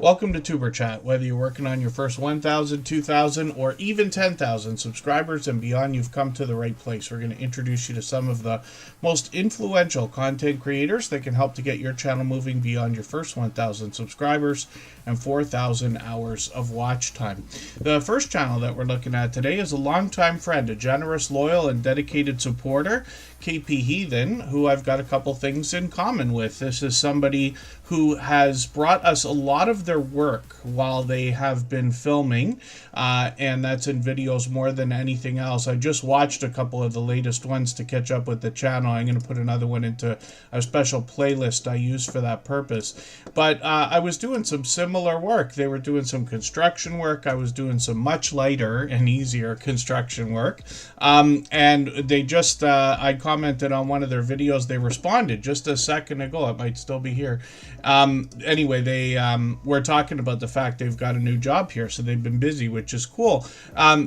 Welcome to Superchat. Whether you're working on your first 1,000, 2,000, or even 10,000 subscribers and beyond, you've come to the right place. We're going to introduce you to some of the most influential content creators that can help to get your channel moving beyond your first 1,000 subscribers and 4,000 hours of watch time. The first channel that we're looking at today is a longtime friend, a generous, loyal, and dedicated supporter, KP Heathen, who I've got a couple things in common with. This is somebody who has brought us a lot of their work while they have been filming, and that's in videos more than anything else. I just watched a couple of the latest ones to catch up with the channel. I'm going to put another one into a special playlist I use for that purpose. But I was doing some similar work. They were doing some construction work. I was doing some much lighter and easier construction work. And they just, I commented on one of their videos. They responded just a second ago. It might still be here. Anyway, they were talking about the fact they've got a new job here, so they've been busy, which is cool.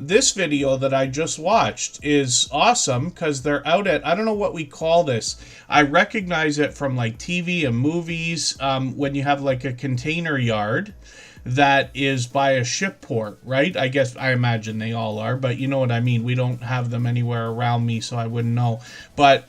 This video that I just watched is awesome because they're out at, I don't know what we call this. I recognize it from like TV and movies, when you have like a container yard that is by a ship port, right? I imagine they all are, but you know what I mean. We don't have them anywhere around me, so I wouldn't know. But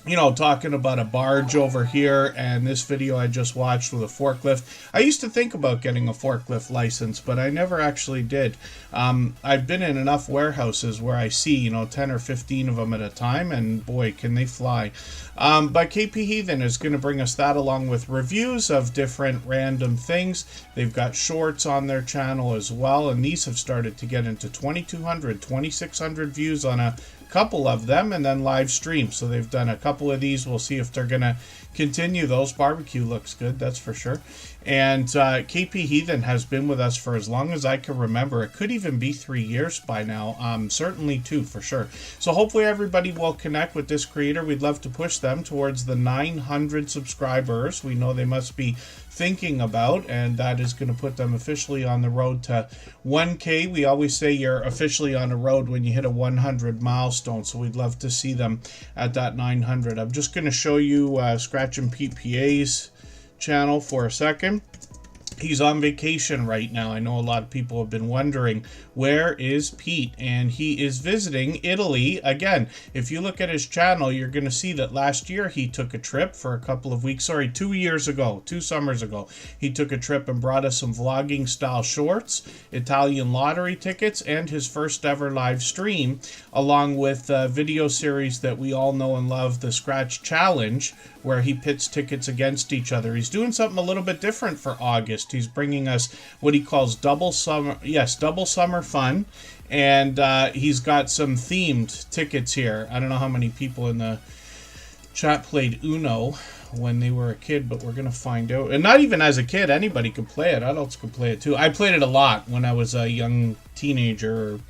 you know, talking about a barge over here, and this video I just watched with a forklift. I used to think about getting a forklift license, but I never actually did. I've been in enough warehouses where I see, you know, 10 or 15 of them at a time, and boy, can they fly. But KP Heathen is going to bring us that along with reviews of different random things. They've got shorts on their channel as well, and these have started to get into 2,200, 2,600 views on a couple of them, and then live stream. So they've done a couple of these. We'll see if they're gonna continue those. Barbecue looks good, that's for sure. And KP Heathen has been with us for as long as I can remember. It could even be 3 years by now, certainly 2 for sure. So hopefully everybody will connect with this creator. We'd love to push them towards the 900 subscribers we know they must be thinking about, and that is going to put them officially on the road to 1K. We always say you're officially on a road when you hit a 100 milestone, so we'd love to see them at that 900. I'm just going to show you Scratch and PPA's channel for a second. He's on vacation right now. I know a lot of people have been wondering, where is Pete? And he is visiting Italy again. If you look at his channel, you're going to see that last year he took a trip for a couple of weeks. Sorry, 2 years ago, 2 summers ago, he took a trip and brought us some vlogging style shorts, Italian lottery tickets, and his first ever live stream, along with a video series that we all know and love, the Scratch Challenge, where he pits tickets against each other. He's doing something a little bit different for August. He's bringing us what he calls double summer fun, and he's got some themed tickets here. I don't know how many people in the chat played Uno when they were a kid, but we're gonna find out. And not even as a kid, anybody could play it. Adults could play it too. I played it a lot when I was a young teenager,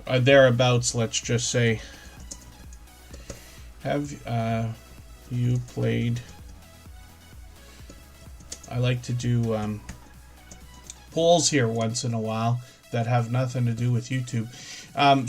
or thereabouts, let's just say. Have you played? I like to do polls here once in a while that have nothing to do with YouTube.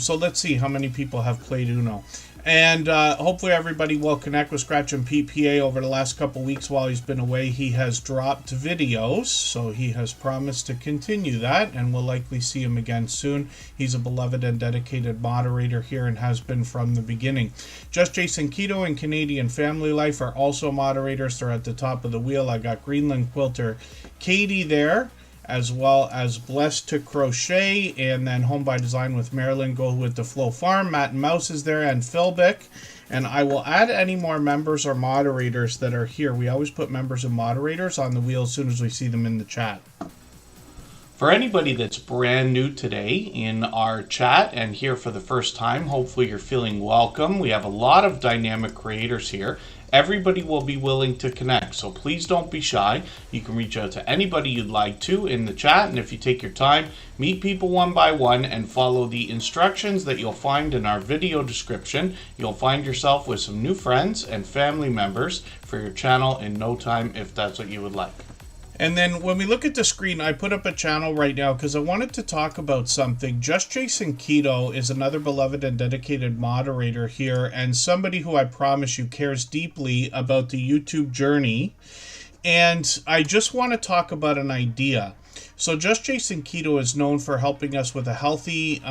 So let's see how many people have played Uno. And hopefully everybody will connect with Scratch and PPA over the last couple weeks while he's been away. He has dropped videos, so he has promised to continue that, and we'll likely see him again soon. He's a beloved and dedicated moderator here and has been from the beginning. Just Jason Keto and Canadian Family Life are also moderators. They're at the top of the wheel. I got Greenland Quilter Katie there, as well as Blessed to Crochet, and then Home by Design with Marilyn, Go with the Flow Farm. Matt and Mouse is there, and Philbick. And I will add any more members or moderators that are here. We always put members and moderators on the wheel as soon as we see them in the chat. For anybody that's brand new today in our chat and here for the first time, hopefully you're feeling welcome. We have a lot of dynamic creators here. Everybody will be willing to connect, so please don't be shy. You can reach out to anybody you'd like to in the chat, and if you take your time, meet people one by one and follow the instructions that you'll find in our video description, you'll find yourself with some new friends and family members for your channel in no time, if that's what you would like. And then when we look at the screen, I put up a channel right now because I wanted to talk about something. Just Jason Keto is another beloved and dedicated moderator here, and somebody who I promise you cares deeply about the YouTube journey And I just want to talk about an idea. So Just Jason Keto is known for helping us with a healthy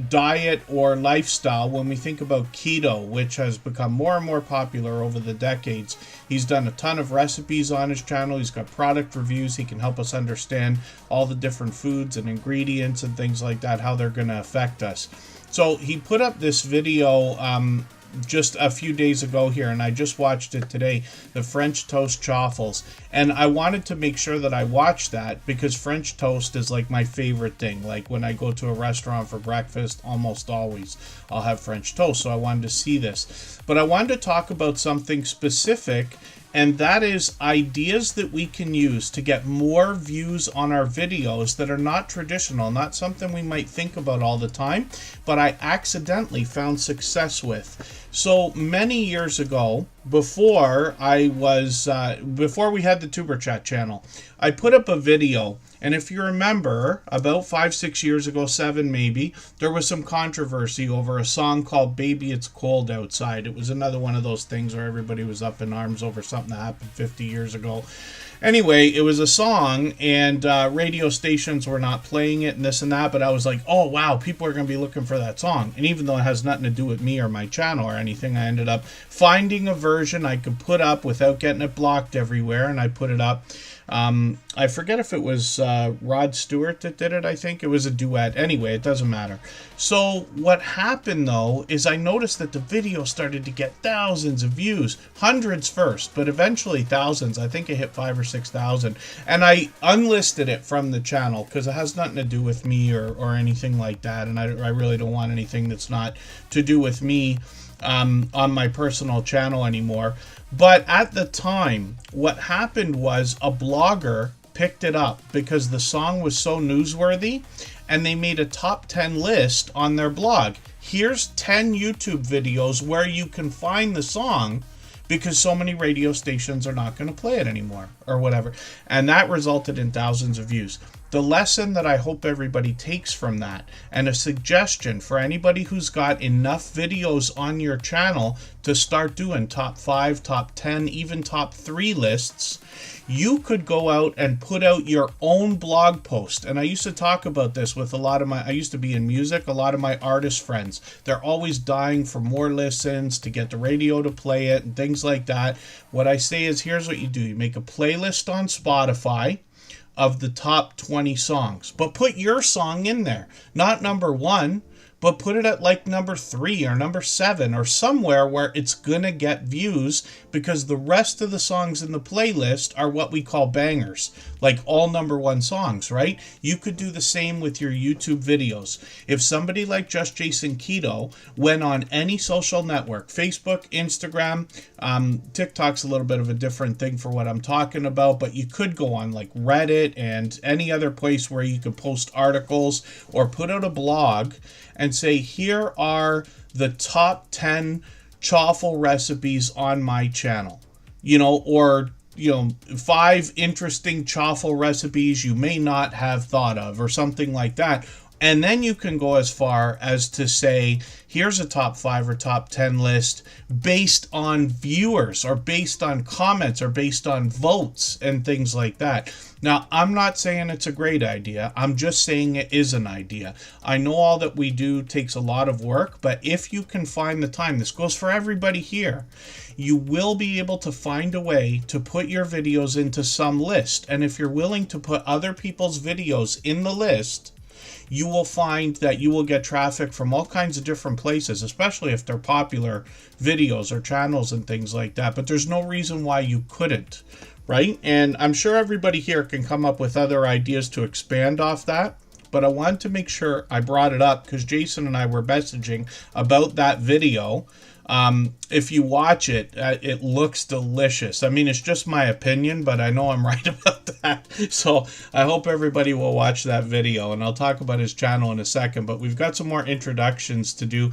diet or lifestyle. When we think about keto, which has become more and more popular over the decades, he's done a ton of recipes on his channel. He's got product reviews. He can help us understand all the different foods and ingredients and things like that, how they're going to affect us. So he put up this video just a few days ago here, and I just watched it today, the French toast chaffles. And I wanted to make sure that I watched that because French toast is like my favorite thing. Like when I go to a restaurant for breakfast, almost always I'll have French toast. So I wanted to see this. But I wanted to talk about something specific, and that is ideas that we can use to get more views on our videos that are not traditional, not something we might think about all the time, but I accidentally found success with. So many years ago, before we had the Superchat channel, I put up a video. And if you remember, about 5-6 years ago, 7 maybe, there was some controversy over a song called Baby It's Cold Outside. It was another one of those things where everybody was up in arms over something that happened 50 years ago. Anyway, it was a song, and radio stations were not playing it and this and that, but I was like, oh, wow, people are going to be looking for that song. And even though it has nothing to do with me or my channel or anything, I ended up finding a version I could put up without getting it blocked everywhere, and I put it up. I forget if it was Rod Stewart that did it. I think it was a duet. Anyway, it doesn't matter. So what happened though is I noticed that the video started to get thousands of views, hundreds first, but eventually thousands. I think it hit 5,000 or 6,000, and I unlisted it from the channel because it has nothing to do with me or anything like that, and I really don't want anything that's not to do with me on my personal channel anymore. But at the time, what happened was a blogger picked it up because the song was so newsworthy, and they made a top 10 list on their blog. Here's 10 YouTube videos where you can find the song because so many radio stations are not going to play it anymore or whatever. And that resulted in thousands of views. The lesson that I hope everybody takes from that, and a suggestion for anybody who's got enough videos on your channel to start doing top 5, top 10, even top 3 lists, you could go out and put out your own blog post. And I used to talk about this with I used to be in music, a lot of my artist friends. They're always dying for more listens, to get the radio to play it, and things like that. What I say is, here's what you do. You make a playlist on Spotify of the top 20 songs, but put your song in there, not number 1, but put it at like number 3 or number 7 or somewhere where it's gonna get views, because the rest of the songs in the playlist are what we call bangers, like all number 1 songs, right? You could do the same with your YouTube videos. If somebody like Just Jason Keto went on any social network, Facebook, Instagram, TikTok's a little bit of a different thing for what I'm talking about, but you could go on like Reddit and any other place where you could post articles or put out a blog and say, here are the top 10 chaffle recipes on my channel, or 5 interesting chaffle recipes you may not have thought of, or something like that. And then you can go as far as to say, here's a top 5 or top 10 list based on viewers or based on comments or based on votes and things like that. Now, I'm not saying it's a great idea. I'm just saying it is an idea. I know all that we do takes a lot of work, but if you can find the time, this goes for everybody here, you will be able to find a way to put your videos into some list. And if you're willing to put other people's videos in the list, you will find that you will get traffic from all kinds of different places, especially if they're popular videos or channels and things like that. But there's no reason why you couldn't, right? And I'm sure everybody here can come up with other ideas to expand off that. But I wanted to make sure I brought it up because Jason and I were messaging about that video. If you watch it, it looks delicious. I mean, it's just my opinion, but I know I'm right about that. So I hope everybody will watch that video, and I'll talk about his channel in a second. But we've got some more introductions to do.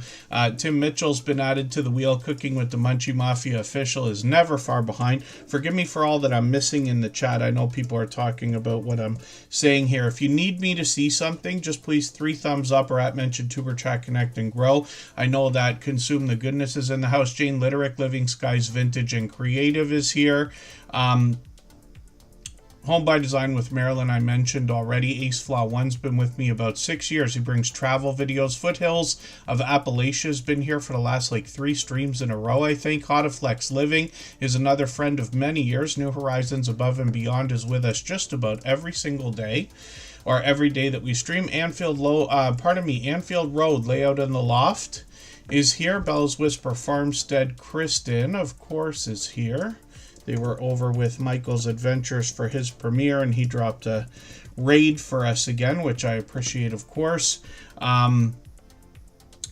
Tim Mitchell's been added to the wheel. Cooking with the Munchie Mafia official is never far behind. Forgive me for all that I'm missing in the chat. I know people are talking about what I'm saying here. If you need me to see something, just please 3 thumbs up or @ mention Tuber Chat Connect and Grow. I know that Consume the Goodness is is in the house. Jane Litterick, Living Skies Vintage and Creative is here. Home by Design with Marilyn, I mentioned already. Ace Flaw One's been with me about 6 years. He brings travel videos. Foothills of Appalachia has been here for the last like 3 streams in a row, I think. Hotaflex Living is another friend of many years. New Horizons Above and Beyond is with us just about every single day, or every day that we stream. Anfield Road, Layout in the Loft is here. Bella's Whisper Farmstead Kristen, of course, is here. They were over with Michael's Adventures for his premiere, and he dropped a raid for us again, which I appreciate, of course.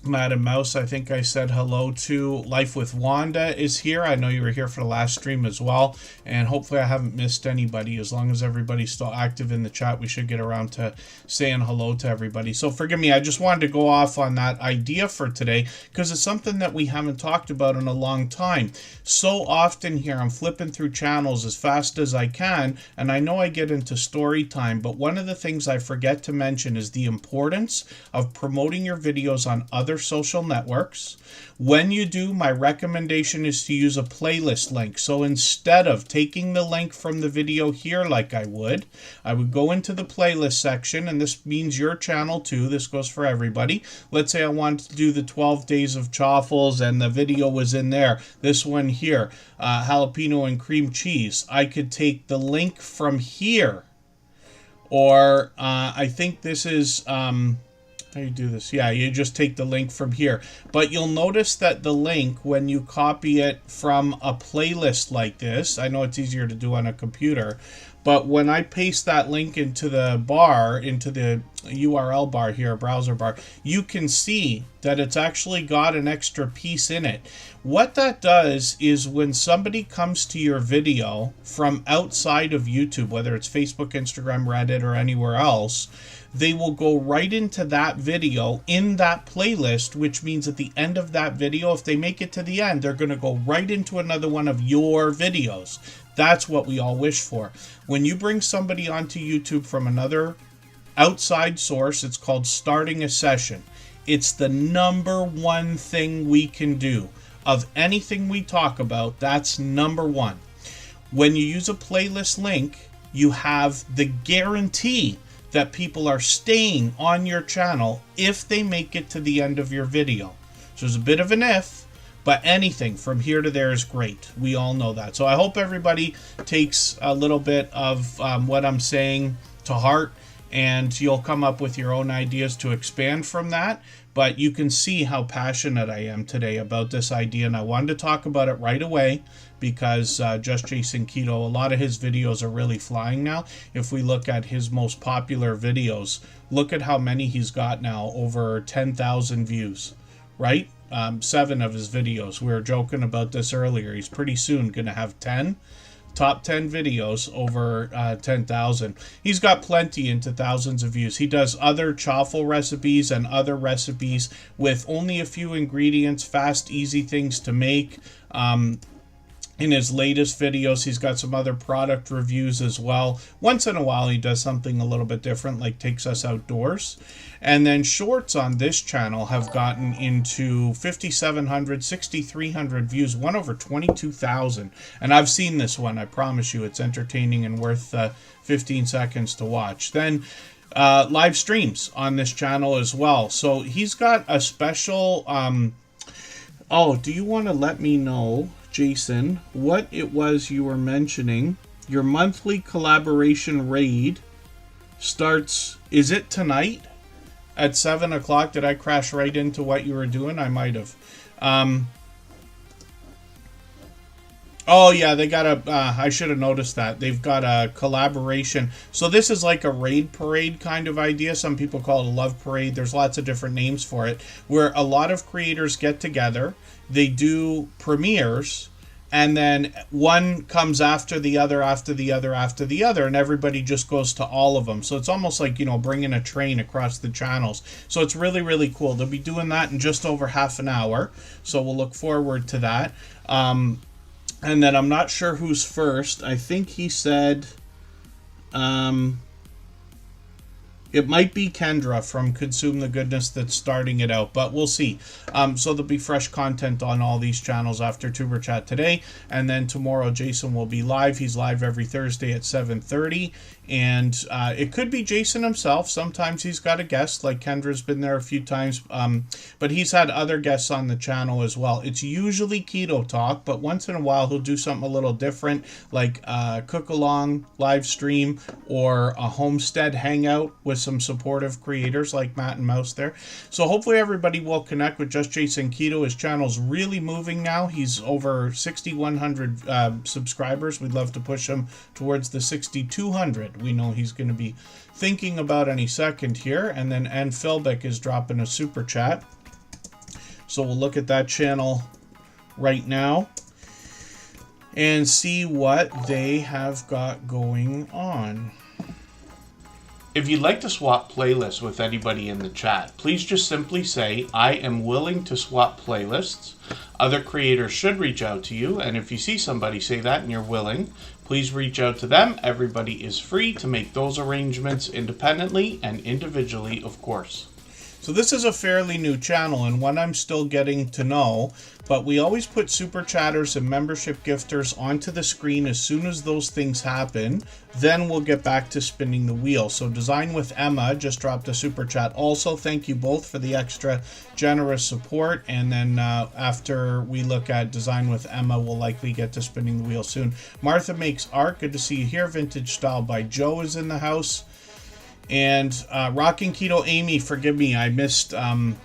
Madam Mouse, I think I said hello to. Life with Wanda is here. I know you were here for the last stream as well, and hopefully I haven't missed anybody. As long as everybody's still active in the chat, we should get around to saying hello to everybody. So forgive me, I just wanted to go off on that idea for today because it's something that we haven't talked about in a long time. So often here I'm flipping through channels as fast as I can, and I know I get into story time, but one of the things I forget to mention is the importance of promoting your videos on other social networks. When you do, my recommendation is to use a playlist link. So instead of taking the link from the video here like I would go into the playlist section, and this means your channel too. This goes for everybody. Let's say I wanted to do the 12 days of chaffles and the video was in there. This one here, jalapeno and cream cheese. I could take the link from here, or I think this is how you do this? Yeah, you just take the link from here. But you'll notice that the link, when you copy it from a playlist like this, I know it's easier to do on a computer, but when I paste that link into the bar, into the URL bar here, browser bar, you can see that it's actually got an extra piece in it. What that does is when somebody comes to your video from outside of YouTube, whether it's Facebook, Instagram, Reddit, or anywhere else, they will go right into that video in that playlist, which means at the end of that video, if they make it to the end, they're going to go right into another one of your videos. That's what we all wish for. When you bring somebody onto YouTube from another outside source, it's called starting a session. It's the number one thing we can do. Of anything we talk about, that's number one. When you use a playlist link, you have the guarantee that people are staying on your channel if they make it to the end of your video. So there's a bit of an if, but anything from here to there is great. We all know that. So I hope everybody takes a little bit of what I'm saying to heart, and you'll come up with your own ideas to expand from that. But you can see how passionate I am today about this idea, and I wanted to talk about it right away because Just Jason Keto, a lot of his videos are really flying now. If we look at his most popular videos, look at how many he's got now, over 10,000 views, right? 7 of his videos. We were joking about this earlier. He's pretty soon going to have 10. Top 10 videos over 10,000. He's got plenty into thousands of views. He does other chaffle recipes and other recipes with only a few ingredients, fast, easy things to make. In his latest videos, he's got some other product reviews as well. Once in a while, he does something a little bit different, like takes us outdoors. And then shorts on this channel have gotten into 5,700, 6,300 views, one over 22,000. And I've seen this one. I promise you, it's entertaining and worth 15 seconds to watch. Then live streams on this channel as well. So he's got a special... oh, do you want to let me know, Jason, what it was you were mentioning? Your monthly collaboration raid starts, is it tonight at 7 o'clock? Did I crash right into what you were doing? I might have. Oh yeah, they got a, I should have noticed that. They've got a collaboration. So this is like a raid parade kind of idea. Some people call it a love parade. There's lots of different names for it, where a lot of creators get together. They do premieres, and then one comes after the other, after the other, after the other, and everybody just goes to all of them. So it's almost like, you know, bringing a train across the channels. So it's really, really cool. They'll be doing that in just over half an hour. So we'll look forward to that. And then I'm not sure who's first. I think he said... It might be Kendra from Consume the Goodness that's starting it out, but we'll see. So there'll be fresh content on all these channels after Tuber Chat today, and then tomorrow Jason will be live. He's live every Thursday at 7:30, and it could be Jason himself. Sometimes he's got a guest, like Kendra's been there a few times, but he's had other guests on the channel as well. It's usually Keto Talk, but once in a while he'll do something a little different, like cook along live stream or a homestead hangout with some supportive creators like Matt and Mouse there. So hopefully everybody will connect with Just Jason Keto. His channel's really moving now. He's over 6,100 subscribers. We'd love to push him towards the 6,200. We know he's going to be thinking about any second here. And then Ann Philbick is dropping a super chat. So we'll look at that channel right now and see what they have got going on. If you'd like to swap playlists with anybody in the chat, please just simply say, I am willing to swap playlists. Other creators should reach out to you, and if you see somebody say that and you're willing, please reach out to them. Everybody is free to make those arrangements independently and individually, of course. So this is a fairly new channel and one I'm still getting to know, but we always put super chatters and membership gifters onto the screen as soon as those things happen. Then we'll get back to spinning the wheel. So Design with Emma just dropped a super chat. Also, thank you both for the extra generous support. And then after we look at Design with Emma, we'll likely get to spinning the wheel soon. Martha Makes Art, good to see you here. Vintage Style by Joe is in the house. And Rockin' Keto Amy, forgive me, I missed saying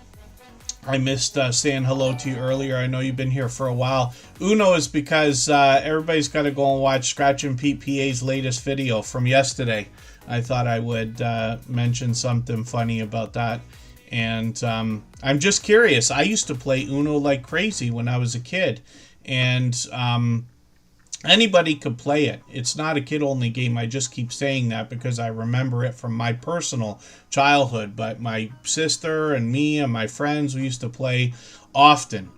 hello to you earlier. I know you've been here for a while. Uno is because everybody's got to go and watch Scratch and Pete PA's latest video from yesterday. I thought I would mention something funny about that. And I'm just curious. I used to play Uno like crazy when I was a kid. And anybody could play it. It's not a kid-only game. I just keep saying that because I remember it from my personal childhood. But my sister and me and my friends, we used to play often.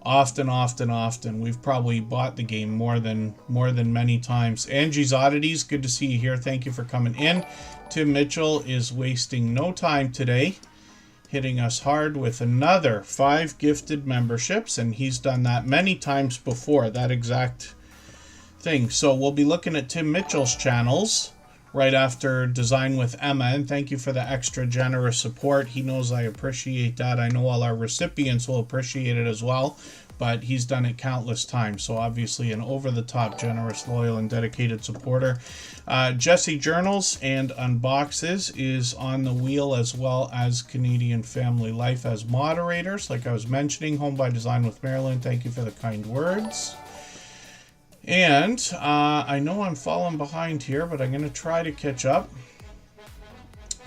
We've probably bought the game more than many times. Angie's Oddities, good to see you here. Thank you for coming in. Tim Mitchell is wasting no time today, hitting us hard with another 5 gifted memberships, and he's done that many times before, that exact thing. So we'll be looking at Tim Mitchell's channels right after Design with Emma, and thank you for the extra generous support. He knows I appreciate that. I know all our recipients will appreciate it as well, but he's done it countless times. So obviously an over-the-top generous, loyal, and dedicated supporter. Jesse Journals and Unboxes is on the wheel, as well as Canadian Family Life as moderators. Like I was mentioning, Home by Design with Marilyn, thank you for the kind words. And I know I'm falling behind here, but I'm going to try to catch up.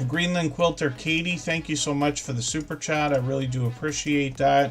Greenland Quilter Katie, thank you so much for the super chat. I really do appreciate that.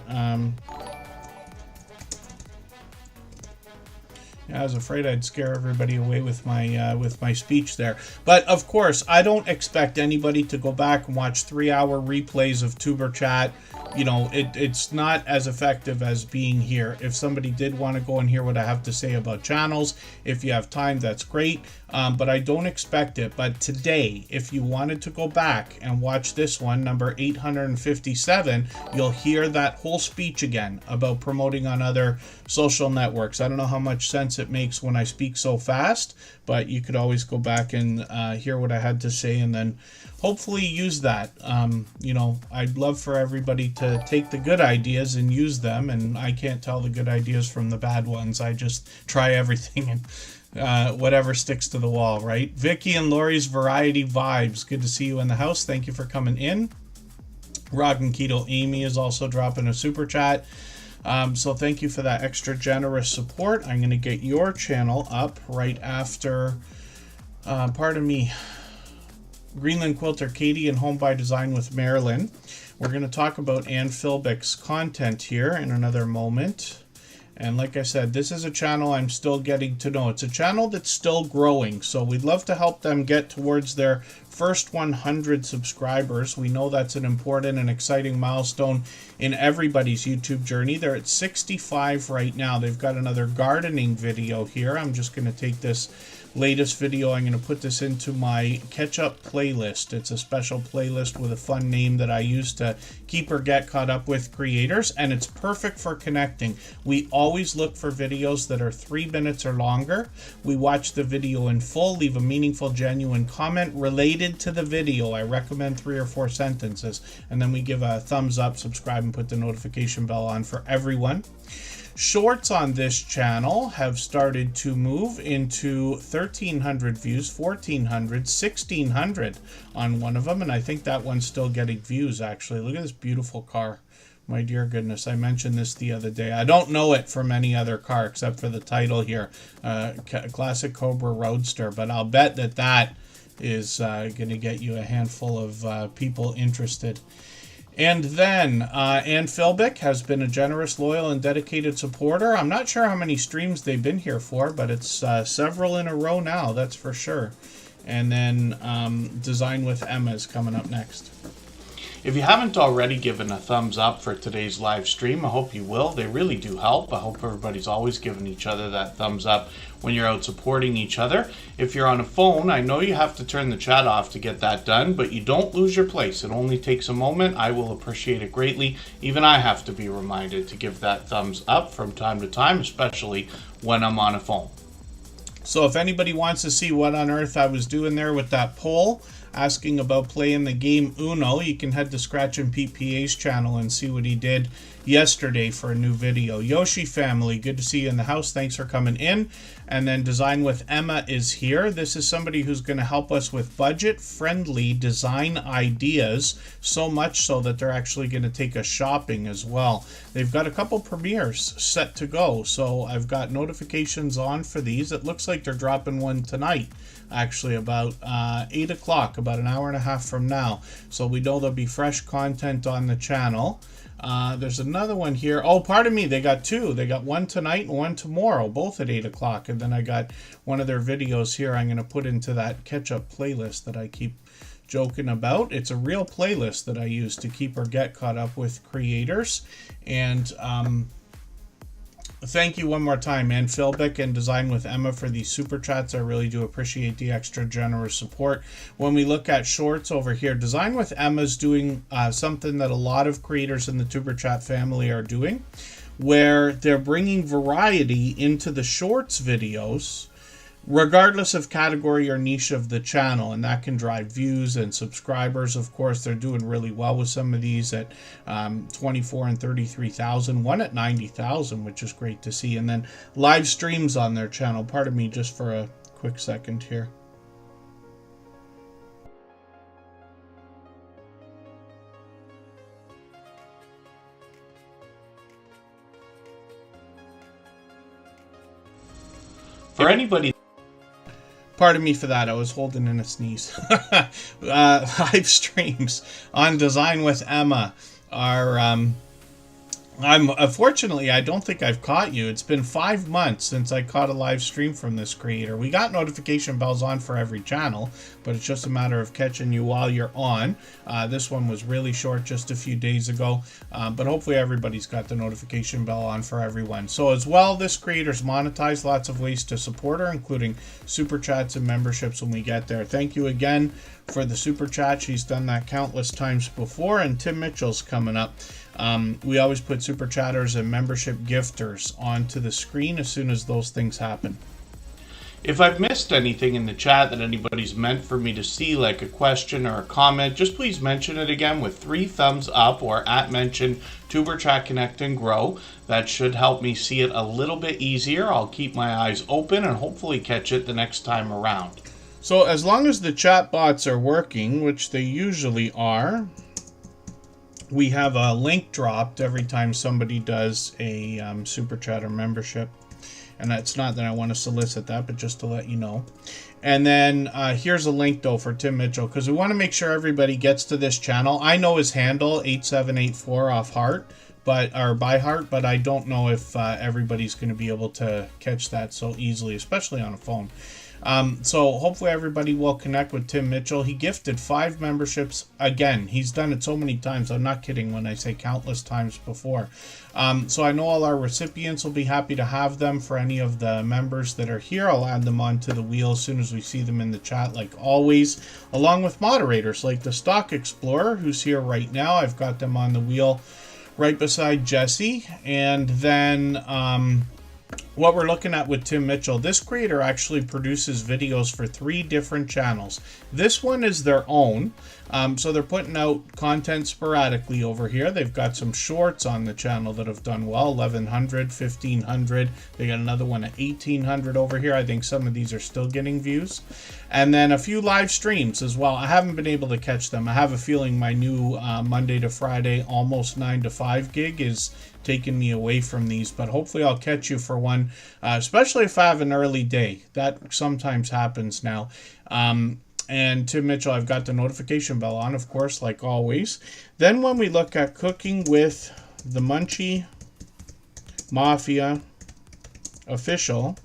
I was afraid I'd scare everybody away with my speech there. But of course, I don't expect anybody to go back and watch 3-hour replays of Tuber Chat. You know, it's not as effective as being here. If somebody did want to go and hear what I have to say about channels, if you have time, that's great. But I don't expect it. But today, if you wanted to go back and watch this one, number 857, you'll hear that whole speech again about promoting on other social networks. I don't know how much sense it makes when I speak so fast, but you could always go back and hear what I had to say and then hopefully use that. You know, I'd love for everybody to take the good ideas and use them, and I can't tell the good ideas from the bad ones. I just try everything and whatever sticks to the wall, right? Vicky and Lori's Variety Vibes, good to see you in the house. Thank you for coming in. Rockin' Keto Amy is also dropping a super chat. So thank you for that extra generous support. I'm going to get your channel up right after, pardon me, Greenland Quilter Katie and Home by Design with Marilyn. We're going to talk about Ann Philbick's content here in another moment. And like I said, this is a channel I'm still getting to know. It's a channel that's still growing, so we'd love to help them get towards their first 100 subscribers. We know that's an important and exciting milestone in everybody's YouTube journey. They're at 65 right now. They've got another gardening video here. I'm just going to take this latest video. I'm going to put this into my catch-up playlist. It's a special playlist with a fun name that I use to keep or get caught up with creators, and it's perfect for connecting. We always look for videos that are 3 minutes or longer. We watch the video in full, leave a meaningful, genuine comment related to the video. I recommend 3 or 4 sentences, and then we give a thumbs up, subscribe, and put the notification bell on for everyone. Shorts on this channel have started to move into 1,300 views, 1,400, 1,600 on one of them, and I think that one's still getting views, actually. Look at this beautiful car. My dear goodness, I mentioned this the other day. I don't know it from any other car except for the title here, Classic Cobra Roadster, but I'll bet that that is going to get you a handful of people interested. And then Ann Philbick has been a generous, loyal, and dedicated supporter. I'm not sure how many streams they've been here for, but it's several in a row now, that's for sure. And then Design with Emma is coming up next. If you haven't already given a thumbs up for today's live stream, I hope you will. They really do help. I hope everybody's always giving each other that thumbs up when you're out supporting each other. If you're on a phone, I know you have to turn the chat off to get that done, but you don't lose your place. It only takes a moment. I will appreciate it greatly. Even I have to be reminded to give that thumbs up from time to time, especially when I'm on a phone. So if anybody wants to see what on earth I was doing there with that poll, asking about playing the game Uno, you can head to Scratch and PPA's channel and see what he did yesterday for a new video. Yoshi family, good to see you in the house. Thanks for coming in. And then Design with Emma is here. This is somebody who's going to help us with budget-friendly design ideas, so much so that they're actually going to take us shopping as well. They've got a couple premieres set to go, so I've got notifications on for these. It looks like they're dropping one tonight, actually, about 8 o'clock, about an hour and a half from now. So we know there'll be fresh content on the channel. There's another one here. Oh, pardon me, they got two. They got one tonight and one tomorrow, both at 8 o'clock. And then I got one of their videos here I'm going to put into that catch-up playlist that I keep joking about. It's a real playlist that I use to keep or get caught up with creators. And thank you one more time, Ann Philbick and Design with Emma, for these super chats. I really do appreciate the extra generous support. When we look at shorts over here, Design with Emma's doing something that a lot of creators in the Superchat family are doing, where they're bringing variety into the shorts videos, regardless of category or niche of the channel, and that can drive views and subscribers. Of course, they're doing really well with some of these at 24 and 33,000, one at 90,000, which is great to see. And then live streams on their channel. Pardon me just for a quick second here. For anybody, pardon me for that, I was holding in a sneeze. Live streams on Design with Emma are unfortunately, I don't think I've caught you. It's been 5 months since I caught a live stream from this creator. We got notification bells on for every channel, but it's just a matter of catching you while you're on. This one was really short, just a few days ago, but hopefully everybody's got the notification bell on for everyone. So as well, this creator's monetized, lots of ways to support her, including super chats and memberships when we get there. Thank you again for the super chat. She's done that countless times before. And Tim Mitchell's coming up. We always put super chatters and membership gifters onto the screen as soon as those things happen. If I've missed anything in the chat that anybody's meant for me to see, like a question or a comment, just please mention it again with 3 thumbs up or @mention Superchat Connect and Grow. That should help me see it a little bit easier. I'll keep my eyes open and hopefully catch it the next time around. So as long as the chat bots are working, which they usually are, we have a link dropped every time somebody does a super chat or membership. And that's not that I want to solicit that, but just to let you know. And then here's a link, though, for Tim Mitchell, because we want to make sure everybody gets to this channel. I know his handle, 8784 off heart, or by heart, but I don't know if everybody's going to be able to catch that so easily, especially on a phone. So hopefully everybody will connect with Tim Mitchell. He gifted 5 memberships again. He's done it so many times. I'm not kidding when I say countless times before. So I know all our recipients will be happy to have them. For any of the members that are here, I'll add them onto the wheel as soon as we see them in the chat, like always, along with moderators like the Stock Explorer, who's here right now. I've got them on the wheel right beside Jesse. And then what we're looking at with Tim Mitchell, this creator actually produces videos for 3 different channels. This one is their own, so they're putting out content sporadically over here. They've got some shorts on the channel that have done well, 1100, 1500. They got another one at 1800 over here. I think some of these are still getting views. And then a few live streams as well. I haven't been able to catch them. I have a feeling my new Monday to Friday, almost 9 to 5 gig is taking me away from these, but hopefully I'll catch you for one, especially if I have an early day. That sometimes happens now. And Tim Mitchell, I've got the notification bell on, of course, like always. Then when we look at Cooking with the Munchie Mafia Official,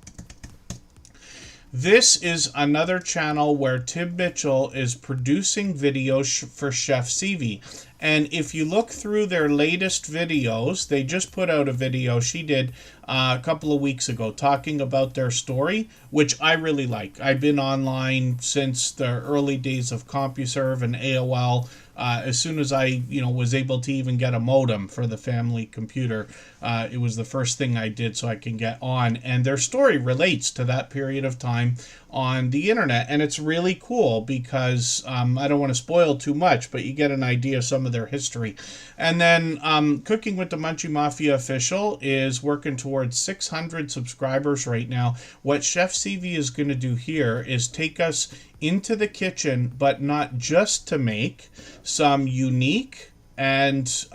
this is another channel where Tim Mitchell is producing videos for Chef CV. And if you look through their latest videos, they just put out a video she did a couple of weeks ago talking about their story, which I really like. I've been online since the early days of CompuServe and AOL. As soon as I, was able to even get a modem for the family computer, it was the first thing I did so I can get on. And their story relates to that period of time on the internet. And it's really cool because I don't want to spoil too much, but you get an idea of some of their history. And then Cooking with the Munchie Mafia Official is working towards 600 subscribers right now. What Chef CV is going to do here is take us into the kitchen, but not just to make some unique and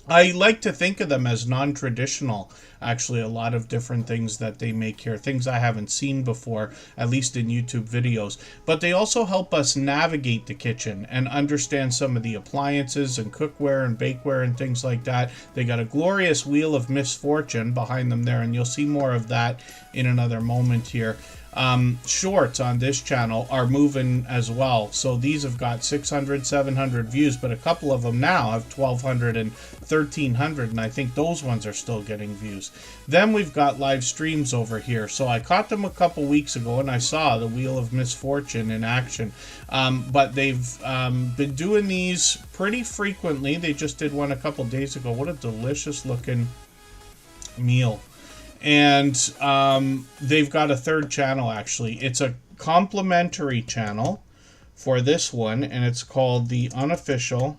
I like to think of them as non-traditional. Actually, a lot of different things that they make here, things I haven't seen before, at least in YouTube videos. But they also help us navigate the kitchen and understand some of the appliances and cookware and bakeware and things like that. They got a glorious wheel of misfortune behind them there, and you'll see more of that in another moment here. Shorts on this channel are moving as well. So these have got 600, 700 views, but a couple of them now have 1200 and 1300, and I think those ones are still getting views. Then we've got live streams over here. So I caught them a couple weeks ago and I saw the Wheel of Misfortune in action. But they've been doing these pretty frequently. They just did one a couple days ago. What a delicious looking meal. And they've got a third channel, actually. It's a complimentary channel for this one, and it's called the Unofficial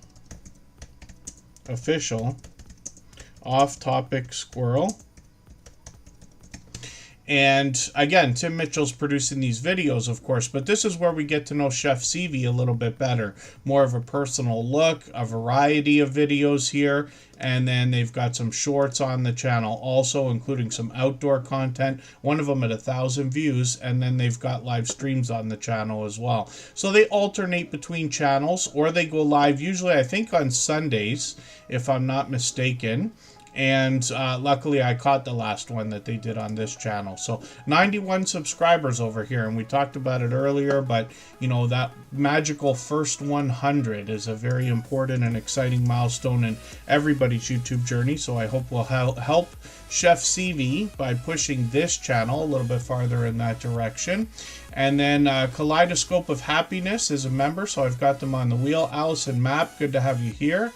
Off-Topic Squirrel. And again, Tim Mitchell's producing these videos, of course, but this is where we get to know Chef CV a little bit better. More of a personal look, a variety of videos here, and then they've got some shorts on the channel also, including some outdoor content, one of them at 1,000 views, and then they've got live streams on the channel as well. So they alternate between channels, or they go live, usually I think on Sundays, if I'm not mistaken. And luckily I caught the last one that they did on this channel. So 91 subscribers over here, and we talked about it earlier, but that magical first 100 is a very important and exciting milestone in everybody's YouTube journey. So I hope we'll help Chef CV by pushing this channel a little bit farther in that direction. And then Kaleidoscope of Happiness is a member, so I've got them on the wheel. Allison Mapp, good to have you here.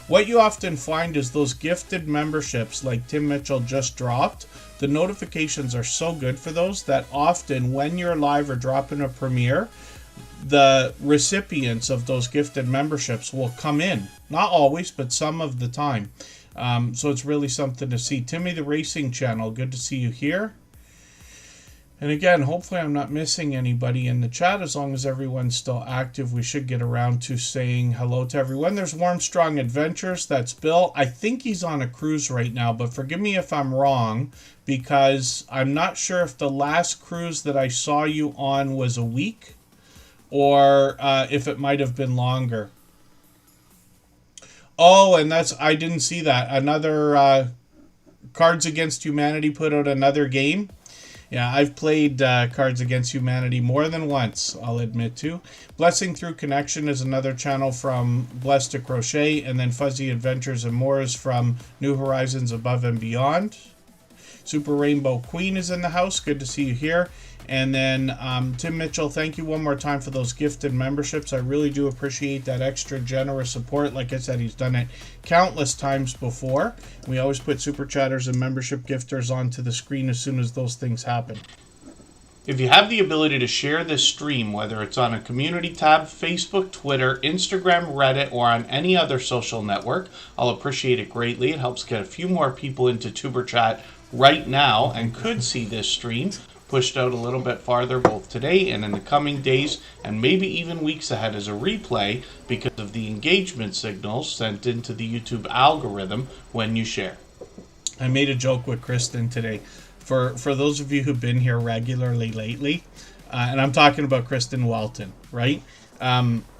What you often find is those gifted memberships like Tim Mitchell just dropped, the notifications are so good for those that often when you're live or dropping a premiere, the recipients of those gifted memberships will come in. Not always, but some of the time. So it's really something to see. Timmy the Racing Channel, good to see you here. And again, hopefully I'm not missing anybody in the chat. As long as everyone's still active, we should get around to saying hello to everyone. There's Warm Strong Adventures. That's Bill. I think he's on a cruise right now, but forgive me if I'm wrong, because I'm not sure if the last cruise that I saw you on was a week or if it might have been longer. Oh, and I didn't see that. Another Cards Against Humanity put out another game. Yeah, I've played Cards Against Humanity more than once, I'll admit to. Blessing Through Connection is another channel from Blessed to Crochet, and then Fuzzy Adventures and More is from New Horizons Above and Beyond. Super Rainbow Queen is in the house. Good to see you here. And then Tim Mitchell, thank you one more time for those gifted memberships. I really do appreciate that extra generous support. Like I said, he's done it countless times before. We always put Super Chatters and membership gifters onto the screen as soon as those things happen. If you have the ability to share this stream, whether it's on a community tab, Facebook, Twitter, Instagram, Reddit, or on any other social network, I'll appreciate it greatly. It helps get a few more people into Tuber Chat right now and could see this stream pushed out a little bit farther both today and in the coming days and maybe even weeks ahead as a replay because of the engagement signals sent into the YouTube algorithm when you share. I made a joke with Kristen today. For those of you who've been here regularly lately, and I'm talking about Kristen Walton, right?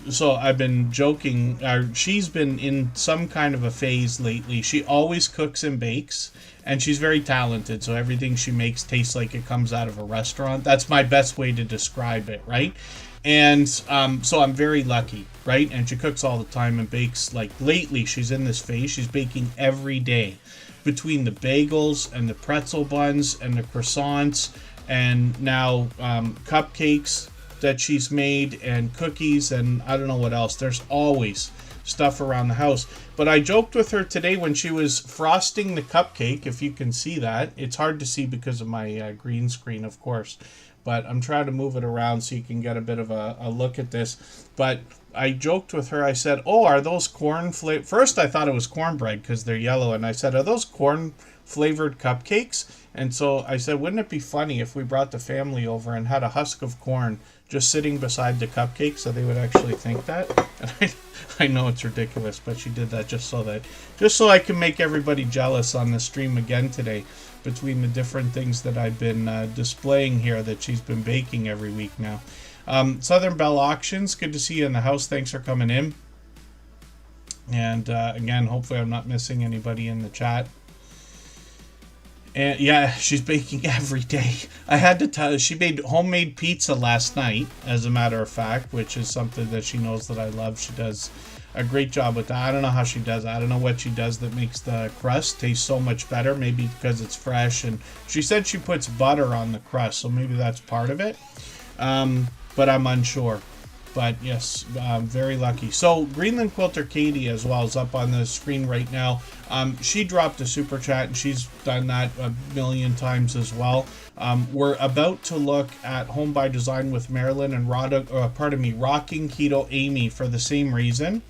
So I've been joking. She's been in some kind of a phase lately. She always cooks and bakes, and she's very talented. So everything she makes tastes like it comes out of a restaurant. That's my best way to describe it, right? And so I'm very lucky, right? And she cooks all the time and bakes. Like lately, she's in this phase. She's baking every day. Between the bagels and the pretzel buns and the croissants and now cupcakes that she's made and cookies and I don't know what else. There's always stuff around the house. But I joked with her today when she was frosting the cupcake, if you can see that. It's hard to see because of my green screen, of course. But I'm trying to move it around so you can get a bit of a look at this. But I joked with her. I said, oh, are those corn flavored? First, I thought it was cornbread because they're yellow. And I said, are those corn flavored cupcakes? And so I said, wouldn't it be funny if we brought the family over and had a husk of corn just sitting beside the cupcake so they would actually think that? And I know it's ridiculous, but she did that just so I can make everybody jealous on the stream again today between the different things that I've been displaying here that she's been baking every week now. Southern Bell Auctions, good to see you in the house. Thanks for coming in. And again, hopefully I'm not missing anybody in the chat. And yeah, she's baking every day. I had to tell her, she made homemade pizza last night, as a matter of fact, which is something that she knows that I love. She does a great job with that. I don't know how she does it. I don't know what she does that makes the crust taste so much better. Maybe because it's fresh. And she said she puts butter on the crust, so maybe that's part of it. But I'm unsure. But yes, very lucky. So Greenland Quilter Katie as well is up on the screen right now. She dropped a super chat and she's done that a million times as well. We're about to look at Home by Design with Marilyn and Rocking Keto Amy for the same reason.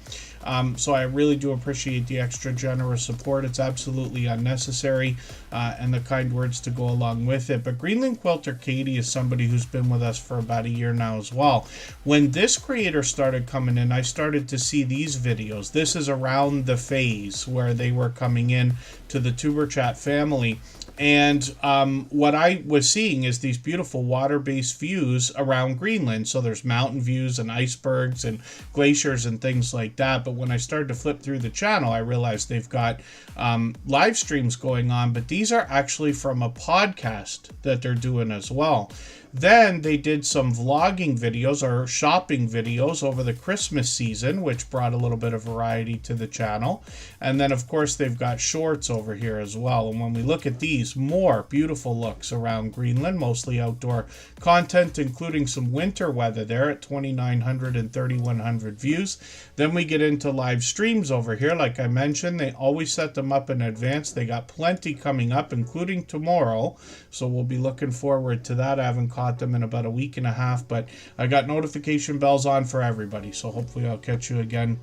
So I really do appreciate the extra generous support. It's absolutely unnecessary, and the kind words to go along with it. But Greenland Quilter Katie is somebody who's been with us for about a year now as well. When this creator started coming in, I started to see these videos. This is around the phase where they were coming in to the Tuber Chat family. And what I was seeing is these beautiful water-based views around Greenland. So there's mountain views and icebergs and glaciers and things like that. But when I started to flip through the channel, I realized they've got live streams going on. But these are actually from a podcast that they're doing as well. Then they did some vlogging videos or shopping videos over the Christmas season, which brought a little bit of variety to the channel. And then, of course, they've got shorts over here as well. And when we look at these, more beautiful looks around Greenland, mostly outdoor content, including some winter weather there at 2,900 and 3,100 views. Then we get into live streams over here. Like I mentioned, they always set them up in advance. They got plenty coming up, including tomorrow. So we'll be looking forward to that. I haven't caught them in about a week and a half, but I got notification bells on for everybody. So hopefully I'll catch you again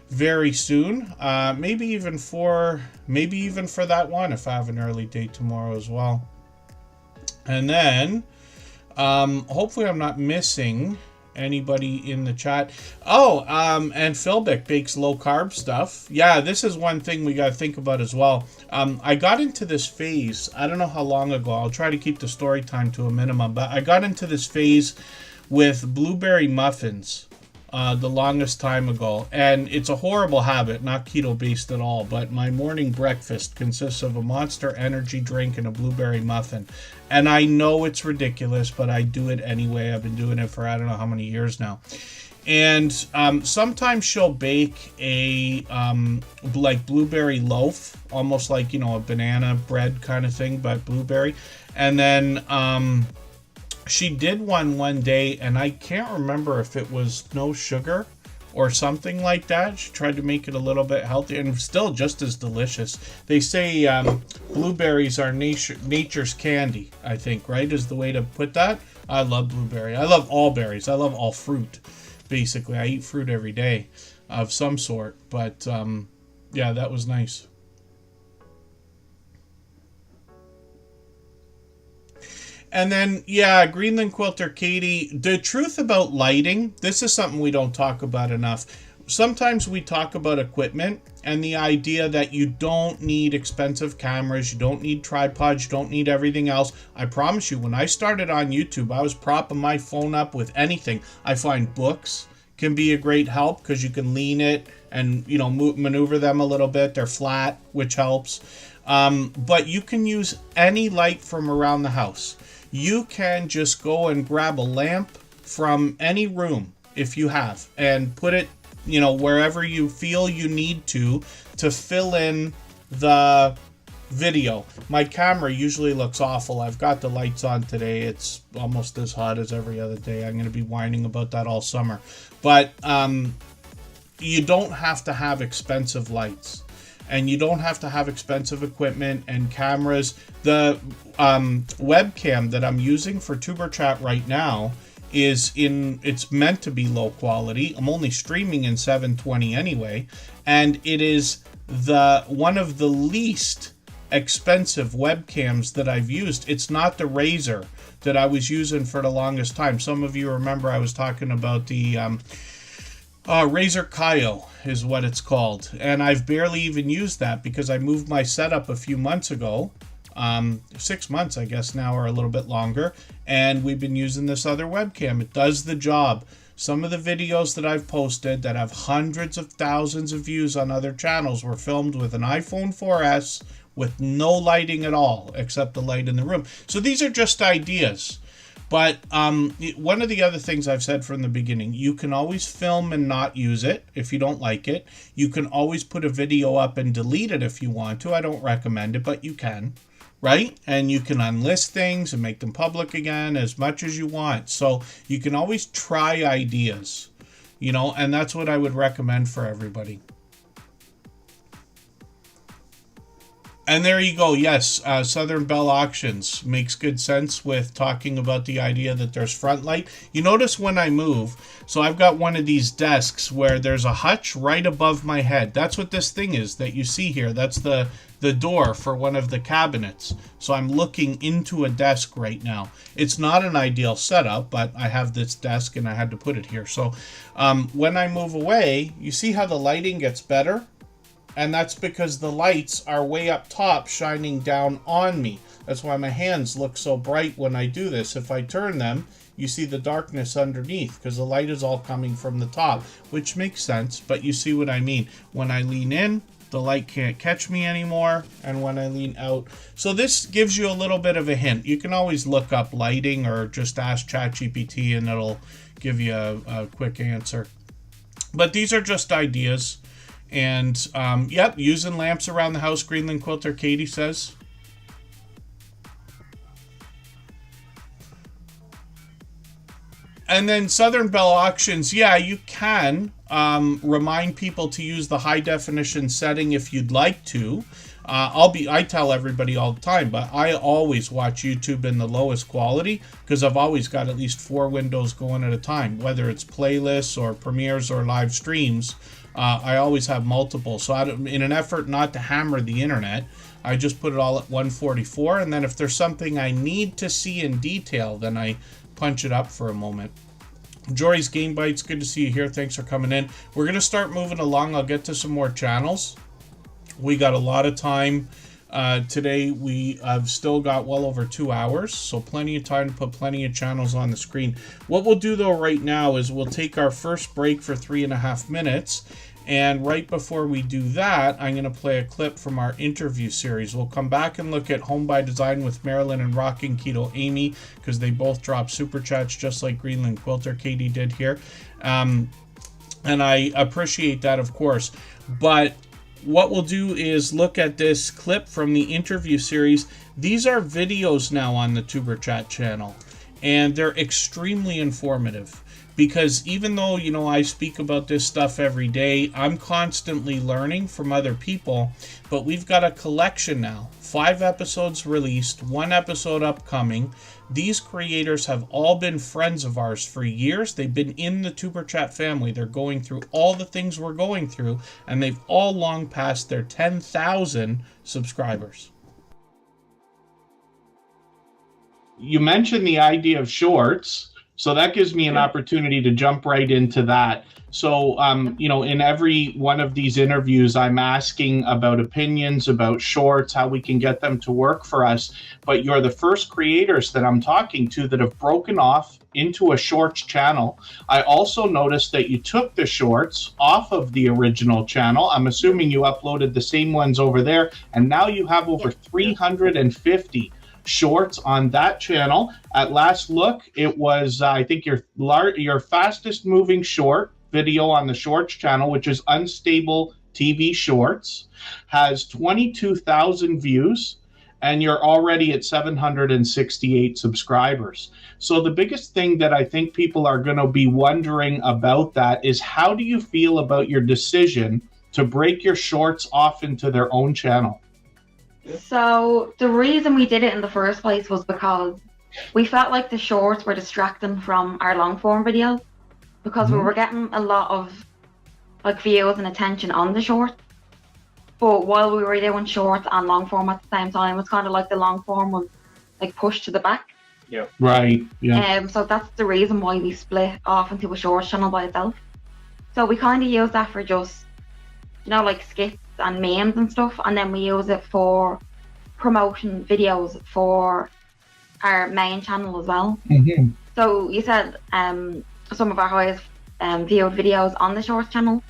very soon. Maybe even for that one if I have an early date tomorrow as well. And then hopefully I'm not missing anybody in the chat. Oh, and Philbick bakes low carb stuff. Yeah, this is one thing we got to think about as well. I got into this phase, I don't know how long ago. I'll try to keep the story time to a minimum, but I got into this phase with blueberry muffins the longest time ago, and it's a horrible habit, not keto based at all, but my morning breakfast consists of a Monster energy drink and a blueberry muffin. And I know it's ridiculous, but I do it anyway. I've been doing it for I don't know how many years now. And sometimes she'll bake a like blueberry loaf, almost like, you know, a banana bread kind of thing, but blueberry. And then she did one day, and I can't remember if it was no sugar or something like that. She tried to make it a little bit healthier and still just as delicious. They say blueberries are nature's candy, I think, right, is the way to put that. I love blueberry. I love all berries. I love all fruit, basically. I eat fruit every day of some sort. But, yeah, that was nice. And then, yeah, Greenland Quilter Katie, the truth about lighting, this is something we don't talk about enough. Sometimes we talk about equipment and the idea that you don't need expensive cameras, you don't need tripods, you don't need everything else. I promise you, when I started on YouTube, I was propping my phone up with anything. I find books can be a great help because you can lean it and, you know, maneuver them a little bit. They're flat, which helps. But you can use any light from around the house. You can just go and grab a lamp from any room, if you have, and put it, you know, wherever you feel you need to fill in the video. My camera usually looks awful. I've got the lights on today. It's almost as hot as every other day. I'm going to be whining about that all summer. But you don't have to have expensive lights. And you don't have to have expensive equipment and cameras. The webcam that I'm using for Superchat right now it's meant to be low quality. I'm only streaming in 720 anyway, and it is one of the least expensive webcams that I've used. It's not the Razer that I was using for the longest time. Some of you remember I was talking about the Razer Kaio is what it's called, and I've barely even used that because I moved my setup a few months ago, 6 months I guess now, or a little bit longer, and we've been using this other webcam. It does the job. Some of the videos that I've posted that have hundreds of thousands of views on other channels were filmed with an iPhone 4S with no lighting at all except the light in the room. So these are just ideas. But one of the other things I've said from the beginning, you can always film and not use it if you don't like it. You can always put a video up and delete it if you want to. I don't recommend it, but you can, right? And you can unlist things and make them public again as much as you want. So you can always try ideas, you know, and that's what I would recommend for everybody. And there you go. Yes, Southern Bell Auctions makes good sense with talking about the idea that there's front light. You notice when I move, so I've got one of these desks where there's a hutch right above my head. That's what this thing is that you see here. That's the door for one of the cabinets. So I'm looking into a desk right now. It's not an ideal setup, but I have this desk and I had to put it here. So when I move away, you see how the lighting gets better? And that's because the lights are way up top shining down on me. That's why my hands look so bright when I do this. If I turn them, you see the darkness underneath because the light is all coming from the top, which makes sense, but you see what I mean. When I lean in, the light can't catch me anymore, and when I lean out. So this gives you a little bit of a hint. You can always look up lighting or just ask ChatGPT and it'll give you a quick answer. But these are just ideas. And, yep, using lamps around the house, Greenland Quilter Katie says. And then Southern Bell Auctions, yeah, you can remind people to use the high definition setting if you'd like to. I tell everybody all the time, but I always watch YouTube in the lowest quality because I've always got at least 4 windows going at a time, whether it's playlists or premieres or live streams. I always have multiple. So in an effort not to hammer the internet, I just put it all at 144. And then if there's something I need to see in detail, then I punch it up for a moment. Jory's Game Bites, good to see you here. Thanks for coming in. We're going to start moving along. I'll get to some more channels. We got a lot of time Today we have still got well over 2 hours, so plenty of time to put plenty of channels on the screen. What we'll do though right now is we'll take our first break for 3.5 minutes, and right before we do that, I'm going to play a clip from our interview series. We'll come back and look at Home by Design with Marilyn and Rocking Keto Amy, because they both dropped super chats just like Greenland Quilter Katie did here. And I appreciate that, of course. But what we'll do is look at this clip from the interview series. These are videos now on the Tuber Chat channel, and they're extremely informative. Because even though, you know, I speak about this stuff every day, I'm constantly learning from other people. But we've got a collection now. 5 episodes released, 1 episode upcoming. These creators have all been friends of ours for years. They've been in the Tuber Chat family. They're going through all the things we're going through, and they've all long passed their 10,000 subscribers. You mentioned the idea of shorts. So that gives me an opportunity to jump right into that. So, you know, in every one of these interviews, I'm asking about opinions, about shorts, how we can get them to work for us. But you're the first creators that I'm talking to that have broken off into a shorts channel. I also noticed that you took the shorts off of the original channel. I'm assuming you uploaded the same ones over there, and now you have over 350 shorts on that channel. At last look, it was I think your fastest moving short video on the shorts channel, which is Unstable TV Shorts, has 22,000 views, and you're already at 768 subscribers. So the biggest thing that I think people are going to be wondering about that is, how do you feel about your decision to break your shorts off into their own channel? So the reason we did it in the first place was because we felt like the shorts were distracting from our long form videos, because we were getting a lot of like views and attention on the shorts. But while we were doing shorts and long form at the same time, it's kind of like the long form was like pushed to the back. Yeah. Right. Yeah. So that's the reason why we split off into a shorts channel by itself. So we kind of use that for just, you know, like skits and memes and stuff, and then we use it for promotion videos for our main channel as well. So you said some of our highest viewed videos on the shorts channel,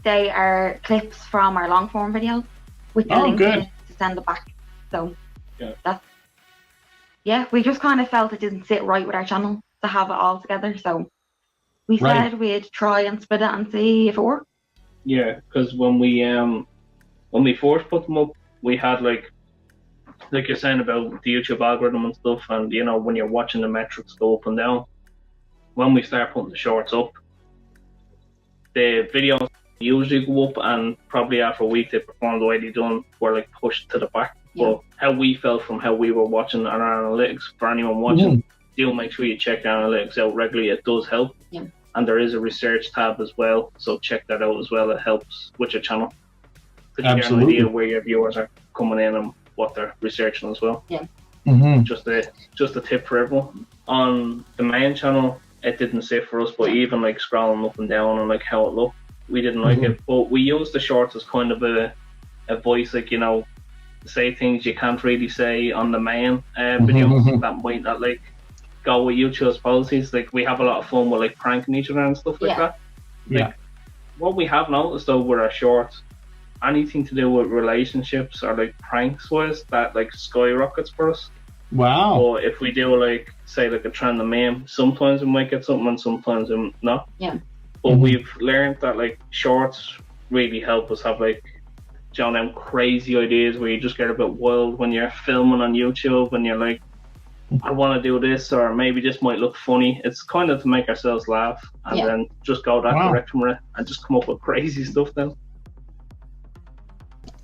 they are clips from our long form videos with the link in it to send it back. So we just kind of felt it didn't sit right with our channel to have it all together, so we said we'd try and split it and see if it worked. Yeah, because when we first put them up, we had like you're saying about the YouTube algorithm and stuff, and you know, when you're watching the metrics go up and down. When we start putting the shorts up, the videos usually go up, and probably after a week they perform the way they done, were like pushed to the back. But how we felt from how we were watching our analytics, for anyone watching, do make sure you check the analytics out regularly. It does help. And there is a research tab as well, so check that out as well. It helps with your channel, because you get an idea where your viewers are coming in and what they're researching as well. Just a tip for everyone. On the main channel, it didn't sit for us, but even like scrolling up and down and like how it looked, we didn't like it. But we used the shorts as kind of a voice, like, you know, say things you can't really say on the main videos that might not like go with YouTube's policies. Like, we have a lot of fun with like pranking each other and stuff like that. Like, what we have noticed though with our shorts, anything to do with relationships or like pranks wise, that like skyrockets for us. Wow. Or if we do like, say, like a trend of meme, sometimes we might get something and sometimes not. But we've learned that like shorts really help us have like, you know, them crazy ideas where you just get a bit wild when you're filming on YouTube and you're like, I want to do this, or maybe this might look funny. It's kind of to make ourselves laugh and then just go that direction with it and just come up with crazy stuff then.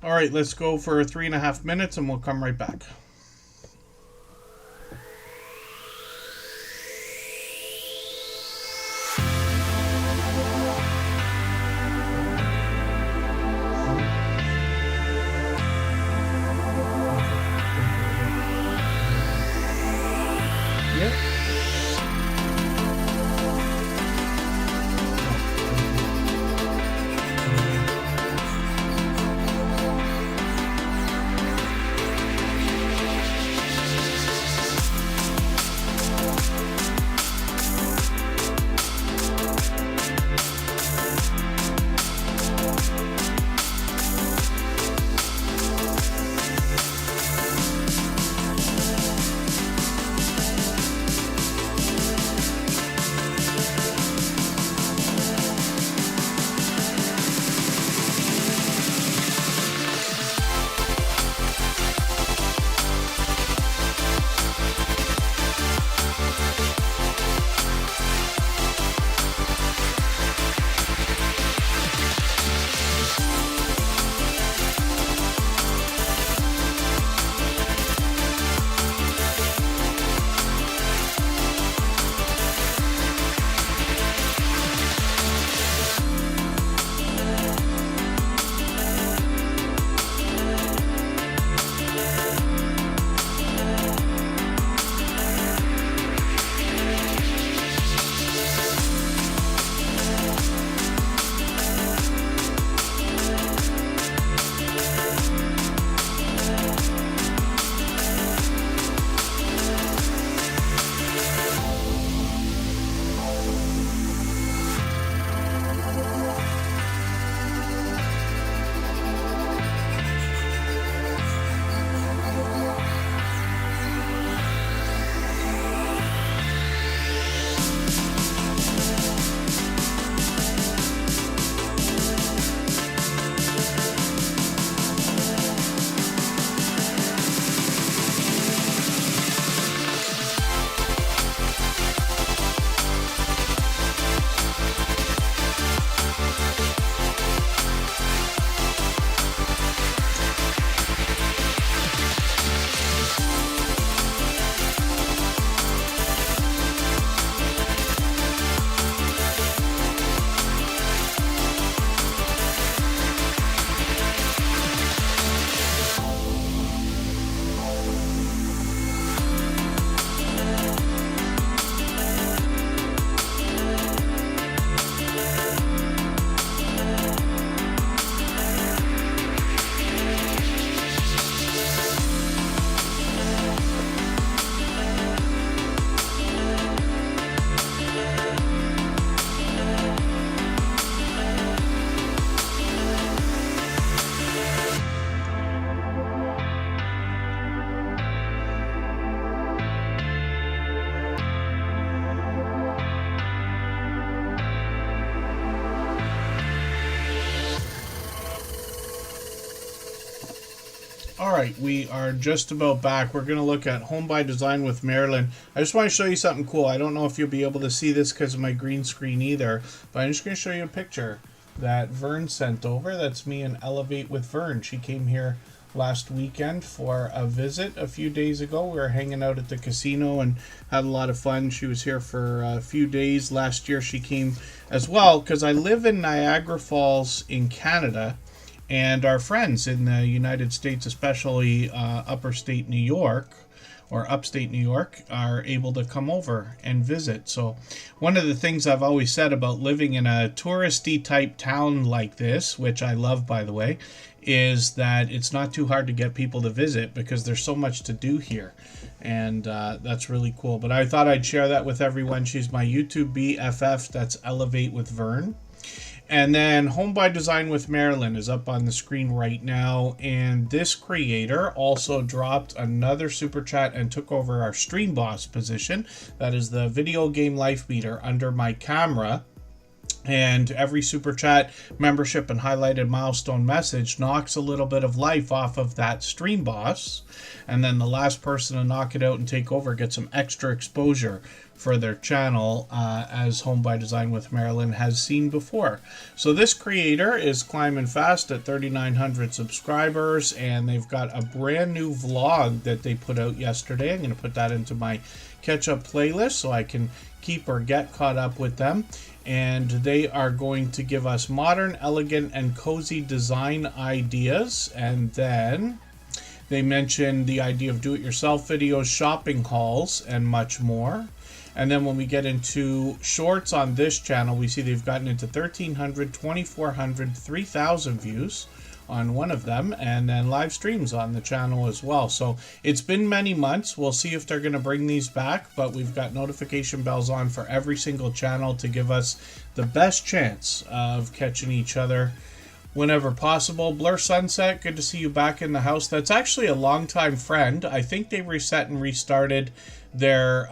All right, let's go for 3.5 minutes and we'll come right back. All right, we are just about back. We're going to look at Home by Design with Marilyn. I just want to show you something cool. I don't know if you'll be able to see this because of my green screen either, but I'm just going to show you a picture that Vern sent over. That's me and Elevate with Vern. She came here last weekend for a visit a few days ago. We were hanging out at the casino and had a lot of fun. She was here for a few days. Last year she came as well because I live in Niagara Falls in Canada, and our friends in the United States, especially upstate New York, are able to come over and visit. So one of the things I've always said about living in a touristy type town like this, which I love by the way, is that it's not too hard to get people to visit because there's so much to do here. And that's really cool. But I thought I'd share that with everyone. She's my YouTube BFF. That's Elevate with Vern. And then Home by Design with Marilyn is up on the screen right now. And this creator also dropped another super chat and took over our stream boss position. That is the video game life meter under my camera. And every super chat, membership, and highlighted milestone message knocks a little bit of life off of that stream boss. And then the last person to knock it out and take over gets some extra exposure for their channel, as Home by Design with Marilyn has seen before. So this creator is climbing fast at 3,900 subscribers, and they've got a brand new vlog that they put out yesterday. I'm going to put that into my catch-up playlist so I can keep or get caught up with them. And they are going to give us modern, elegant, and cozy design ideas. And then they mentioned the idea of do-it-yourself videos, shopping hauls, and much more. And then when we get into shorts on this channel, we see they've gotten into 1,300, 2,400, 3,000 views on one of them, and then live streams on the channel as well. So it's been many months. We'll see if they're going to bring these back, but we've got notification bells on for every single channel to give us the best chance of catching each other whenever possible. Blur Sunset, good to see you back in the house. That's actually a longtime friend. I think they reset and restarted their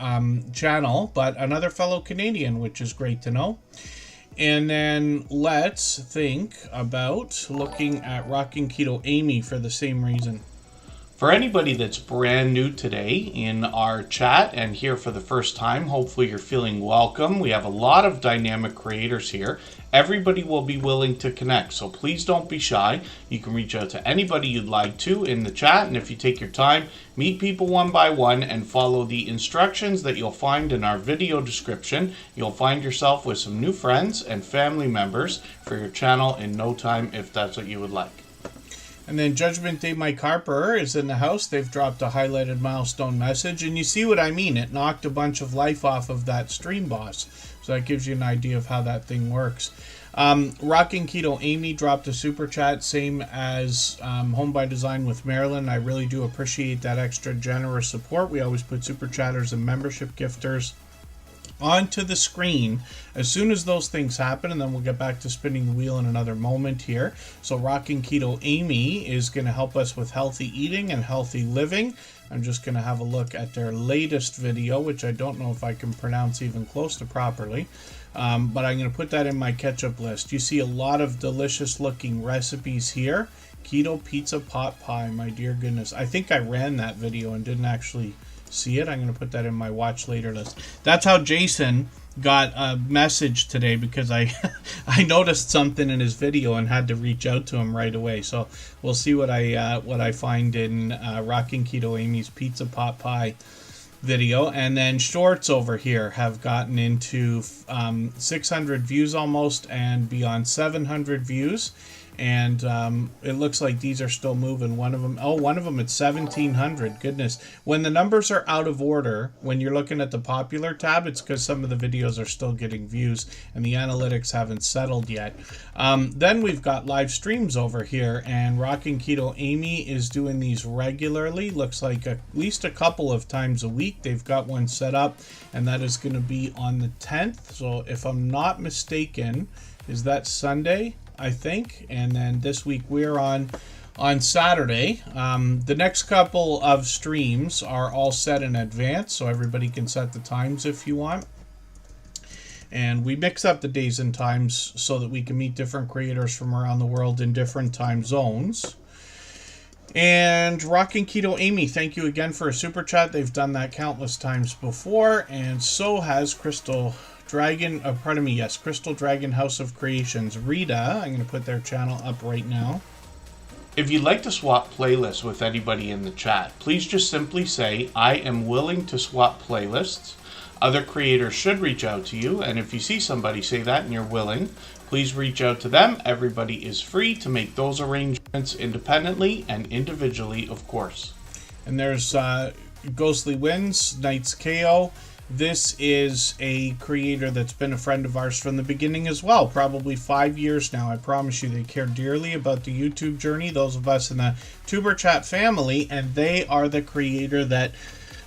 channel, but another fellow Canadian, which is great to know. And then let's think about looking at Rockin' Keto Amy for the same reason. For anybody that's brand new today in our chat and here for the first time, hopefully you're feeling welcome. We have a lot of dynamic creators here. Everybody will be willing to connect, so please don't be shy. You can reach out to anybody you'd like to in the chat, and if you take your time, meet people one by one and follow the instructions that you'll find in our video description. You'll find yourself with some new friends and family members for your channel in no time if that's what you would like. And then Judgment Day Mike Harper is in the house. They've dropped a highlighted milestone message, and you see what I mean. It knocked a bunch of life off of that stream boss. So that gives you an idea of how that thing works. Rockin' Keto Amy dropped a super chat, same as Home by Design with Marilyn. I really do appreciate that extra generous support. We always put super chatters and membership gifters onto the screen as soon as those things happen, and then we'll get back to spinning the wheel in another moment here. So Rockin' Keto Amy is going to help us with healthy eating and healthy living. I'm just going to have a look at their latest video, which I don't know if I can pronounce even close to properly, but I'm going to put that in my catch-up list. You see a lot of delicious looking recipes here. Keto pizza pot pie, my dear goodness. I think I ran that video and didn't actually see it. I'm going to put that in my watch later list. That's how Jason got a message today, because I noticed something in his video and had to reach out to him right away. So we'll see what I find in Rockin' Keto Amy's pizza pot pie video. And then shorts over here have gotten into 600 views almost, and beyond 700 views. And it looks like these are still moving. One of them at 1,700. Goodness. When the numbers are out of order, when you're looking at the popular tab, it's because some of the videos are still getting views and the analytics haven't settled yet. Then we've got live streams over here, and Rockin' Keto Amy is doing these regularly. Looks like at least a couple of times a week. They've got one set up, and that is going to be on the 10th. So if I'm not mistaken, is that Sunday? I think. And then this week we're on Saturday. The next couple of streams are all set in advance, so everybody can set the times if you want. And we mix up the days and times so that we can meet different creators from around the world in different time zones. And Rockin' Keto Amy, thank you again for a super chat. They've done that countless times before, and so has Crystal Dragon. Crystal Dragon House of Creations. Rita, I'm going to put their channel up right now. If you'd like to swap playlists with anybody in the chat, please just simply say, I am willing to swap playlists. Other creators should reach out to you, and if you see somebody say that and you're willing, please reach out to them. Everybody is free to make those arrangements independently and individually, of course. And there's Ghostly Winds, Knights KO. This is a creator that's been a friend of ours from the beginning as well, probably 5 years now. I promise you they care dearly about the YouTube journey, those of us in the Tuber Chat family, and they are the creator that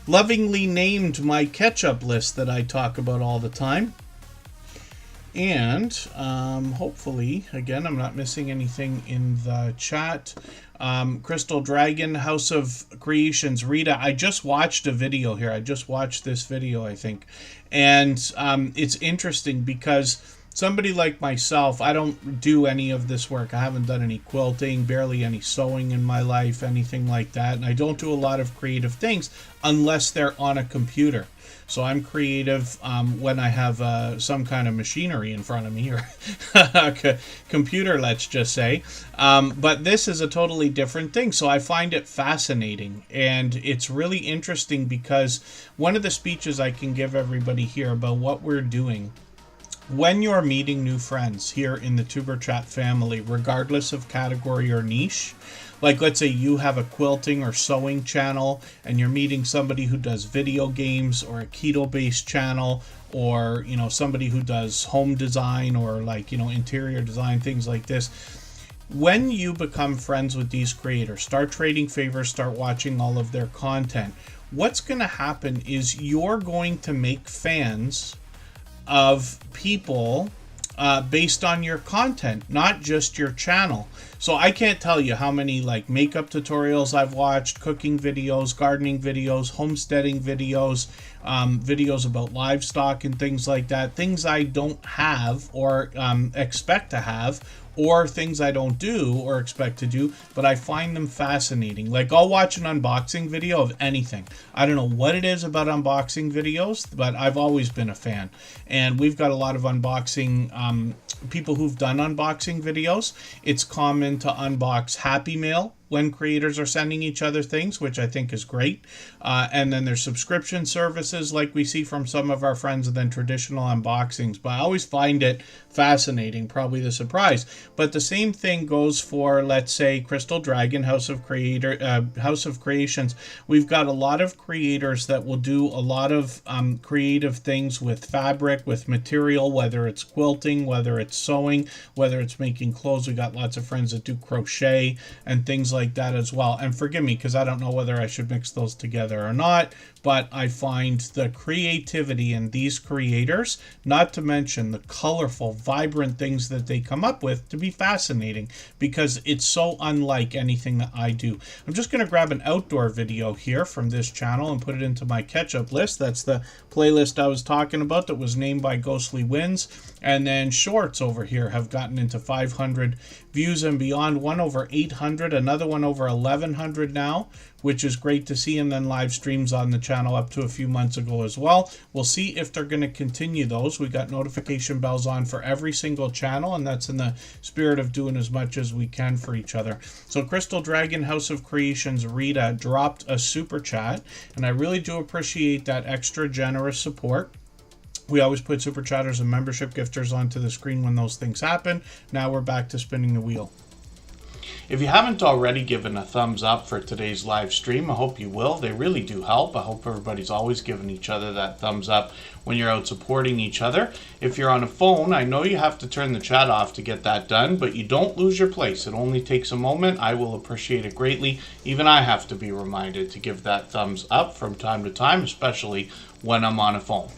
lovingly named my catch-up list that I talk about all the time. And hopefully, again, I'm not missing anything in the chat. Crystal Dragon, House of Creations, Rita, I just watched a video here. I just watched this video, I think. And it's interesting because somebody like myself, I don't do any of this work. I haven't done any quilting, barely any sewing in my life, anything like that. And I don't do a lot of creative things unless they're on a computer. So I'm creative when I have some kind of machinery in front of me, or computer, let's just say. But this is a totally different thing. So I find it fascinating. And it's really interesting because one of the speeches I can give everybody here about what we're doing when you're meeting new friends here in the Tuber Chat family, regardless of category or niche, like let's say you have a quilting or sewing channel and you're meeting somebody who does video games or a keto-based channel, or, you know, somebody who does home design or like, you know, interior design, things like this. When you become friends with these creators, start trading favors, start watching all of their content, what's going to happen is you're going to make fans of people based on your content, not just your channel. So I can't tell you how many like makeup tutorials I've watched, cooking videos, gardening videos, homesteading videos, videos about livestock and things like that, things I don't have or expect to have, or things I don't do or expect to do, but I find them fascinating. Like I'll watch an unboxing video of anything. I don't know what it is about unboxing videos, but I've always been a fan. And we've got a lot of unboxing people who've done unboxing videos. It's common to unbox Happy Mail when creators are sending each other things, which I think is great. And then there's subscription services like we see from some of our friends, and then traditional unboxings. But I always find it fascinating, probably the surprise. But the same thing goes for, let's say, Crystal Dragon, House of Creations. We've got a lot of creators that will do a lot of creative things with fabric, with material, whether it's quilting, whether it's sewing, whether it's making clothes. We got lots of friends that do crochet and things like that as well. And forgive me because I don't know whether I should mix those together or not, but I find the creativity in these creators, not to mention the colorful, vibrant things that they come up with, to be fascinating because it's so unlike anything that I do. I'm just going to grab an outdoor video here from this channel and put it into my catch-up list. That's the playlist I was talking about that was named by Ghostly Winds. And then shorts over here have gotten into 500 views and beyond, one over 800, another one over 1100 now, which is great to see. And then live streams on the channel up to a few months ago as well. We'll see if they're going to continue those. We got notification bells on for every single channel, and that's in the spirit of doing as much as we can for each other. So Crystal Dragon, House of Creations, Rita dropped a super chat, and I really do appreciate that extra generous support. We always put super chatters and membership gifters onto the screen when those things happen. Now we're back to spinning the wheel. If you haven't already given a thumbs up for today's live stream, I hope you will. They really do help. I hope everybody's always giving each other that thumbs up when you're out supporting each other. If you're on a phone, I know you have to turn the chat off to get that done, but you don't lose your place. It only takes a moment. I will appreciate it greatly. Even I have to be reminded to give that thumbs up from time to time, especially when I'm on a phone.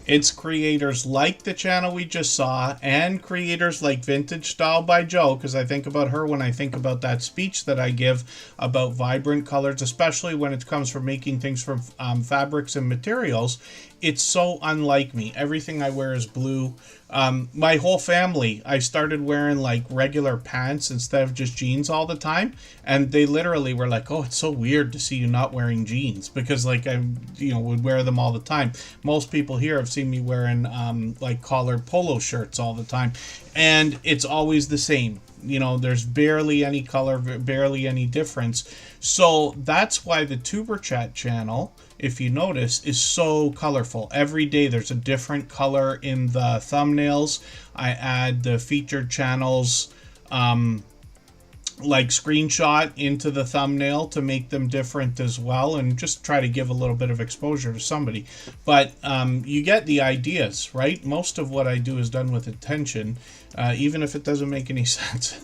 It's creators like the channel we just saw, and creators like Vintage Style by Joe, because I think about her when I think about that speech that I give about vibrant colors, especially when it comes from making things from fabrics and materials. It's so unlike me. Everything I wear is blue. My whole family, I started wearing like regular pants instead of just jeans all the time, and they literally were like, "Oh, it's so weird to see you not wearing jeans," because like I, would wear them all the time. Most people here have seen me wearing like collared polo shirts all the time, and it's always the same. There's barely any color, barely any difference. So that's why the Tuber Chat channel, if you notice, is so colorful. Every day there's a different color in the thumbnails. I add the featured channels like screenshot into the thumbnail to make them different as well, and just try to give a little bit of exposure to somebody. But you get the ideas, right? Most of what I do is done with intention, even if it doesn't make any sense.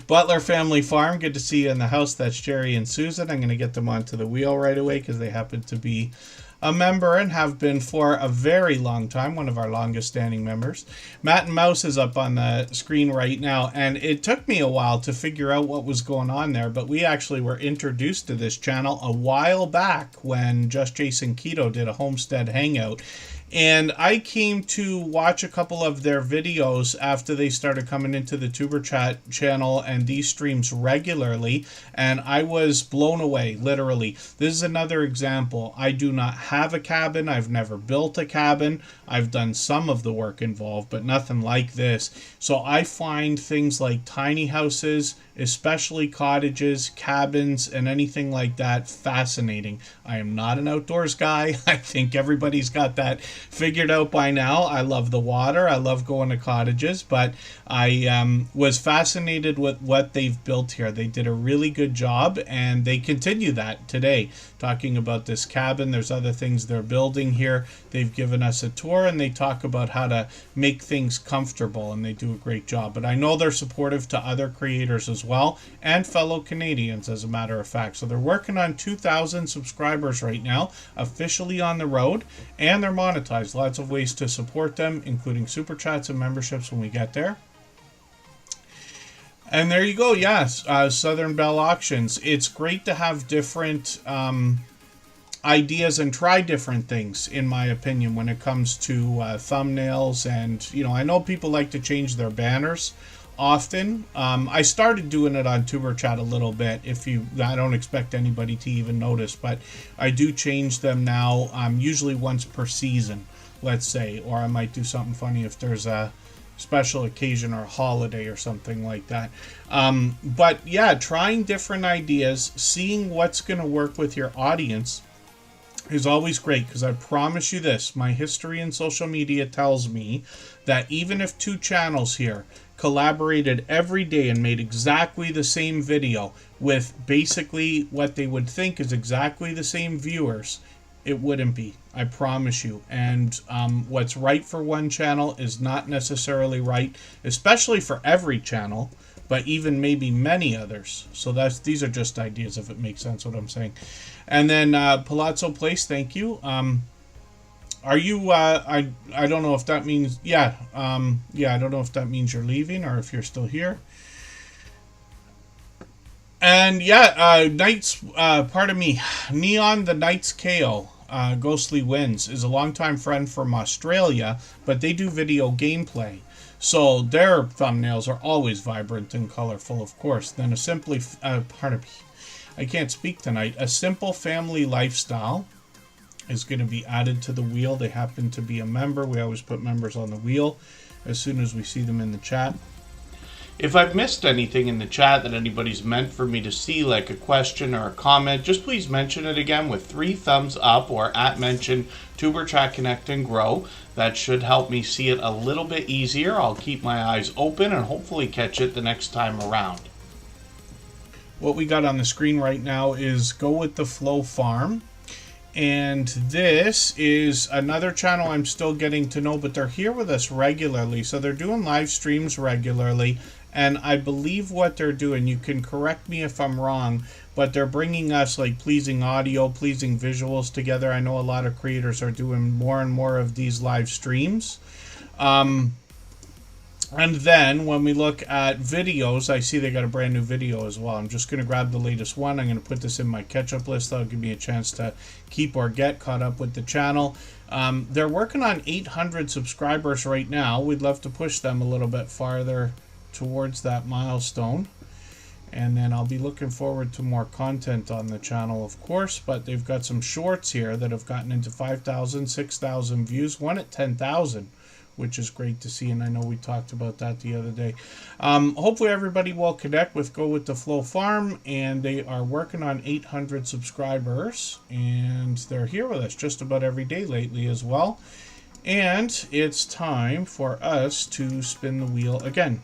Butler Family Farm, good to see you in the house. That's Jerry and Susan. I'm going to get them onto the wheel right away because they happen to be a member and have been for a very long time, one of our longest standing members. Matt and Mouse is up on the screen right now, and it took me a while to figure out what was going on there, but we actually were introduced to this channel a while back when Just Jason Keto did a Homestead Hangout. And I came to watch a couple of their videos after they started coming into the Tuber Chat channel and these streams regularly, and I was blown away, literally. This is another example. I do not have a cabin. I've never built a cabin. I've done some of the work involved, but nothing like this. So I find things like tiny houses, especially cottages, cabins, and anything like that fascinating. I am not an outdoors guy. I think everybody's got that figured out by now. I love the water. I love going to cottages, but I was fascinated with what they've built here. They did a really good job, and they continue that today. Talking about this cabin, there's other things they're building here. They've given us a tour, and they talk about how to make things comfortable, and they do a great job. But I know they're supportive to other creators as well, and fellow Canadians, as a matter of fact. So they're working on 2,000 subscribers right now, officially on the road, and they're monetized. Lots of ways to support them, including super chats and memberships when we get there. And there you go. Yes, Southern Bell Auctions. It's great to have different ideas and try different things, in my opinion, when it comes to thumbnails. And I know people like to change their banners often. I started doing it on Tuber Chat a little bit. I don't expect anybody to even notice, but I do change them now, usually once per season, let's say, or I might do something funny if there's a special occasion or a holiday or something like that. But yeah, trying different ideas, seeing what's going to work with your audience is always great, because I promise you this, my history in social media tells me that even if two channels here collaborated every day and made exactly the same video with basically what they would think is exactly the same viewers, it wouldn't be. I promise you. And what's right for one channel is not necessarily right, especially for every channel, but even maybe many others. So these are just ideas, if it makes sense what I'm saying. And then Palazzo Place, thank you. Are you, I don't know if that means, I don't know if that means you're leaving or if you're still here. And Knights, pardon me, Neon the Knights KO, Ghostly Winds, is a longtime friend from Australia, but they do video gameplay. So their thumbnails are always vibrant and colorful, of course. Then I can't speak tonight. A Simple Family Lifestyle is going to be added to the wheel. They happen to be a member. We always put members on the wheel as soon as we see them in the chat. If I've missed anything in the chat that anybody's meant for me to see, like a question or a comment, just please mention it again with 3 thumbs up or @mention Tuber Chat Connect and Grow. That should help me see it a little bit easier. I'll keep my eyes open and hopefully catch it the next time around. What we got on the screen right now is Go With The Flow Farm. And this is another channel I'm still getting to know, but they're here with us regularly. So they're doing live streams regularly. And I believe what they're doing, you can correct me if I'm wrong, but they're bringing us like pleasing audio, pleasing visuals together. I know a lot of creators are doing more and more of these live streams. And then when we look at videos, I see they got a brand new video as well. I'm just going to grab the latest one. I'm going to put this in my catch-up list. That'll give me a chance to keep or get caught up with the channel. They're working on 800 subscribers right now. We'd love to push them a little bit farther towards that milestone. And then I'll be looking forward to more content on the channel, of course. But they've got some shorts here that have gotten into 5,000, 6,000 views. One at 10,000. Which is great to see, and I know we talked about that the other day. Hopefully everybody will connect with Go With The Flow Farm, and they are working on 800 subscribers, and they're here with us just about every day lately as well. And it's time for us to spin the wheel again.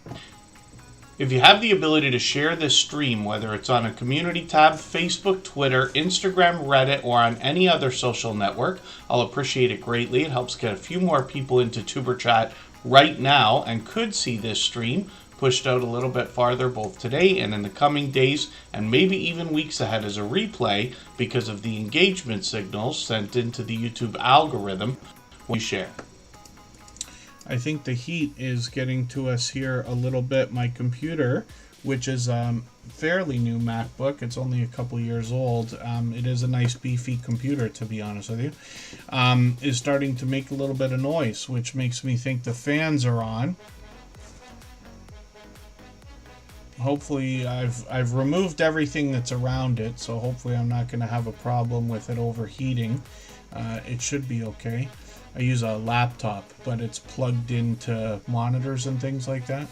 If you have the ability to share this stream, whether it's on a community tab, Facebook, Twitter, Instagram, Reddit, or on any other social network, I'll appreciate it greatly. It helps get a few more people into Tuber Chat right now and could see this stream pushed out a little bit farther both today and in the coming days and maybe even weeks ahead as a replay because of the engagement signals sent into the YouTube algorithm when you share. I think the heat is getting to us here a little bit. My computer, which is a fairly new MacBook, it's only a couple years old. It is a nice beefy computer, to be honest with you, is starting to make a little bit of noise, which makes me think the fans are on. Hopefully, I've removed everything that's around it, so hopefully I'm not going to have a problem with it overheating. It should be okay. I use a laptop, but it's plugged into monitors and things like that.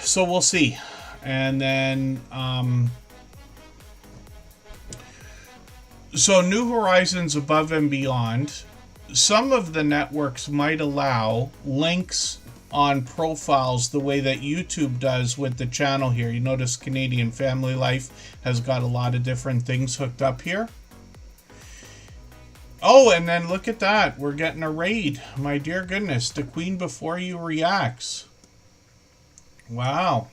So we'll see. And then, so New Horizons Above and Beyond, some of the networks might allow links on profiles the way that YouTube does with the channel here. You notice Canadian Family Life has got a lot of different things hooked up here. Oh, and then look at that. We're getting a raid. My dear goodness. The Queen Before You reacts. Wow.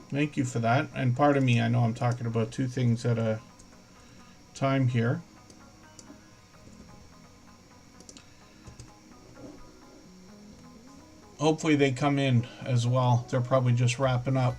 Thank you for that. And pardon me, I know I'm talking about two things at a time here. Hopefully they come in as well. They're probably just wrapping up.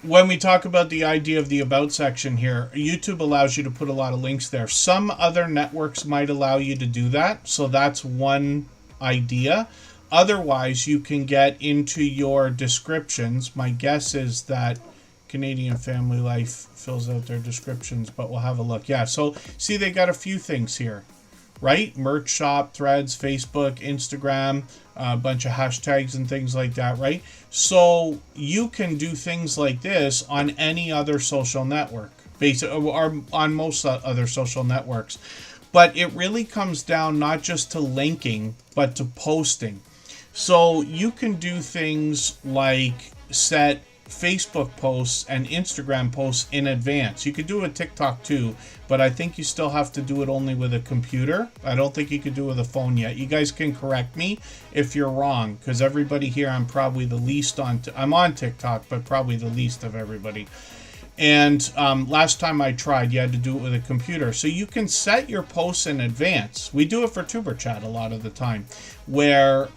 When we talk about the idea of the About section here, YouTube allows you to put a lot of links there. Some other networks might allow you to do that, so that's one idea. Otherwise, you can get into your descriptions. My guess is that Canadian Family Life fills out their descriptions, but we'll have a look. Yeah, so see, they got a few things here, right? Merch shop, threads, Facebook, Instagram, a bunch of hashtags and things like that, right? So you can do things like this on any other social network, or on most other social networks. But it really comes down not just to linking, but to posting. So you can do things like set Facebook posts and Instagram posts in advance. You could do it with TikTok too, but I think you still have to do it only with a computer. I don't think you could do it with a phone yet. You guys can correct me if you're wrong, because everybody here, I'm probably the least on. I'm on TikTok, but probably the least of everybody. And last time I tried, you had to do it with a computer. So you can set your posts in advance. We do it for Tuber Chat a lot of the time, where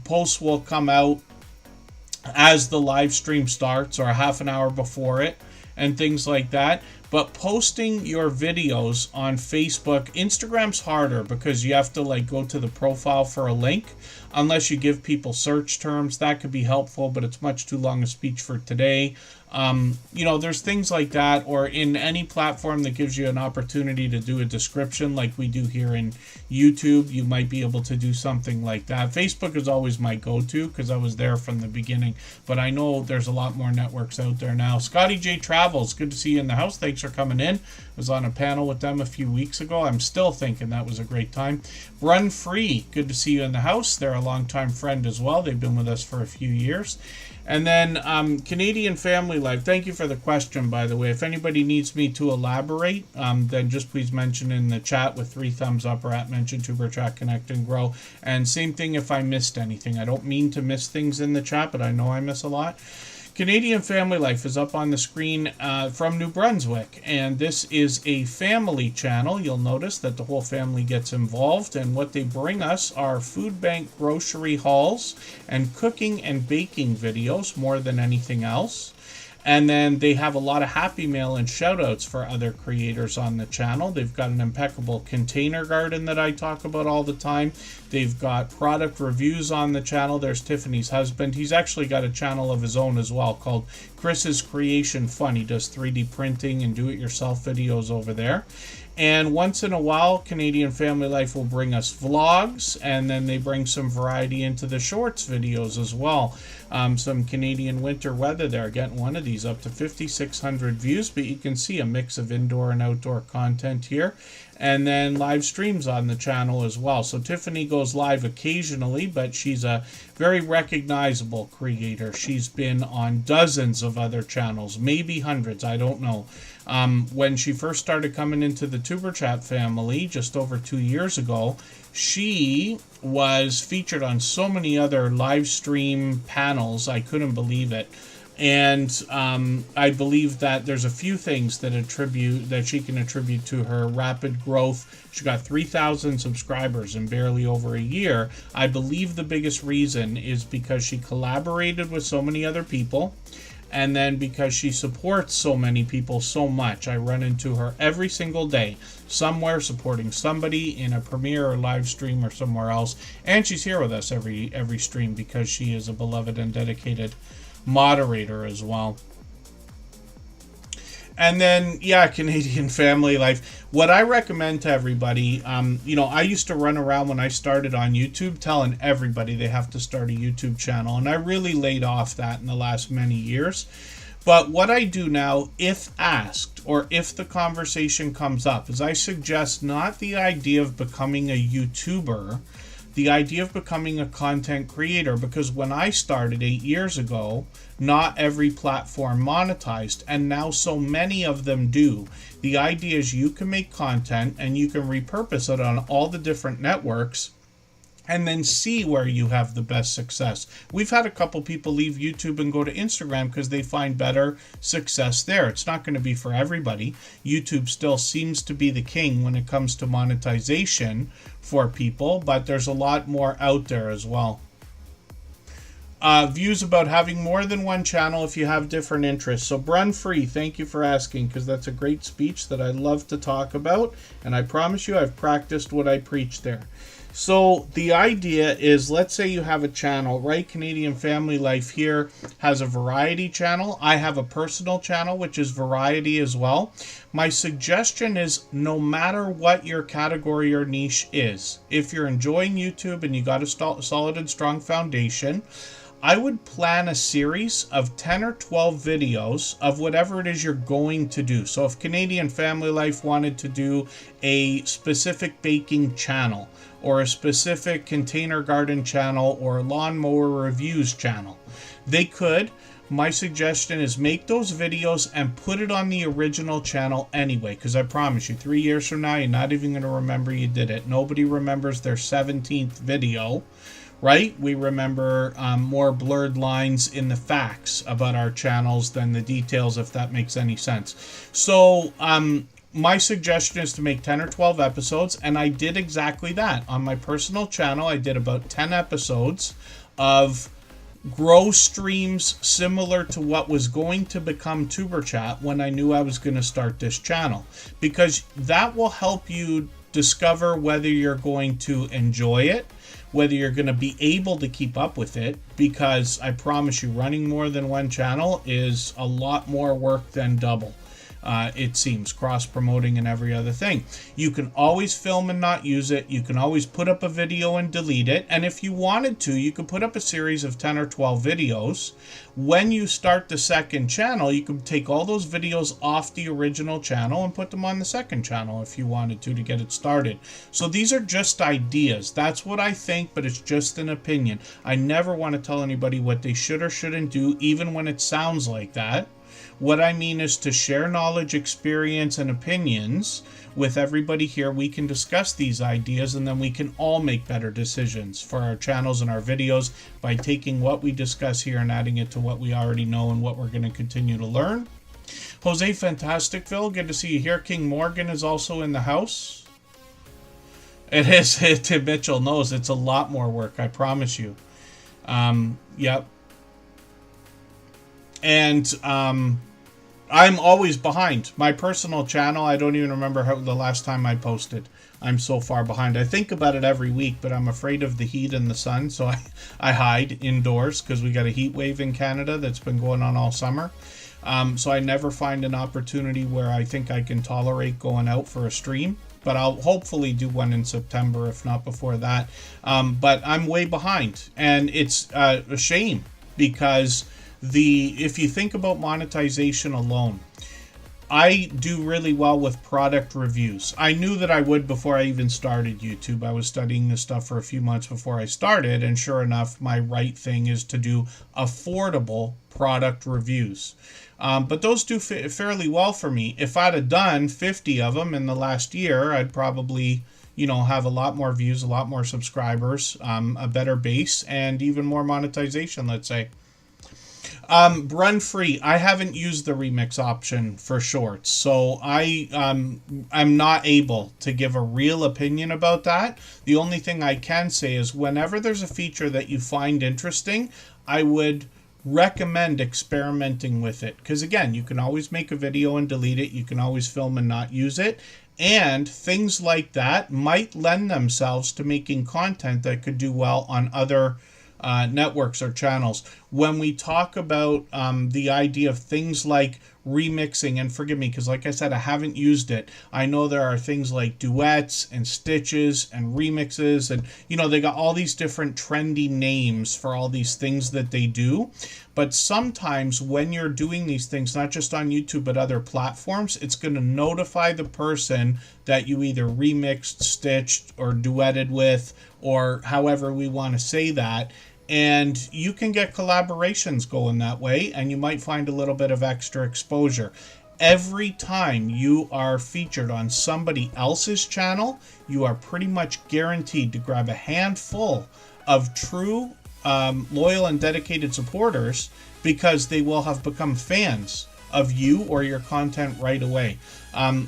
posts will come out as the live stream starts or a half an hour before it and things like that. But posting your videos on Facebook, Instagram's harder because you have to like go to the profile for a link unless you give people search terms. That could be helpful, but it's much too long a speech for today. You know, there's things like that, or in any platform that gives you an opportunity to do a description like we do here in YouTube, you might be able to do something like that. Facebook is always my go-to because I was there from the beginning, but I know there's a lot more networks out there now. Scotty J Travels, good to see you in the house. Thanks for coming in. I was on a panel with them a few weeks ago. I'm still thinking that was a great time. Run Free, good to see you in the house. They're a longtime friend as well. They've been with us for a few years. And then Canadian Family Life, thank you for the question, by the way. If anybody needs me to elaborate, then just please mention in the chat with 3 thumbs up or at mention Tuber Chat Connect and Grow. And same thing if I missed anything. I don't mean to miss things in the chat, but I know I miss a lot. Canadian Family Life is up on the screen from New Brunswick, and this is a family channel. You'll notice that the whole family gets involved, and what they bring us are food bank grocery hauls and cooking and baking videos more than anything else. And then they have a lot of happy mail and shout outs for other creators on the channel. They've got an impeccable container garden that I talk about all the time. They've got product reviews on the channel. There's Tiffany's husband. He's actually got a channel of his own as well called Chris's Creation Fun. He does 3D printing and do-it-yourself videos over there. And once in a while, Canadian Family Life will bring us vlogs, and then they bring some variety into the shorts videos as well. Some Canadian winter weather there, getting one of these up to 5,600 views, but you can see a mix of indoor and outdoor content here. And then live streams on the channel as well. So Tiffany goes live occasionally, but she's a very recognizable creator. She's been on dozens of other channels, maybe hundreds, I don't know. When she first started coming into the Superchat family just over 2 years ago, she was featured on so many other live stream panels, I couldn't believe it. And I believe that there's a few things that she can attribute to her rapid growth. She got 3,000 subscribers in barely over a year. I believe the biggest reason is because she collaborated with so many other people, and then because she supports so many people so much. I run into her every single day, somewhere supporting somebody in a premiere or live stream or somewhere else. And she's here with us every stream because she is a beloved and dedicated moderator as well. And then, yeah, Canadian Family Life. What I recommend to everybody, I used to run around when I started on YouTube telling everybody they have to start a YouTube channel. And I really laid off that in the last many years. But what I do now, if asked, or if the conversation comes up, is I suggest not the idea of becoming a YouTuber, the idea of becoming a content creator, because when I started 8 years ago, not every platform monetized, and now so many of them do. The idea is you can make content and you can repurpose it on all the different networks and then see where you have the best success. We've had a couple people leave YouTube and go to Instagram because they find better success there. It's not going to be for everybody. YouTube still seems to be the king when it comes to monetization for people, but there's a lot more out there as well. Views about having more than one channel if you have different interests. So Brun Free, thank you for asking, because that's a great speech that I love to talk about, and I promise you I've practiced what I preach there. So the idea is, let's say you have a channel, right? Canadian Family Life here has a variety channel. I have a personal channel, which is variety as well. My suggestion is, no matter what your category or niche is, if you're enjoying YouTube and you got a solid and strong foundation, I would plan a series of 10 or 12 videos of whatever it is you're going to do. So if Canadian Family Life wanted to do a specific baking channel, or a specific container garden channel, or lawnmower reviews channel, they could. My suggestion is make those videos and put it on the original channel anyway, because I promise you 3 years from now you're not even going to remember you did it. Nobody remembers their 17th video, right? We remember more blurred lines in the facts about our channels than the details, if that makes any sense. So my suggestion is to make 10 or 12 episodes, and I did exactly that. On my personal channel, I did about 10 episodes of grow streams similar to what was going to become Tuberchat when I knew I was going to start this channel, because that will help you discover whether you're going to enjoy it, whether you're going to be able to keep up with it, because I promise you running more than one channel is a lot more work than double. It seems, cross-promoting and every other thing. You can always film and not use it. You can always put up a video and delete it. And if you wanted to, you could put up a series of 10 or 12 videos. When you start the second channel, you could take all those videos off the original channel and put them on the second channel if you wanted to get it started. So these are just ideas. That's what I think, but it's just an opinion. I never want to tell anybody what they should or shouldn't do, even when it sounds like that. What I mean is to share knowledge, experience, and opinions with everybody here. We can discuss these ideas, and then we can all make better decisions for our channels and our videos by taking what we discuss here and adding it to what we already know and what we're going to continue to learn. Jose Fantasticville, good to see you here. King Morgan is also in the house. It is. Tim Mitchell knows it's a lot more work, I promise you. Yep. And I'm always behind. My personal channel, I don't even remember the last time I posted. I'm so far behind. I think about it every week, but I'm afraid of the heat and the sun, so I hide indoors because we got a heat wave in Canada that's been going on all summer. So I never find an opportunity where I think I can tolerate going out for a stream. But I'll hopefully do one in September, if not before that. But I'm way behind. And it's a shame because if you think about monetization alone, I do really well with product reviews. I knew that I would before I even started YouTube. I was studying this stuff for a few months before I started, and sure enough, my right thing is to do affordable product reviews. But those do fairly well for me. If I'd have done 50 of them in the last year, I'd probably, have a lot more views, a lot more subscribers, a better base, and even more monetization, let's say. Run free. I haven't used the remix option for shorts, so I'm not able to give a real opinion about that. The only thing I can say is whenever there's a feature that you find interesting, I would recommend experimenting with it, because again, you can always make a video and delete it, you can always film and not use it, and things like that might lend themselves to making content that could do well on other networks or channels. When we talk about the idea of things like remixing, and forgive me because like I said, I haven't used it. I know there are things like duets and stitches and remixes, and they got all these different trendy names for all these things that they do. But sometimes when you're doing these things, not just on YouTube but other platforms, it's going to notify the person that you either remixed, stitched, or duetted with, or however we want to say that. And you can get collaborations going that way, and you might find a little bit of extra exposure. Every time you are featured on somebody else's channel, you are pretty much guaranteed to grab a handful of true, loyal and dedicated supporters, because they will have become fans of you or your content right away.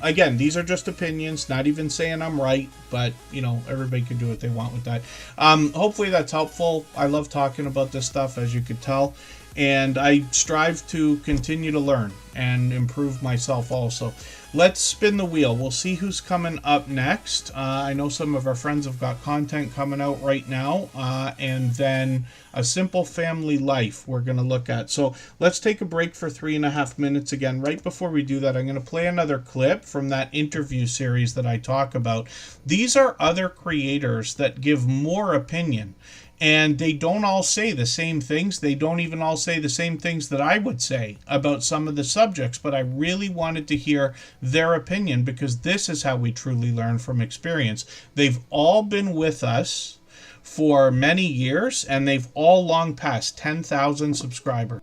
Again, these are just opinions, not even saying I'm right, but everybody can do what they want with that. Hopefully that's helpful. I love talking about this stuff, as you could tell, and I strive to continue to learn and improve myself also. Let's spin the wheel. We'll see who's coming up next. I know some of our friends have got content coming out right now, and then a simple family life we're going to look at. So let's take a break for 3.5 minutes again. Right before we do that, I'm going to play another clip from that interview series that I talk about. These are other creators that give more opinion. And they don't all say the same things. They don't even all say the same things that I would say about some of the subjects. But I really wanted to hear their opinion, because this is how we truly learn from experience. They've all been with us for many years, and they've all long passed 10,000 subscribers.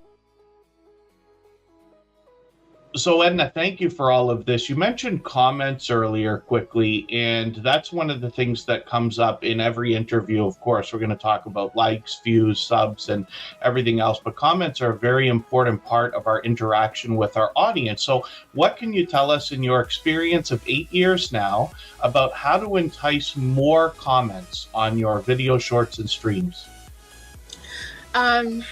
So Edna, thank you for all of this. You mentioned comments earlier quickly, and that's one of the things that comes up in every interview. Of course, we're going to talk about likes, views, subs, and everything else, but comments are a very important part of our interaction with our audience. So what can you tell us in your experience of 8 years now about how to entice more comments on your video shorts and streams? I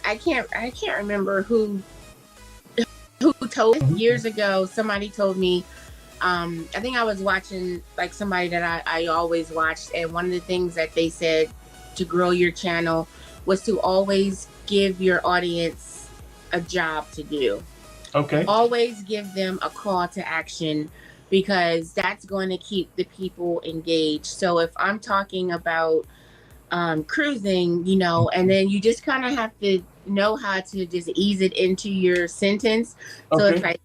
can't remember who told me. Years ago, somebody told me, I think I was watching like somebody that I always watched, and one of the things that they said to grow your channel was to always give your audience a job to do. Okay. Always give them a call to action, because that's going to keep the people engaged. So if I'm talking about cruising, and then you just kind of have to know how to just ease it into your sentence. So it's like,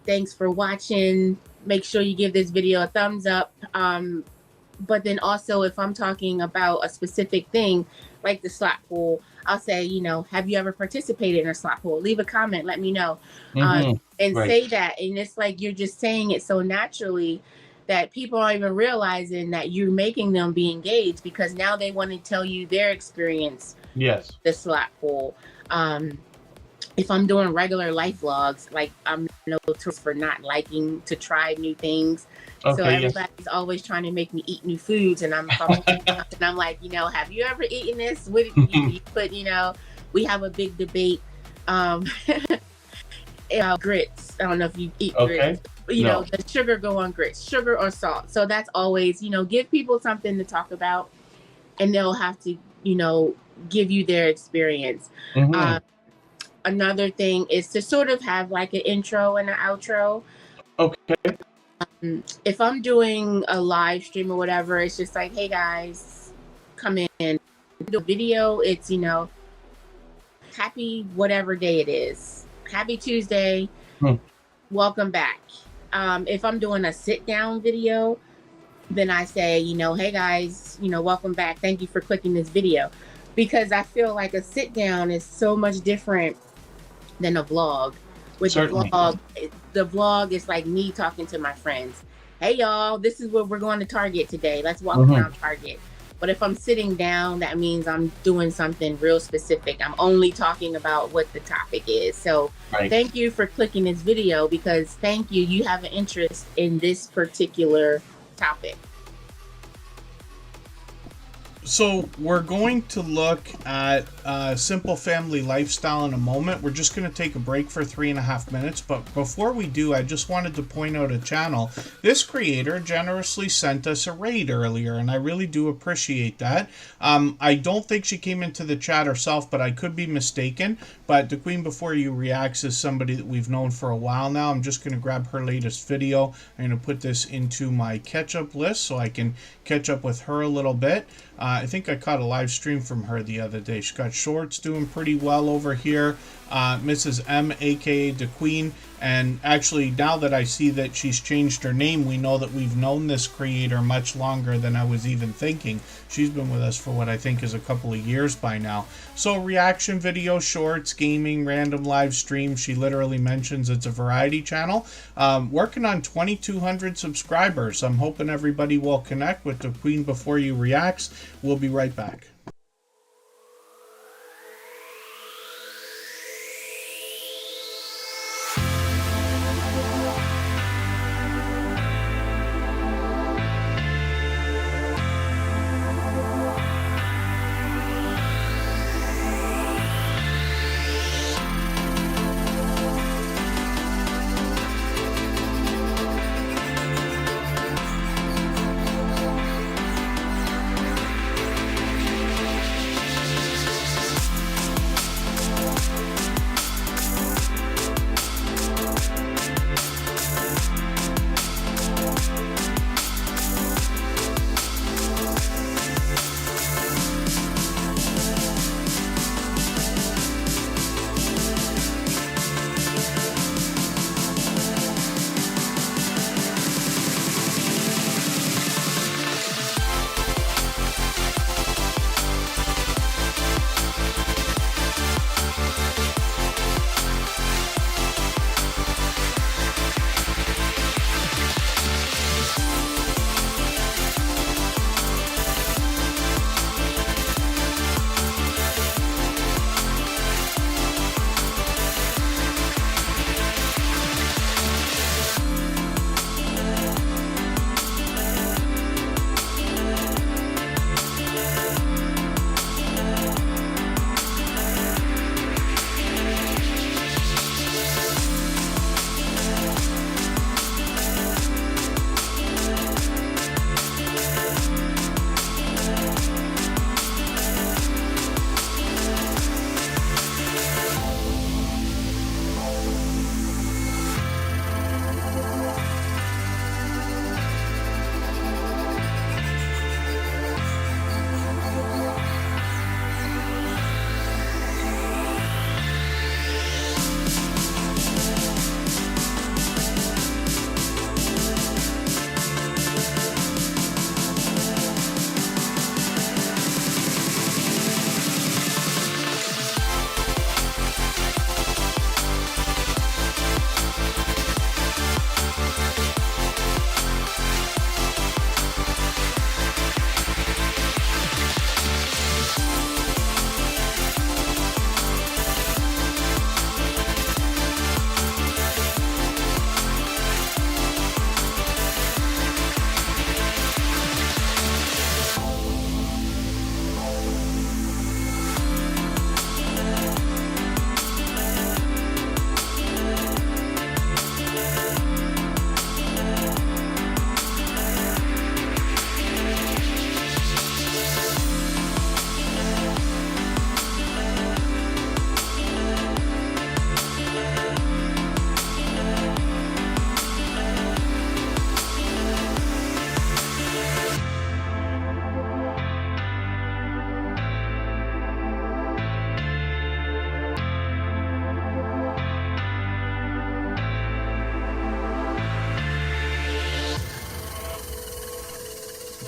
thanks for watching. Make sure you give this video a thumbs up. But then also, if I'm talking about a specific thing like the slot pool, I'll say, you know, have you ever participated in a slot pool? Leave a comment, let me know. Mhm. And Right. say that. And it's like you're just saying it so naturally that people aren't even realizing that you're making them be engaged, because now they want to tell you their experience, Yes. the slot pool. If I'm doing regular life vlogs, like I'm notorious for not liking to try new things. So Okay. Yes. everybody's always trying to make me eat new foods, and I'm like, you know, have you ever eaten this? What did you put? You know, we have a big debate. Grits. I don't know if you eat Okay. grits. You No. know, does sugar go on grits? Sugar or salt? So that's always, you know, give people something to talk about, and they'll have to, you know, give you their experience. Mhm. Another thing is to sort of have like an intro and an outro. Okay. If I'm doing a live stream or whatever, it's just like, hey guys, come in. The video, it's, you know, happy whatever day it is. Happy Tuesday. Welcome back. If I'm doing a sit down video, then I say, you know, hey guys, you know, welcome back. Thank you for clicking this video. Because I feel like a sit down is so much different than a vlog. With Certainly. the vlog is like me talking to my friends. Hey y'all, this is where we're going to Target today. Let's walk around Target. But if I'm sitting down, that means I'm doing something real specific. I'm only talking about what the topic is. So thank you for clicking this video, because thank you, you have an interest in this particular topic. So we're going to look at simple family lifestyle in a moment. We're just going to take a break for 3.5 minutes. But before we do, I just wanted to point out a channel. This creator generously sent us a raid earlier, and I really do appreciate that. I don't think she came into the chat herself, but I could be mistaken. But the Queen Before You Reacts is somebody that we've known for a while now. I'm just going to grab her latest video. I'm going to put this into my catch-up list so I can catch up with her a little bit. I think I caught a live stream from her the other day. She got shorts doing pretty well over here. Mrs. M, aka the Queen. And actually, now that I see that she's changed her name, we know that we've known this creator much longer than I was even thinking. She's been with us for what I think is a couple of years by now. So reaction video, shorts, gaming, random live streams. She literally mentions it's a variety channel. Working on 2,200 subscribers. I'm hoping everybody will connect with the Queen Before You Reacts. We'll be right back.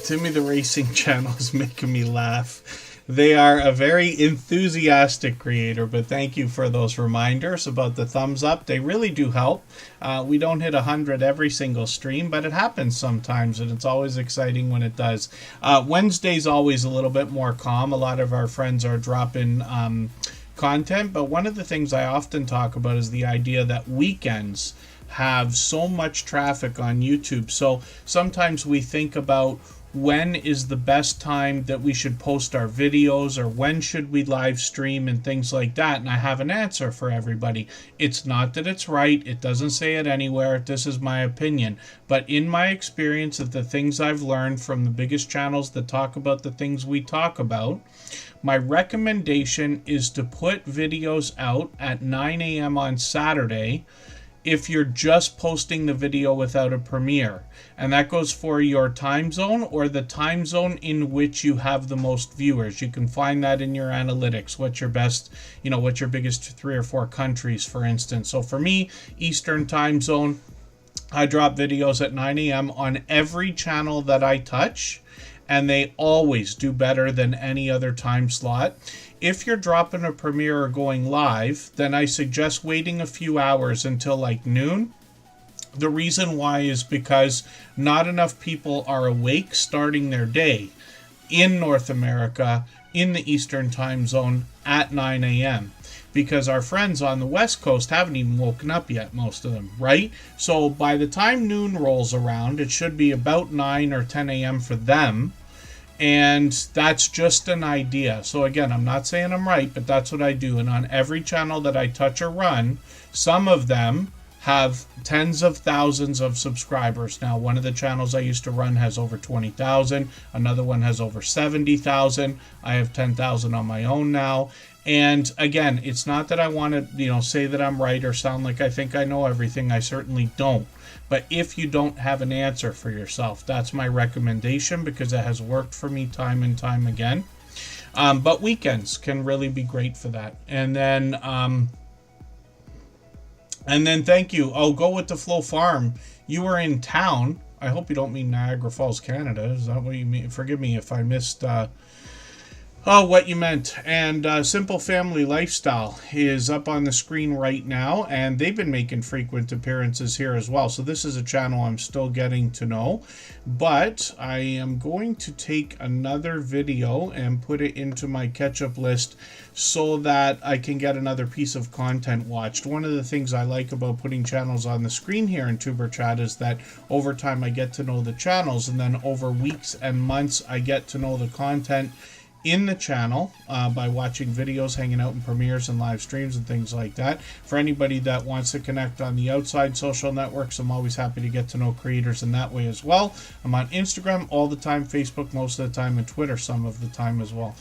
Timmy the Racing Channel is making me laugh. They are a very enthusiastic creator, but thank you for those reminders about the thumbs up. They really do help. We don't hit 100 every single stream, but it happens sometimes, and it's always exciting when it does. Wednesday's always a little bit more calm. A lot of our friends are dropping content, but one of the things I often talk about is the idea that weekends have so much traffic on YouTube. So sometimes we think about when is the best time that we should post our videos, or when should we live stream and things like that. And I have an answer for everybody. It's not that it's right. It doesn't say it anywhere. This is my opinion. But in my experience of the things I've learned from the biggest channels that talk about the things we talk about, my recommendation is to put videos out at 9 a.m. on Saturday if you're just posting the video without a premiere. And that goes for your time zone or the time zone in which you have the most viewers. You can find that in your analytics. What's your best, what's your biggest 3 or 4 countries, for instance. So for me, Eastern time zone, I drop videos at 9 a.m. on every channel that I touch, and they always do better than any other time slot. If you're dropping a premiere or going live, then I suggest waiting a few hours until like noon. The reason why is because not enough people are awake starting their day in North America in the Eastern time zone at 9 a.m. because our friends on the West Coast haven't even woken up yet, most of them, right? So by the time noon rolls around, it should be about 9 or 10 a.m. for them. And that's just an idea. So again, I'm not saying I'm right, but that's what I do. And on every channel that I touch or run, some of them have tens of thousands of subscribers. Now, one of the channels I used to run has over 20,000. Another one has over 70,000. I have 10,000 on my own now. And again, it's not that I want to, say that I'm right or sound like I think I know everything. I certainly don't. But if you don't have an answer for yourself, that's my recommendation, because it has worked for me time and time again. But weekends can really be great for that. And then thank you. Oh, go with the Flow Farm. You were in town. I hope you don't mean Niagara Falls, Canada. Is that what you mean? Forgive me if I missed what you meant. And Simple Family Lifestyle is up on the screen right now, and they've been making frequent appearances here as well. So this is a channel I'm still getting to know, but I am going to take another video and put it into my catch-up list so that I can get another piece of content watched. One of the things I like about putting channels on the screen here in Superchat is that over time I get to know the channels, and then over weeks and months I get to know the content in the channel by watching videos, hanging out in premieres and live streams and things like that. For anybody that wants to connect on the outside social networks, I'm always happy to get to know creators in that way as well. I'm on Instagram all the time, Facebook most of the time, and Twitter some of the time as well.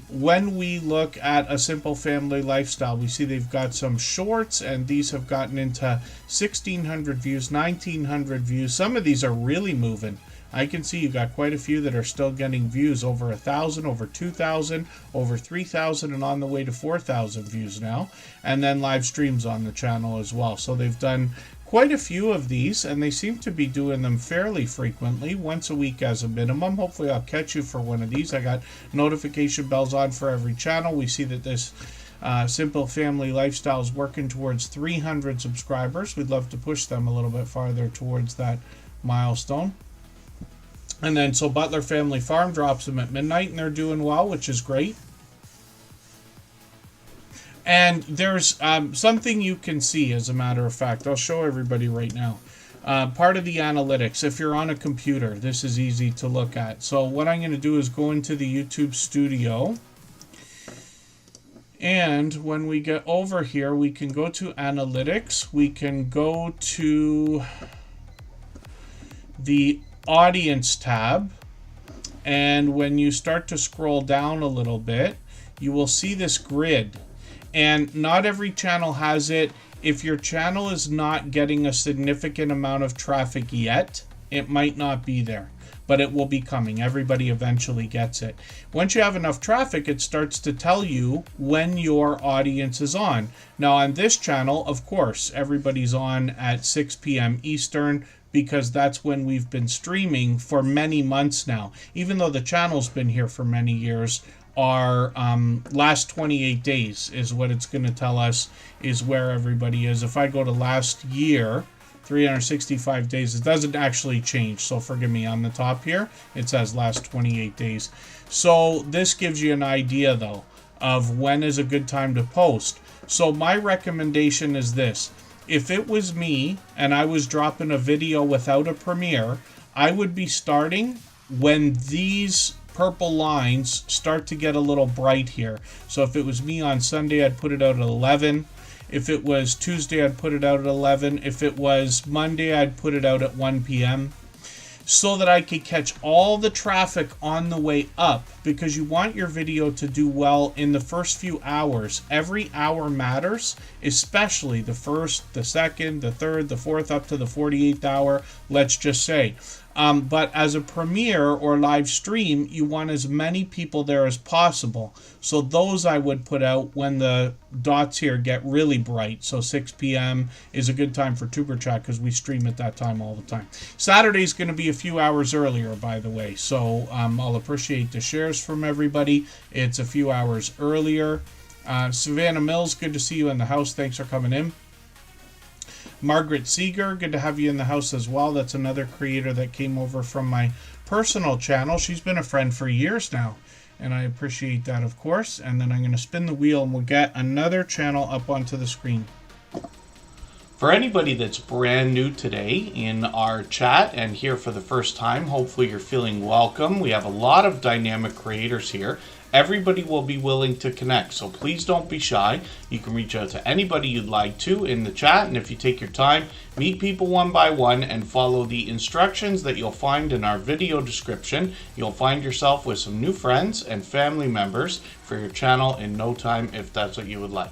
When we look at A Simple Family Lifestyle, we see they've got some shorts, and these have gotten into 1,600 views, 1,900 views. Some of these are really moving. I can see you got quite a few that are still getting views over 1,000, over 2,000, over 3,000, and on the way to 4,000 views now. And then live streams on the channel as well. So they've done quite a few of these, and they seem to be doing them fairly frequently, once a week as a minimum. Hopefully I'll catch you for one of these. I got notification bells on for every channel. We see that this Simple Family Lifestyle is working towards 300 subscribers. We'd love to push them a little bit farther towards that milestone. And then so Butler Family Farm drops them at midnight, and they're doing well, which is great. And there's something you can see, as a matter of fact. I'll show everybody right now. Part of the analytics, if you're on a computer, this is easy to look at. So what I'm going to do is go into the YouTube studio. And when we get over here, we can go to analytics. We can go to the audience tab, and when you start to scroll down a little bit, you will see this grid, and not every channel has it. If your channel is not getting a significant amount of traffic yet, it might not be there, but it will be coming. Everybody eventually gets it. Once you have enough traffic, it starts to tell you when your audience is on. Now on this channel, of course, everybody's on at 6 p.m. Eastern, because that's when we've been streaming for many months now. Even though the channel's been here for many years, our last 28 days is what it's going to tell us is where everybody is. If I go to last year, 365 days, it doesn't actually change, so forgive me. On the top here it says last 28 days. So this gives you an idea though of when is a good time to post. So my recommendation is this: if it was me and I was dropping a video without a premiere, I would be starting when these purple lines start to get a little bright here. So if it was me on Sunday, I'd put it out at 11. If it was Tuesday, I'd put it out at 11. If it was Monday, I'd put it out at 1 p.m. so that I could catch all the traffic on the way up, because you want your video to do well in the first few hours. Every hour matters, especially the first, the second, the third, the fourth, up to the 48th hour, let's just say. But as a premiere or live stream, you want as many people there as possible. So those I would put out when the dots here get really bright. So 6 p.m. is a good time for Superchat because we stream at that time all the time. Saturday's going to be a few hours earlier, by the way. So I'll appreciate the shares from everybody. It's a few hours earlier. Savannah Mills, good to see you in the house. Thanks for coming in. Margaret Seeger, good to have you in the house as well. That's another creator that came over from my personal channel. She's been a friend for years now, and I appreciate that, of course. And then I'm going to spin the wheel and we'll get another channel up onto the screen. For anybody that's brand new today in our chat and here for the first time, hopefully you're feeling welcome. We have a lot of dynamic creators here. Everybody will be willing to connect, so please don't be shy. You can reach out to anybody you'd like to in the chat, and if you take your time, meet people one by one and follow the instructions that you'll find in our video description, you'll find yourself with some new friends and family members for your channel in no time, if that's what you would like.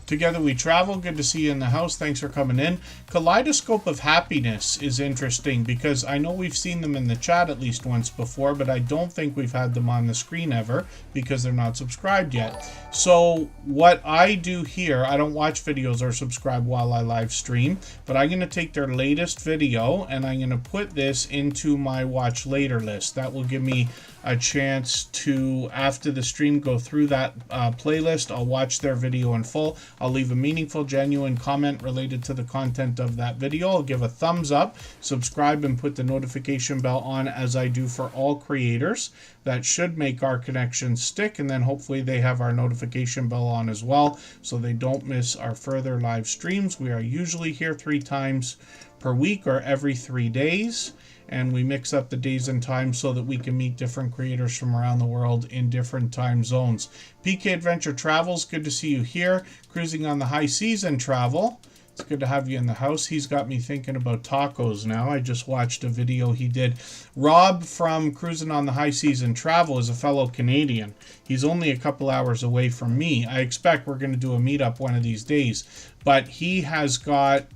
Together We Travel, good to see you in the house. Thanks for coming in. Kaleidoscope of Happiness is interesting because I know we've seen them in the chat at least once before, but I don't think we've had them on the screen ever because they're not subscribed yet. So what I do here, I don't watch videos or subscribe while I live stream, but I'm going to take their latest video and I'm going to put this into my watch later list. That will give me a chance to, after the stream, go through that playlist. I'll watch their video in full. I'll leave a meaningful, genuine comment related to the content of that video. I'll give a thumbs up, subscribe, and put the notification bell on as I do for all creators. That should make our connection stick, and then hopefully they have our notification bell on as well so they don't miss our further live streams. We are usually here 3 times per week or every 3 days. And we mix up the days and times so that we can meet different creators from around the world in different time zones. PK Adventure Travels, good to see you here. Cruising on the High Seas and Travel. It's good to have you in the house. He's got me thinking about tacos now. I just watched a video he did. Rob from Cruising on the High Seas and Travel is a fellow Canadian. He's only a couple hours away from me. I expect we're going to do a meetup one of these days. But he has got,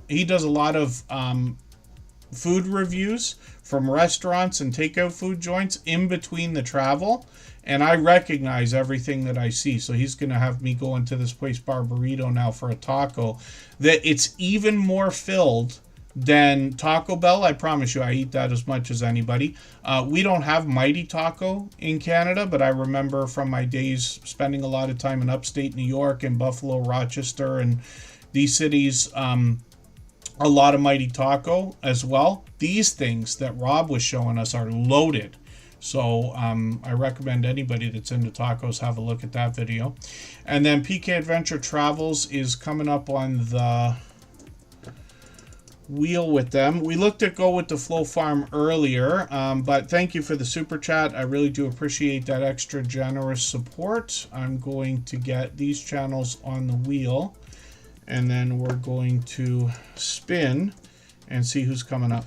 he does a lot of food reviews from restaurants and takeout food joints in between the travel, and I recognize everything that I see. So he's going to have me go into this place, Barbarito, now for a taco that it's even more filled than Taco Bell. I promise you, I eat that as much as anybody. We don't have Mighty Taco in Canada, but I remember from my days spending a lot of time in upstate New York and Buffalo, Rochester, and these cities, a lot of Mighty Taco as well. These things that Rob was showing us are loaded. So I recommend anybody that's into tacos have a look at that video. And then PK Adventure Travels is coming up on the wheel with them. We looked at Go with the Flow Farm earlier, but thank you for the super chat. I really do appreciate that extra generous support. I'm going to get these channels on the wheel, and then we're going to spin and see who's coming up.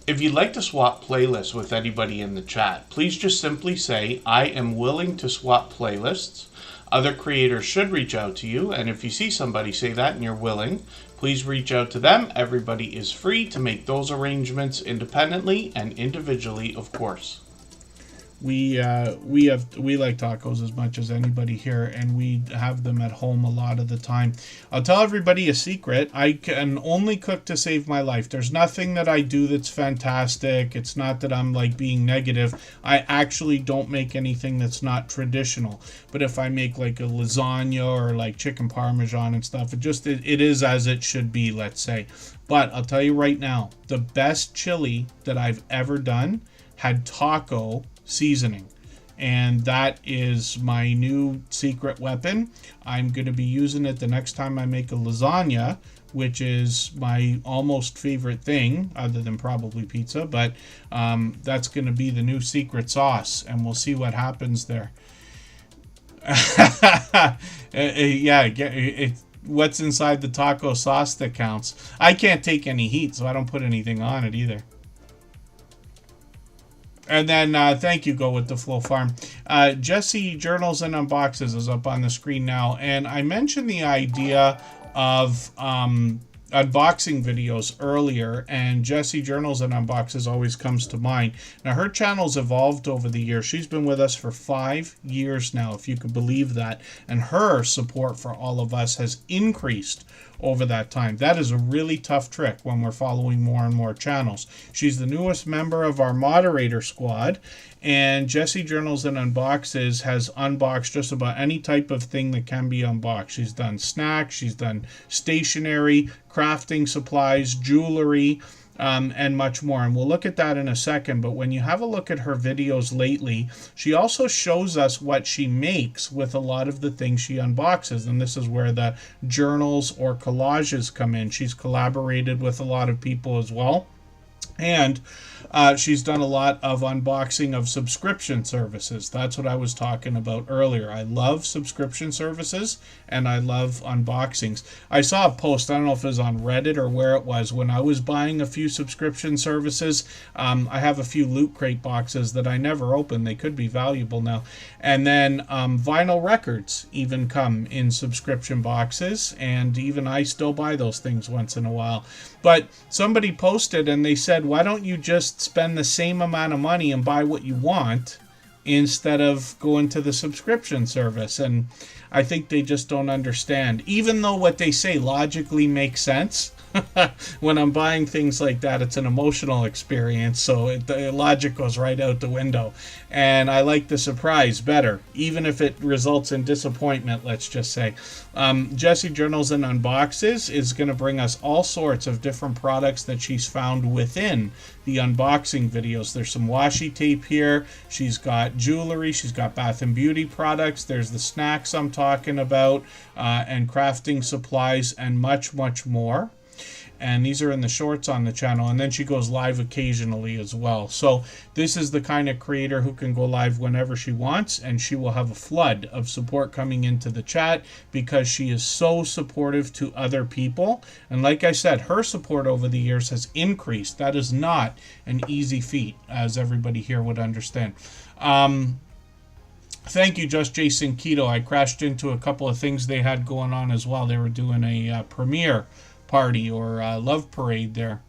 If you'd like to swap playlists with anybody in the chat, please just simply say, I am willing to swap playlists. Other creators should reach out to you, and if you see somebody say that and you're willing, please reach out to them. Everybody is free to make those arrangements independently and individually, of course. We like tacos as much as anybody here, and we have them at home a lot of the time. I'll tell everybody a secret. I can only cook to save my life. There's nothing that I do that's fantastic. It's not that I'm like being negative. I actually don't make anything that's not traditional. But if I make like a lasagna or like chicken parmesan and stuff, it is as it should be, let's say. But I'll tell you right now, the best chili that I've ever done had taco seasoning, and that is my new secret weapon. I'm going to be using it the next time I make a lasagna, which is my almost favorite thing other than probably pizza, but that's going to be the new secret sauce, and we'll see what happens there. What's inside the taco sauce that counts. I can't take any heat, so I don't put anything on it either. And then, thank you, Go With The Flow Farm. Jesse Journals and Unboxes is up on the screen now. And I mentioned the idea of unboxing videos earlier, and Jesse Journals and Unboxes always comes to mind. Now, her channel's evolved over the years. She's been with us for 5 years now, if you could believe that. And her support for all of us has increased over that time. That is a really tough trick when we're following more and more channels. She's the newest member of our moderator squad, and Jessie Journals and Unboxes has unboxed just about any type of thing that can be unboxed. She's done snacks, she's done stationery, crafting supplies, jewelry, and much more. And we'll look at that in a second. But when you have a look at her videos lately, she also shows us what she makes with a lot of the things she unboxes. And this is where the journals or collages come in. She's collaborated with a lot of people as well. And she's done a lot of unboxing of subscription services. That's what I was talking about earlier. I love subscription services and I love unboxings. I saw a post, I don't know if it was on Reddit or where it was, when I was buying a few subscription services. I have a few Loot Crate boxes that I never opened. They could be valuable now. And then vinyl records even come in subscription boxes, and even I still buy those things once in a while. But somebody posted and they said, why don't you just spend the same amount of money and buy what you want instead of going to the subscription service? And I think they just don't understand. Even though what they say logically makes sense, when I'm buying things like that, it's an emotional experience, so the logic goes right out the window. And I like the surprise better, even if it results in disappointment, let's just say. Jessie Journals and Unboxes is going to bring us all sorts of different products that she's found within the unboxing videos. There's some washi tape here. She's got jewelry. She's got bath and beauty products. There's the snacks I'm talking about, and crafting supplies, and much, much more. And these are in the shorts on the channel. And then she goes live occasionally as well. So this is the kind of creator who can go live whenever she wants, and she will have a flood of support coming into the chat because she is so supportive to other people. And like I said, her support over the years has increased. That is not an easy feat, as everybody here would understand. Thank you, Just Jason Keto. I crashed into a couple of things they had going on as well. They were doing a premiere party or love parade there.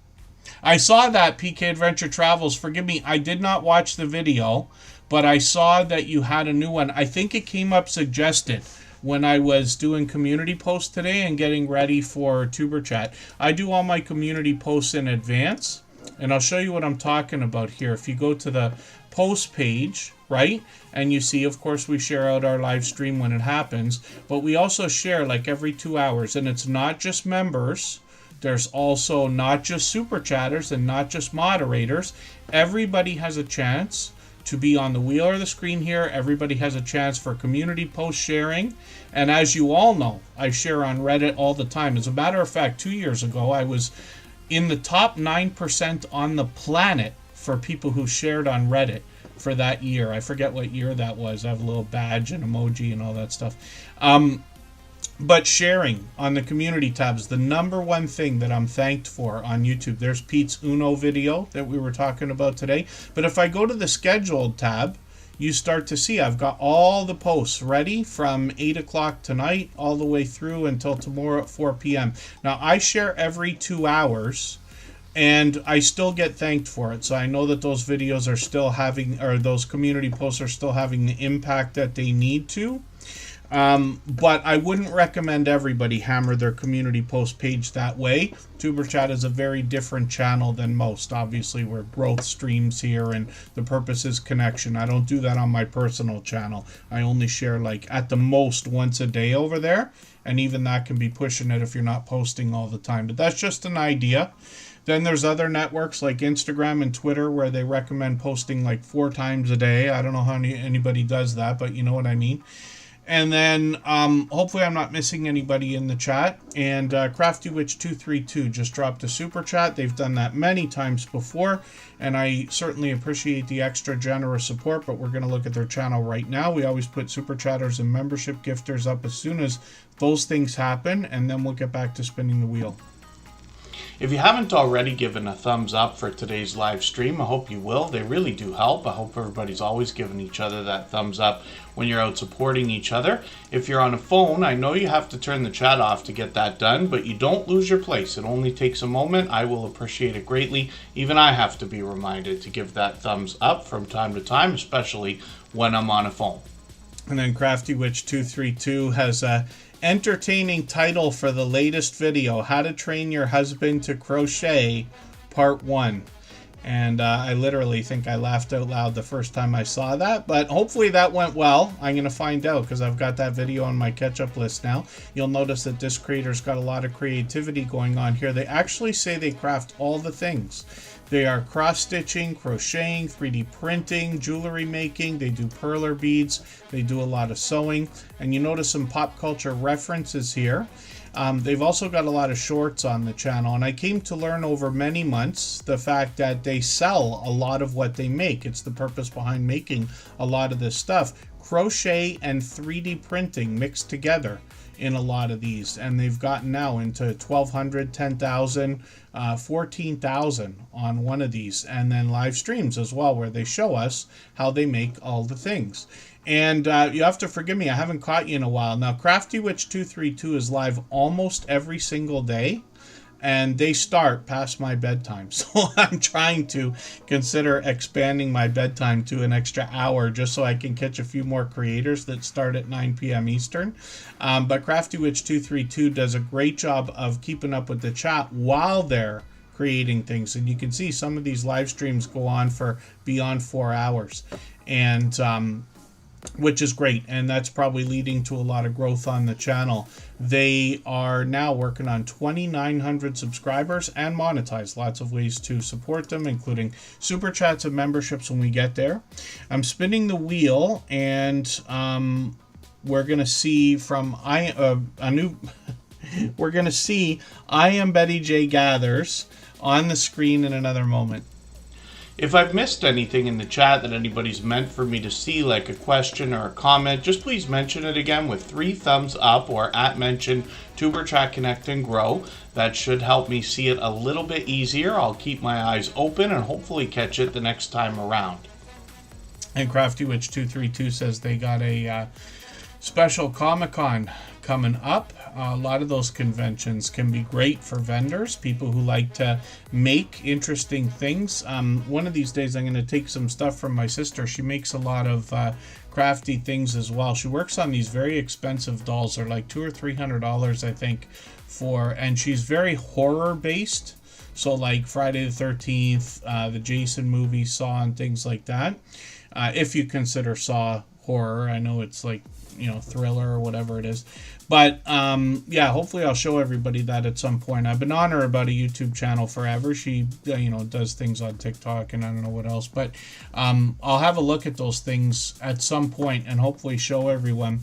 I saw that, PK Adventure Travels. Forgive me, I did not watch the video, but I saw that you had a new one. I think it came up suggested when I was doing community posts today and getting ready for Tuber Chat. I do all my community posts in advance, and I'll show you what I'm talking about here. If you go to the post page, right, and you see, of course, we share out our live stream when it happens, but we also share like every 2 hours. And it's not just members. There's also not just super chatters and not just moderators. Everybody has a chance to be on the wheel or the screen here. Everybody has a chance for community post sharing. And as you all know, I share on Reddit all the time. As a matter of fact, 2 years ago, I was in the top 9% on the planet for people who shared on Reddit for that year. I forget what year that was. I have a little badge and emoji and all that stuff. But sharing on the community tab is the number one thing that I'm thanked for on YouTube. There's Pete's Uno video that we were talking about today. But if I go to the scheduled tab, you start to see I've got all the posts ready from 8 o'clock tonight all the way through until tomorrow at 4 p.m. Now, I share every 2 hours. and I still get thanked for it. So I know that those videos are still having, or those community posts are still having the impact that they need to. But I wouldn't recommend everybody hammer their community post page that way. Superchat is a very different channel than most. Obviously, we're growth streams here, and the purpose is connection. I don't do that on my personal channel. I only share like at the most once a day over there, and even that can be pushing it if you're not posting all the time. But that's just an idea. Then there's other networks like Instagram and Twitter where they recommend posting like 4 times a day. I don't know how anybody does that, but you know what I mean. And then hopefully I'm not missing anybody in the chat. And CraftyWitch232 just dropped a super chat. They've done that many times before, and I certainly appreciate the extra generous support, but we're going to look at their channel right now. We always put super chatters and membership gifters up as soon as those things happen, and then we'll get back to spinning the wheel. If you haven't already given a thumbs up for today's live stream, I hope you will. They really do help. I hope everybody's always giving each other that thumbs up when you're out supporting each other. If you're on a phone, I know you have to turn the chat off to get that done, but you don't lose your place. It only takes a moment. I will appreciate it greatly. Even I have to be reminded to give that thumbs up from time to time, especially when I'm on a phone. And then CraftyWitch232 has a entertaining title for the latest video, How to Train Your Husband to Crochet Part 1. And I literally think I laughed out loud the first time I saw that, but hopefully that went well. I'm going to find out because I've got that video on my catch-up list now. You'll notice that this creator's got a lot of creativity going on here. They actually say they craft all the things. They are cross-stitching, crocheting, 3D printing, jewelry making. They do perler beads. They do a lot of sewing. And you notice some pop culture references here. They've also got a lot of shorts on the channel. And I came to learn over many months the fact that they sell a lot of what they make. It's the purpose behind making a lot of this stuff. Crochet and 3D printing mixed together in a lot of these, and they've gotten now into 1,200, 10,000, 14,000 on one of these, and then live streams as well where they show us how they make all the things. And you have to forgive me, I haven't caught you in a while. Now CraftyWitch232 is live almost every single day, and they start past my bedtime. So I'm trying to consider expanding my bedtime to an extra hour just so I can catch a few more creators that start at 9 p.m. Eastern. But CraftyWitch232 does a great job of keeping up with the chat while they're creating things. And you can see some of these live streams go on for beyond 4 hours. And which is great, and that's probably leading to a lot of growth on the channel. They are now working on 2,900 subscribers and monetized. Lots of ways to support them, including super chats and memberships when we get there. I'm spinning the wheel, and we're gonna see from we're gonna see I Am Betty J Gathers on the screen in another moment. If I've missed anything in the chat that anybody's meant for me to see, like a question or a comment, just please mention it again with 3 thumbs up or @mention Superchat Connect and Grow. That should help me see it a little bit easier. I'll keep my eyes open and hopefully catch it the next time around. And CraftyWitch232 says they got a special Comic-Con coming up. A lot of those conventions can be great for vendors, people who like to make interesting things. One of these days I'm going to take some stuff from my sister. She makes a lot of crafty things as well. She works on these very expensive dolls. They're like $200 or $300, I think, and she's very horror based. So like Friday the 13th, the Jason movie, Saw, and things like that. If you consider Saw horror, I know it's like, thriller or whatever it is. But yeah, hopefully I'll show everybody that at some point. I've been on her about a YouTube channel forever. She, does things on TikTok and I don't know what else. But I'll have a look at those things at some point and hopefully show everyone.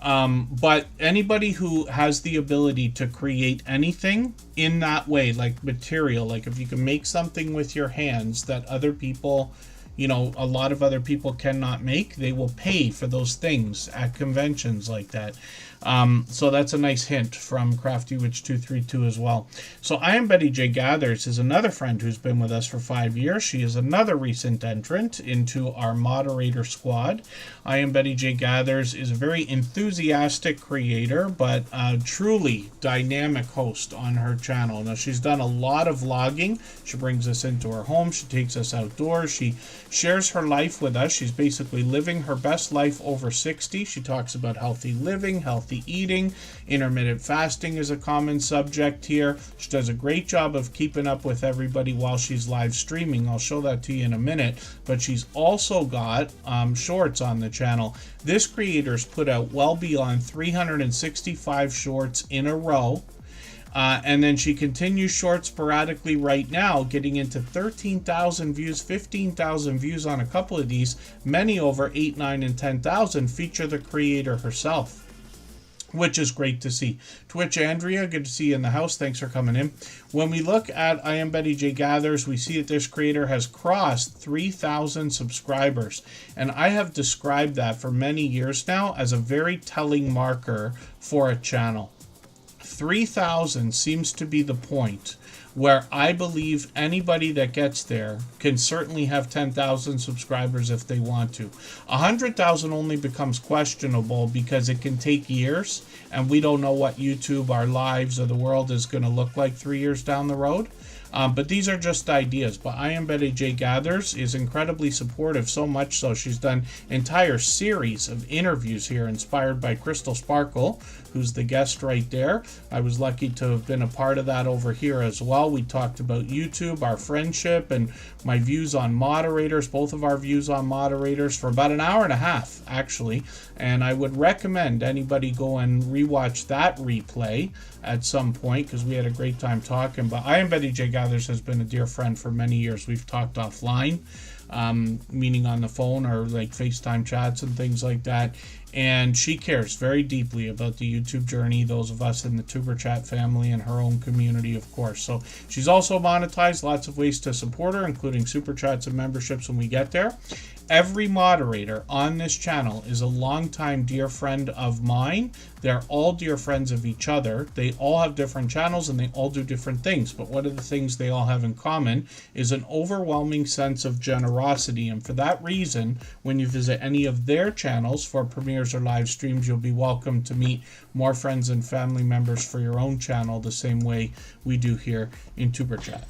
But anybody who has the ability to create anything in that way, like material, like if you can make something with your hands that other people, a lot of other people cannot make, they will pay for those things at conventions like that. So that's a nice hint from Crafty Witch 232 as well. So I Am Betty J Gathers is another friend who's been with us for 5 years. She is another recent entrant into our moderator squad. I Am Betty J Gathers is a very enthusiastic creator, but a truly dynamic host on her channel. Now, she's done a lot of vlogging. She brings us into her home. She takes us outdoors. She shares her life with us. She's basically living her best life over 60. She talks about healthy living, healthy eating. Intermittent fasting is a common subject here. She does a great job of keeping up with everybody while she's live streaming. I'll show that to you in a minute. But she's also got shorts on the channel. This creator's put out well beyond 365 shorts in a row. And then she continues short sporadically right now, getting into 13,000 views, 15,000 views on a couple of these. Many over 8, 9, and 10,000 feature the creator herself, which is great to see. Twitch Andrea, good to see you in the house. Thanks for coming in. When we look at I Am Betty J Gathers, we see that this creator has crossed 3,000 subscribers. And I have described that for many years now as a very telling marker for a channel. 3,000 seems to be the point where I believe anybody that gets there can certainly have 10,000 subscribers if they want to. 100,000 only becomes questionable because it can take years, and we don't know what YouTube, our lives, or the world is going to look like 3 years down the road. But these are just ideas. But I Am Betty J Gathers is incredibly supportive, so much so she's done entire series of interviews here inspired by Crystal Sparkle, who's the guest right there. I was lucky to have been a part of that over here as well. We talked about YouTube, our friendship, and my views on moderators, both of our views on moderators, for about an hour and a half, actually. And I would recommend anybody go and rewatch that replay at some point, because we had a great time talking. But I Am Betty J Gathers has been a dear friend for many years. We've talked offline, meaning on the phone or like FaceTime chats and things like that. And she cares very deeply about the YouTube journey, those of us in the Superchat family and her own community, of course. So she's also monetized, lots of ways to support her, including Super Chats and memberships when we get there. Every moderator on this channel is a longtime dear friend of mine. They're all dear friends of each other. They all have different channels and they all do different things. But one of the things they all have in common is an overwhelming sense of generosity. And for that reason, when you visit any of their channels for premieres or live streams, you'll be welcome to meet more friends and family members for your own channel the same way we do here in Superchat.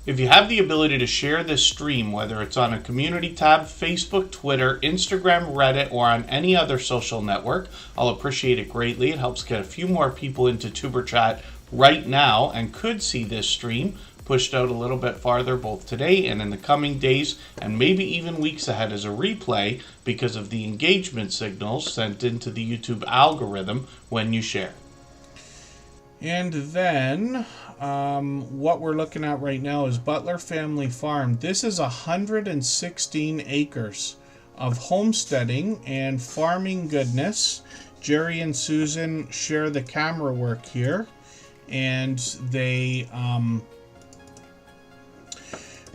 If you have the ability to share this stream, whether it's on a community tab, Facebook, Twitter, Instagram, Reddit, or on any other social network, I'll appreciate it greatly. It helps get a few more people into Superchat right now and could see this stream pushed out a little bit farther both today and in the coming days and maybe even weeks ahead as a replay because of the engagement signals sent into the YouTube algorithm when you share. And then what we're looking at right now is Butler Family Farm. This is 116 acres of homesteading and farming goodness. Jerry and Susan share the camera work here, and they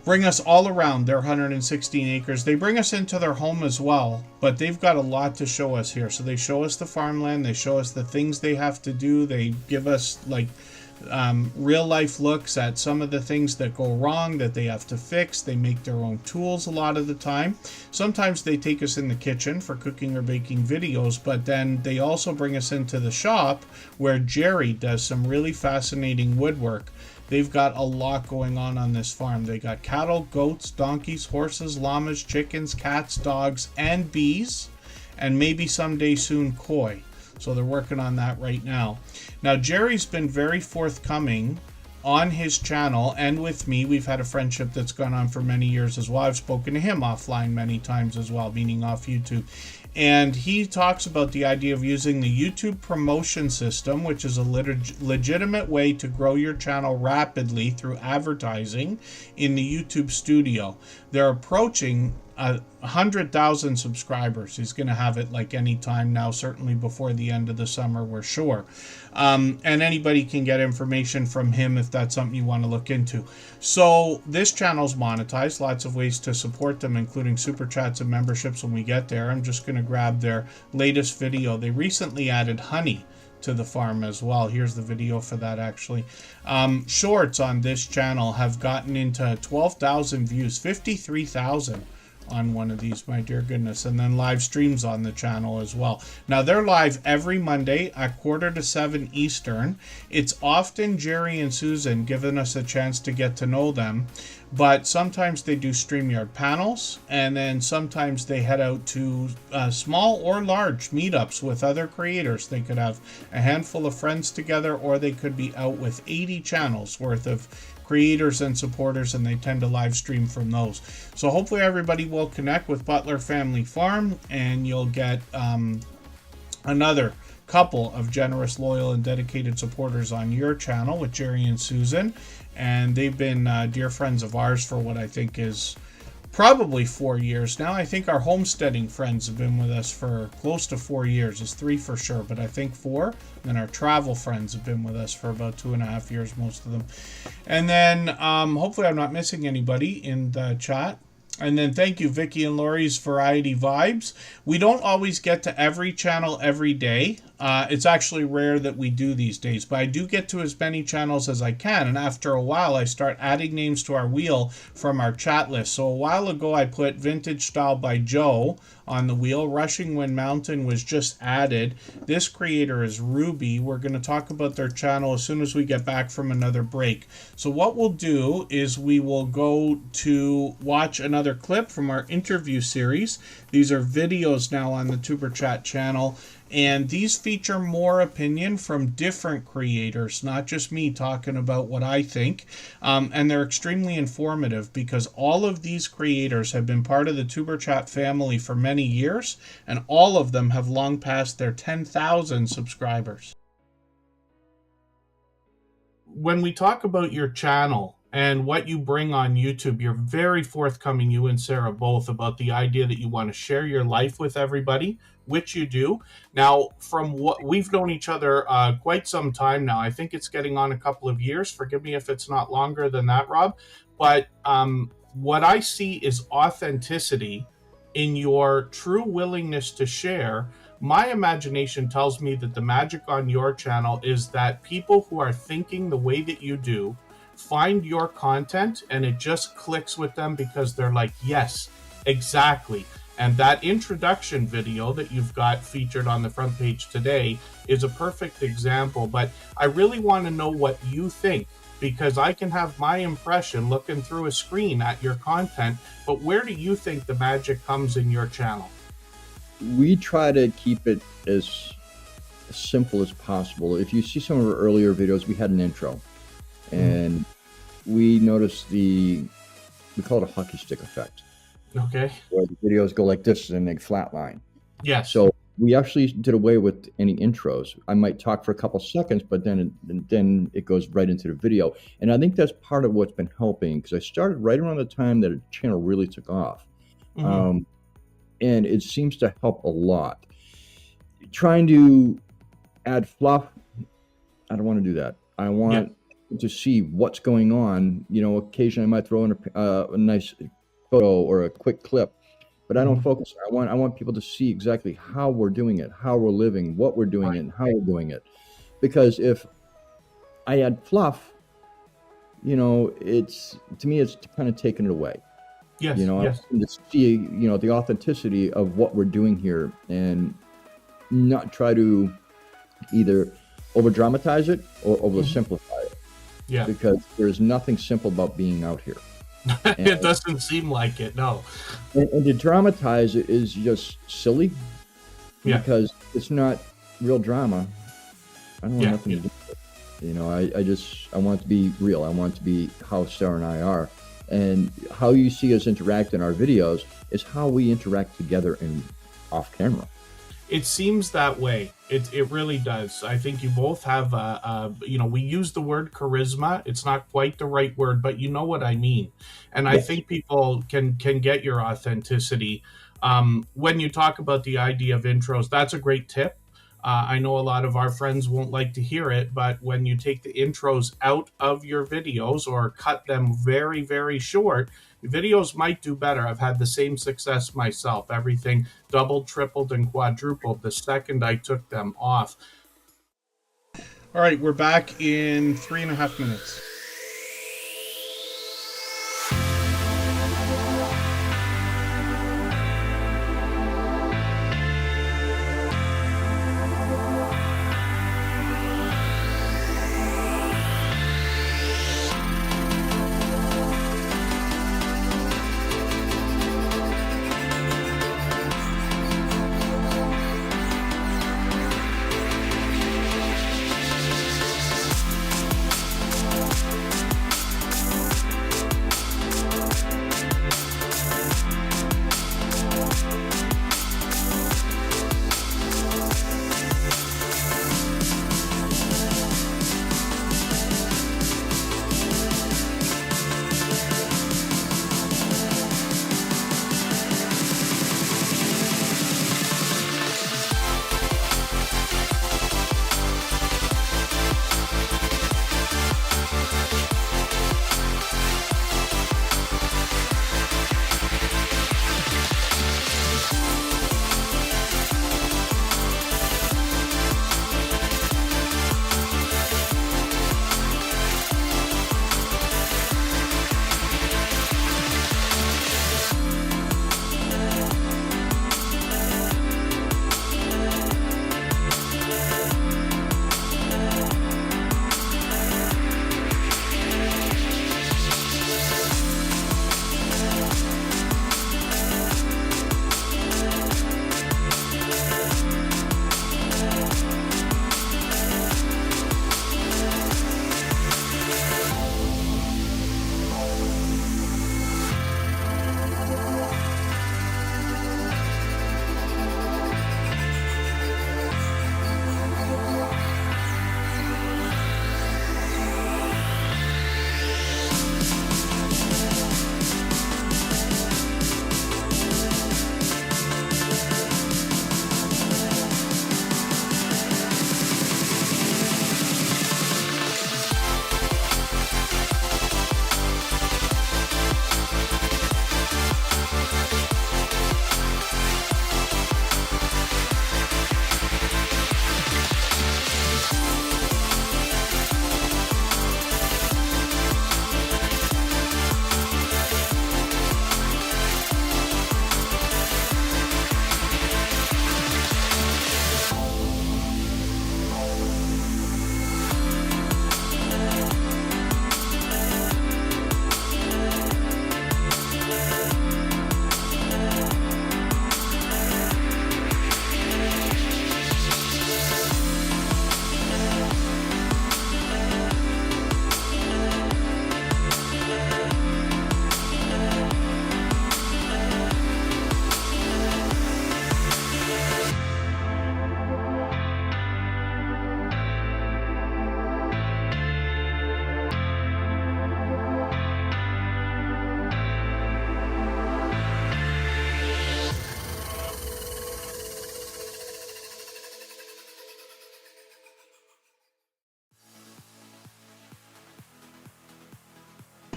bring us all around their 116 acres. They bring us into their home as well, but they've got a lot to show us here. So they show us the farmland, they show us the things they have to do, they give us like real life looks at some of the things that go wrong that they have to fix. They make their own tools a lot of the time. Sometimes they take us in the kitchen for cooking or baking videos, but then they also bring us into the shop where Jerry does some really fascinating woodwork. They've got a lot going on this farm. They got cattle, goats, donkeys, horses, llamas, chickens, cats, dogs, and bees, and maybe someday soon koi. So they're working on that right now. Now, Jerry's been very forthcoming on his channel and with me. We've had a friendship that's gone on for many years as well. I've spoken to him offline many times as well, meaning off YouTube. And he talks about the idea of using the YouTube promotion system, which is a legitimate way to grow your channel rapidly through advertising in the YouTube studio. They're approaching 100,000 subscribers. He's going to have it like any time now, certainly before the end of the summer, we're sure. And anybody can get information from him if that's something you want to look into. So this channel's monetized, lots of ways to support them, including super chats and memberships when we get there. I'm just going to grab their latest video. They recently added honey to the farm as well. Here's the video for that, actually. Shorts on this channel have gotten into 12,000 views, 53,000 on one of these, my dear goodness. And then live streams on the channel as well. Now, they're live every Monday at 6:45 Eastern. It's often Jerry and Susan giving us a chance to get to know them, but sometimes they do StreamYard panels, and then sometimes they head out to small or large meetups with other creators. They could have a handful of friends together, or they could be out with 80 channels worth of creators and supporters, and they tend to live stream from those. So hopefully everybody will connect with Butler Family Farm, and you'll get another couple of generous, loyal, and dedicated supporters on your channel with Jerry and Susan. And they've been dear friends of ours for what I think is probably 4 years now. I think our homesteading friends have been with us for close to 4 years. It's 3 for sure, but I think 4. And our travel friends have been with us for about 2.5 years, most of them. And then hopefully I'm not missing anybody in the chat. And then thank you, Vicky and Lori's Variety Vibes. We don't always get to every channel every day. It's actually rare that we do these days, but I do get to as many channels as I can. And after a while, I start adding names to our wheel from our chat list. So a while ago, I put Vintage Style by Joe on the wheel. Rushing Wind Mountain was just added. This creator is Ruby. We're going to talk about their channel as soon as we get back from another break. So what we'll do is we will go to watch another clip from our interview series. These are videos now on the Superchat channel, and these feature more opinion from different creators, not just me talking about what I think. And they're extremely informative because all of these creators have been part of the Superchat family for many years, and all of them have long passed their 10,000 subscribers. When we talk about your channel and what you bring on YouTube, you're very forthcoming, you and Sarah both, about the idea that you want to share your life with everybody, which you do. Now, from what we've known each other quite some time now, I think it's getting on a couple of years. Forgive me if it's not longer than that, Rob. But what I see is authenticity in your true willingness to share. My imagination tells me that the magic on your channel is that people who are thinking the way that you do find your content and it just clicks with them because they're like, yes, exactly. And that introduction video that you've got featured on the front page today is a perfect example. But I really want to know what you think, because I can have my impression looking through a screen at your content, but where do you think the magic comes in your channel? We try to keep it as simple as possible. If you see some of our earlier videos, we had an intro, and we noticed we call it a hockey stick effect. Okay. Where the videos go like this and they flatline. Yeah. So we actually did away with any intros. I might talk for a couple seconds, but then it goes right into the video. And I think that's part of what's been helping, because I started right around the time that the channel really took off. And it seems to help a lot. Trying to add fluff, I don't want to do that. I want to see what's going on. You know, occasionally I might throw in a nice photo or a quick clip, but I don't focus. I want people to see exactly how we're doing it, how we're living, what we're doing, and how we're doing it. Because if I add fluff, you know, to me it's kind of taking it away. Yes. You know, I want to see, you know, the authenticity of what we're doing here, and not try to either over dramatize it or over simplify it. Yeah. Because there's nothing simple about being out here. It doesn't seem like it, no. And to dramatize it is just silly. Yeah. Because it's not real drama. I don't want nothing to do with it. You know, I want it to be real. I want it to be how Sarah and I are. And how you see us interact in our videos is how we interact together and off camera. It seems that way. It really does. I think you both have, you know, we use the word charisma. It's not quite the right word, but you know what I mean. And I think people can get your authenticity. When you talk about the idea of intros, that's a great tip. I know a lot of our friends won't like to hear it, but when you take the intros out of your videos or cut them very, very short, videos might do better. I've had the same success myself. Everything doubled, tripled, and quadrupled the second I took them off. All right, we're back in 3.5 minutes.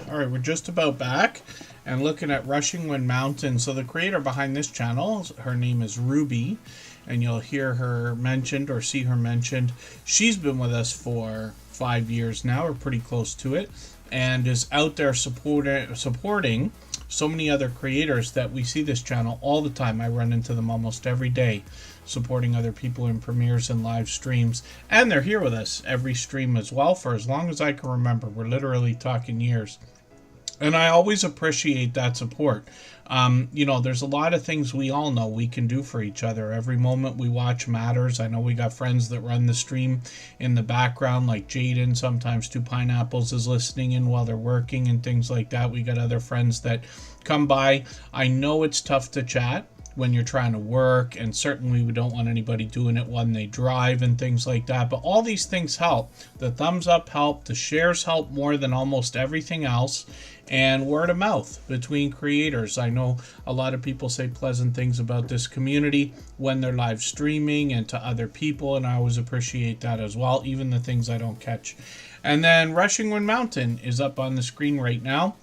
All right, we're just about back and looking at Rushing Wind Mountain. So the creator behind this channel, her name is Ruby, and you'll hear her mentioned or see her mentioned. She's been with us for 5 years now, or pretty close to it, and is out there supporting so many other creators that we see this channel all the time. I run into them almost every day, supporting other people in premieres and live streams, and they're here with us every stream as well for as long as I can remember. We're literally talking years. And I always appreciate that support. You know, there's a lot of things we all know we can do for each other. Every moment we watch matters. I know we got friends that run the stream in the background, like Jaden. Sometimes Two Pineapples is listening in while they're working and things like that. We got other friends that come by. I know it's tough to chat when you're trying to work, and certainly we don't want anybody doing it when they drive and things like that. But all these things help. The thumbs up help, the shares help more than almost everything else, and word of mouth between creators. I know a lot of people say pleasant things about this community when they're live streaming and to other people, and I always appreciate that as well, even the things I don't catch. And then Rushing Wind Mountain is up on the screen right now.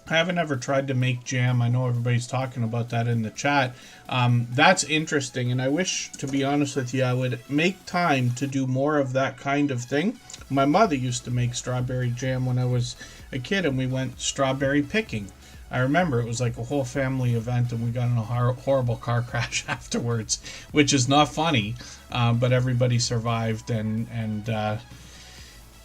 I haven't ever tried to make jam. I know everybody's talking about that in the chat. That's interesting, and I wish, to be honest with you, I would make time to do more of that kind of thing. My mother used to make strawberry jam when I was a kid, and we went strawberry picking. I remember it was like a whole family event, and we got in a horrible car crash afterwards, which is not funny, but everybody survived and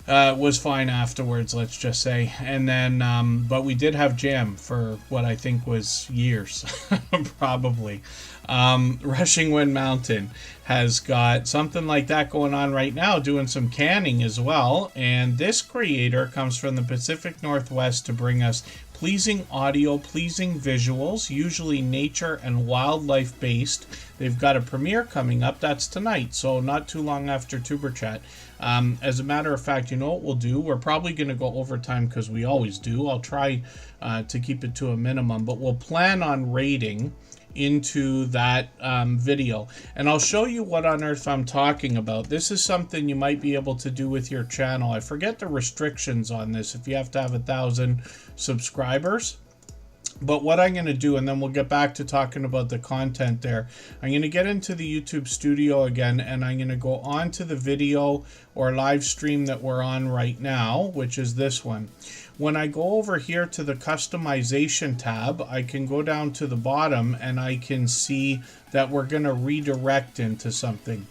was fine afterwards, let's just say. And then, but we did have jam for what I think was years, probably. Rushing Wind Mountain has got something like that going on right now, doing some canning as well. And this creator comes from the Pacific Northwest to bring us pleasing audio, pleasing visuals, usually nature and wildlife based. They've got a premiere coming up. That's tonight, so not too long after Tuber Chat. As a matter of fact, you know what we'll do? We're probably going to go overtime because we always do. I'll try to keep it to a minimum, but we'll plan on raiding into that video, and I'll show you what on earth I'm talking about. This is something you might be able to do with your channel. I forget the restrictions on this, if you have to have 1,000 subscribers. But what I'm going to do, and then we'll get back to talking about the content there, I'm going to get into the YouTube studio again, and I'm going to go on to the video or live stream that we're on right now, which is this one. When I go over here to the customization tab, I can go down to the bottom and I can see that we're going to redirect into something.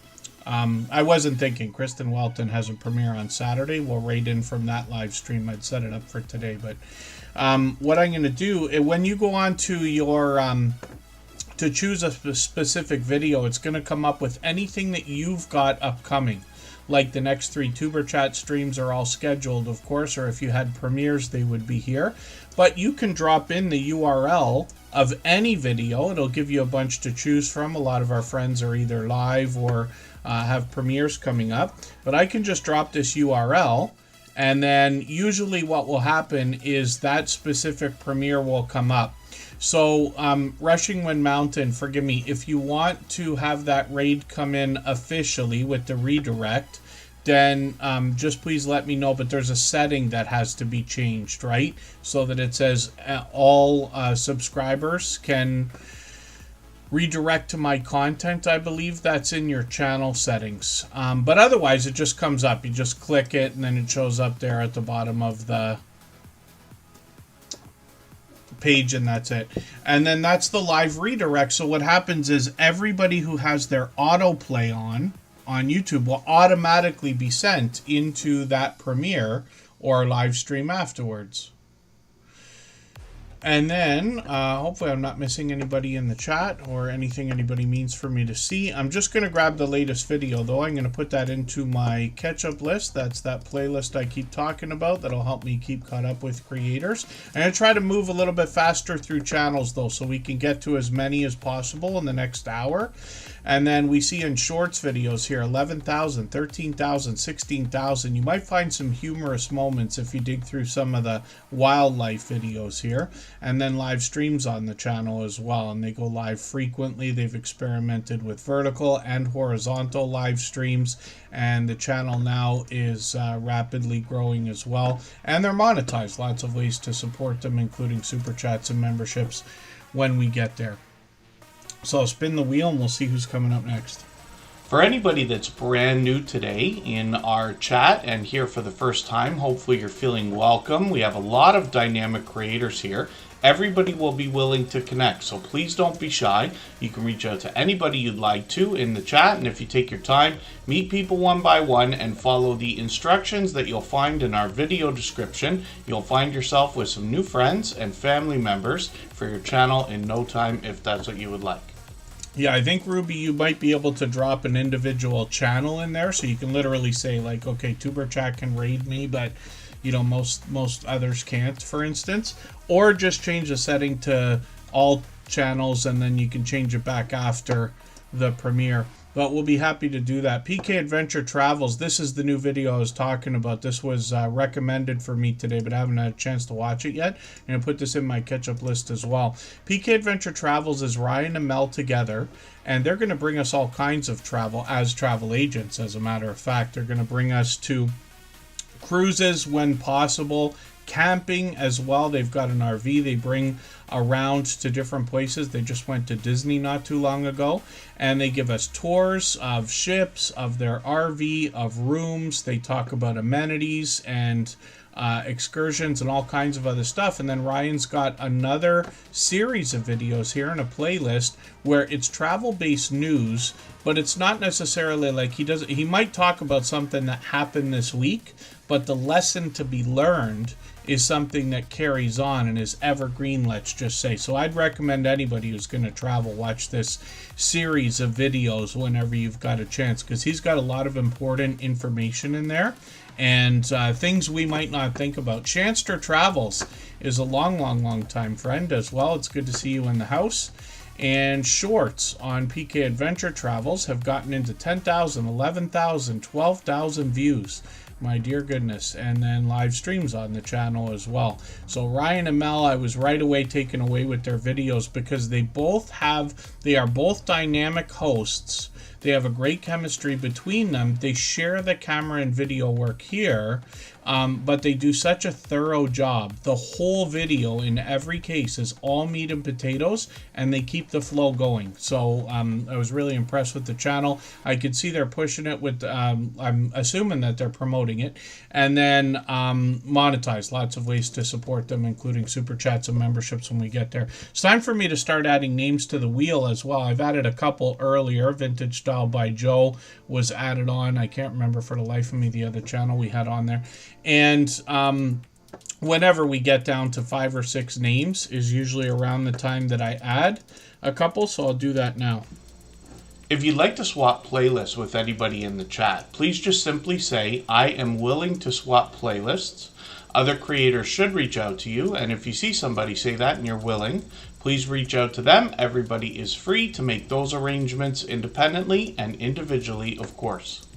I wasn't thinking Kristen Welton has a premiere on Saturday. We'll raid in from that live stream. I'd set it up for today, but what I'm going to do, when you go on to your to choose a specific video, it's going to come up with anything that you've got upcoming. Like the next 3 Tuber Chat streams are all scheduled, of course, or if you had premieres, they would be here. But you can drop in the URL of any video. It'll give you a bunch to choose from. A lot of our friends are either live or have premieres coming up. But I can just drop this URL, and then usually what will happen is that specific premiere will come up. So Rushing Wind Mountain, forgive me, if you want to have that raid come in officially with the redirect, then just please let me know. But there's a setting that has to be changed, right? So that it says all subscribers can redirect to my content. I believe that's in your channel settings. But otherwise, it just comes up. You just click it, and then it shows up there at the bottom of the page, and that's it. And then that's the live redirect. So what happens is everybody who has their autoplay on YouTube will automatically be sent into that premiere or live stream afterwards. And then, hopefully I'm not missing anybody in the chat or anything anybody means for me to see. I'm just going to grab the latest video, though. I'm going to put that into my catch-up list. That's that playlist I keep talking about. That'll help me keep caught up with creators. I'm going to try to move a little bit faster through channels, though, so we can get to as many as possible in the next hour. And then we see in shorts videos here, 11,000, 13,000, 16,000. You might find some humorous moments if you dig through some of the wildlife videos here. And then live streams on the channel as well. And they go live frequently. They've experimented with vertical and horizontal live streams. And the channel now is rapidly growing as well. And they're monetized. Lots of ways to support them, including super chats and memberships when we get there. So I'll spin the wheel and we'll see who's coming up next. For anybody that's brand new today in our chat and here for the first time, hopefully you're feeling welcome. We have a lot of dynamic creators here. Everybody will be willing to connect, so please don't be shy. You can reach out to anybody you'd like to in the chat, and if you take your time, meet people one by one and follow the instructions that you'll find in our video description. You'll find yourself with some new friends and family members for your channel in no time if that's what you would like. Yeah, I think, Ruby, you might be able to drop an individual channel in there, so you can literally say, like, okay, Tuber Chat can raid me, but, you know, most others can't, for instance. Or just change the setting to all channels, and then you can change it back after the premiere. But we'll be happy to do that. PK Adventure Travels. This is the new video I was talking about. This was recommended for me today, but I haven't had a chance to watch it yet. I'm going to put this in my catch-up list as well. PK Adventure Travels is Ryan and Mel together, and they're going to bring us all kinds of travel as travel agents, as a matter of fact. They're going to bring us to cruises when possible, camping as well. They've got an RV they bring around to different places. They just went to Disney not too long ago, and they give us tours of ships, of their RV, of rooms. They talk about amenities and excursions and all kinds of other stuff. And then Ryan's got another series of videos here in a playlist where it's travel-based news, but it's not necessarily like he might talk about something that happened this week, but the lesson to be learned is something that carries on and is evergreen, let's just say. So I'd recommend anybody who's going to travel watch this series of videos whenever you've got a chance, because he's got a lot of important information in there and things we might not think about. Chanster Travels is a long time friend as well. It's good to see you in the house. And shorts on PK Adventure Travels have gotten into 10,000, 11,000, 12,000 views. My dear goodness. And then live streams on the channel as well. So Ryan and Mel, I was right away taken away with their videos because they are both dynamic hosts. They have a great chemistry between them. They share the camera and video work here, but they do such a thorough job. The whole video in every case is all meat and potatoes, and they keep the flow going. So I was really impressed with the channel. I could see they're pushing it with, I'm assuming that they're promoting it, and then monetize. Lots of ways to support them, including super chats and memberships when we get there. It's time for me to start adding names to the wheel as well. I've added a couple earlier. Vintage Style by Joe was added on. I can't remember for the life of me the other channel we had on there. And whenever we get down to 5 or 6 names is usually around the time that I add a couple, so I'll do that now. If you'd like to swap playlists with anybody in the chat, please just simply say, I am willing to swap playlists. Other creators should reach out to you, and if you see somebody say that and you're willing, please reach out to them. Everybody is free to make those arrangements independently and individually, of course.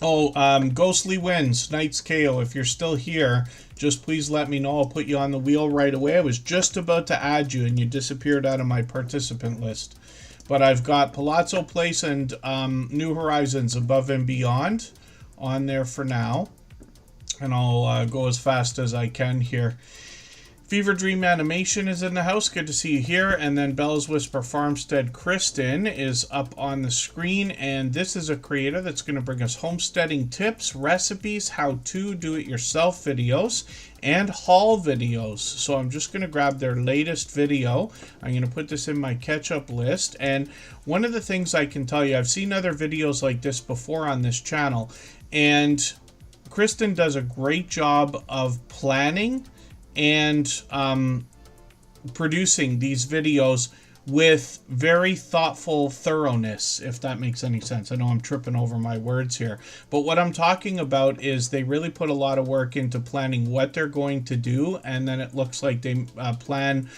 Oh, Ghostly Wins, Knights KO, if you're still here, just please let me know. I'll put you on the wheel right away. I was just about to add you and you disappeared out of my participant list. But I've got Palazzo Place and New Horizons Above and Beyond on there for now. And I'll go as fast as I can here. Fever Dream Animation is in the house. Good to see you here. And then Bella's Whisper Farmstead Kristen is up on the screen. And this is a creator that's going to bring us homesteading tips, recipes, how-to do-it-yourself videos, and haul videos. So I'm just going to grab their latest video. I'm going to put this in my catch-up list. And one of the things I can tell you, I've seen other videos like this before on this channel. And Kristen does a great job of planning and producing these videos with very thoughtful thoroughness, if that makes any sense. I know I'm tripping over my words here, but what I'm talking about is they really put a lot of work into planning what they're going to do, and then it looks like they plan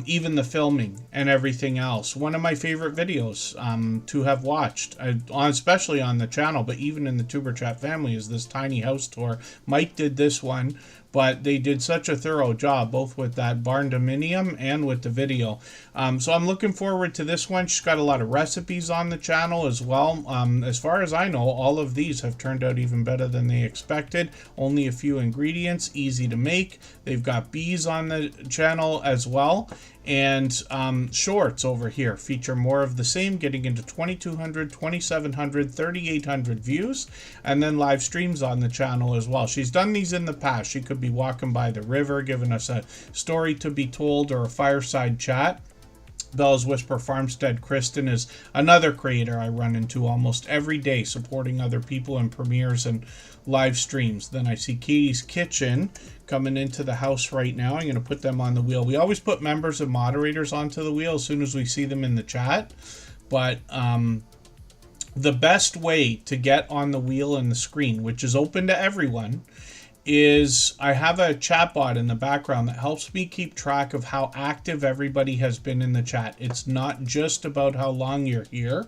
even the filming and everything else. One of my favorite videos to have watched, especially on the channel, but even in the Tuber Chat family, is this tiny house tour. Mike did this one, but they did such a thorough job, both with that barn dominium and with the video. So I'm looking forward to this one. She's got a lot of recipes on the channel as well. As far as I know, all of these have turned out even better than they expected. Only a few ingredients, easy to make. They've got bees on the channel as well. And shorts over here feature more of the same, getting into 2,200, 2,700, 3,800 views, and then live streams on the channel as well. She's done these in the past. She could be walking by the river, giving us a story to be told, or a fireside chat. Bella's Whisper Farmstead Kristen is another creator I run into almost every day, supporting other people in premieres and live streams. Then I see Katie's Kitchen coming into the house right now. I'm going to put them on the wheel. We always put members and moderators onto the wheel as soon as we see them in the chat. But the best way to get on the wheel and the screen, which is open to everyone, is I have a chatbot in the background that helps me keep track of how active everybody has been in the chat. It's not just about how long you're here.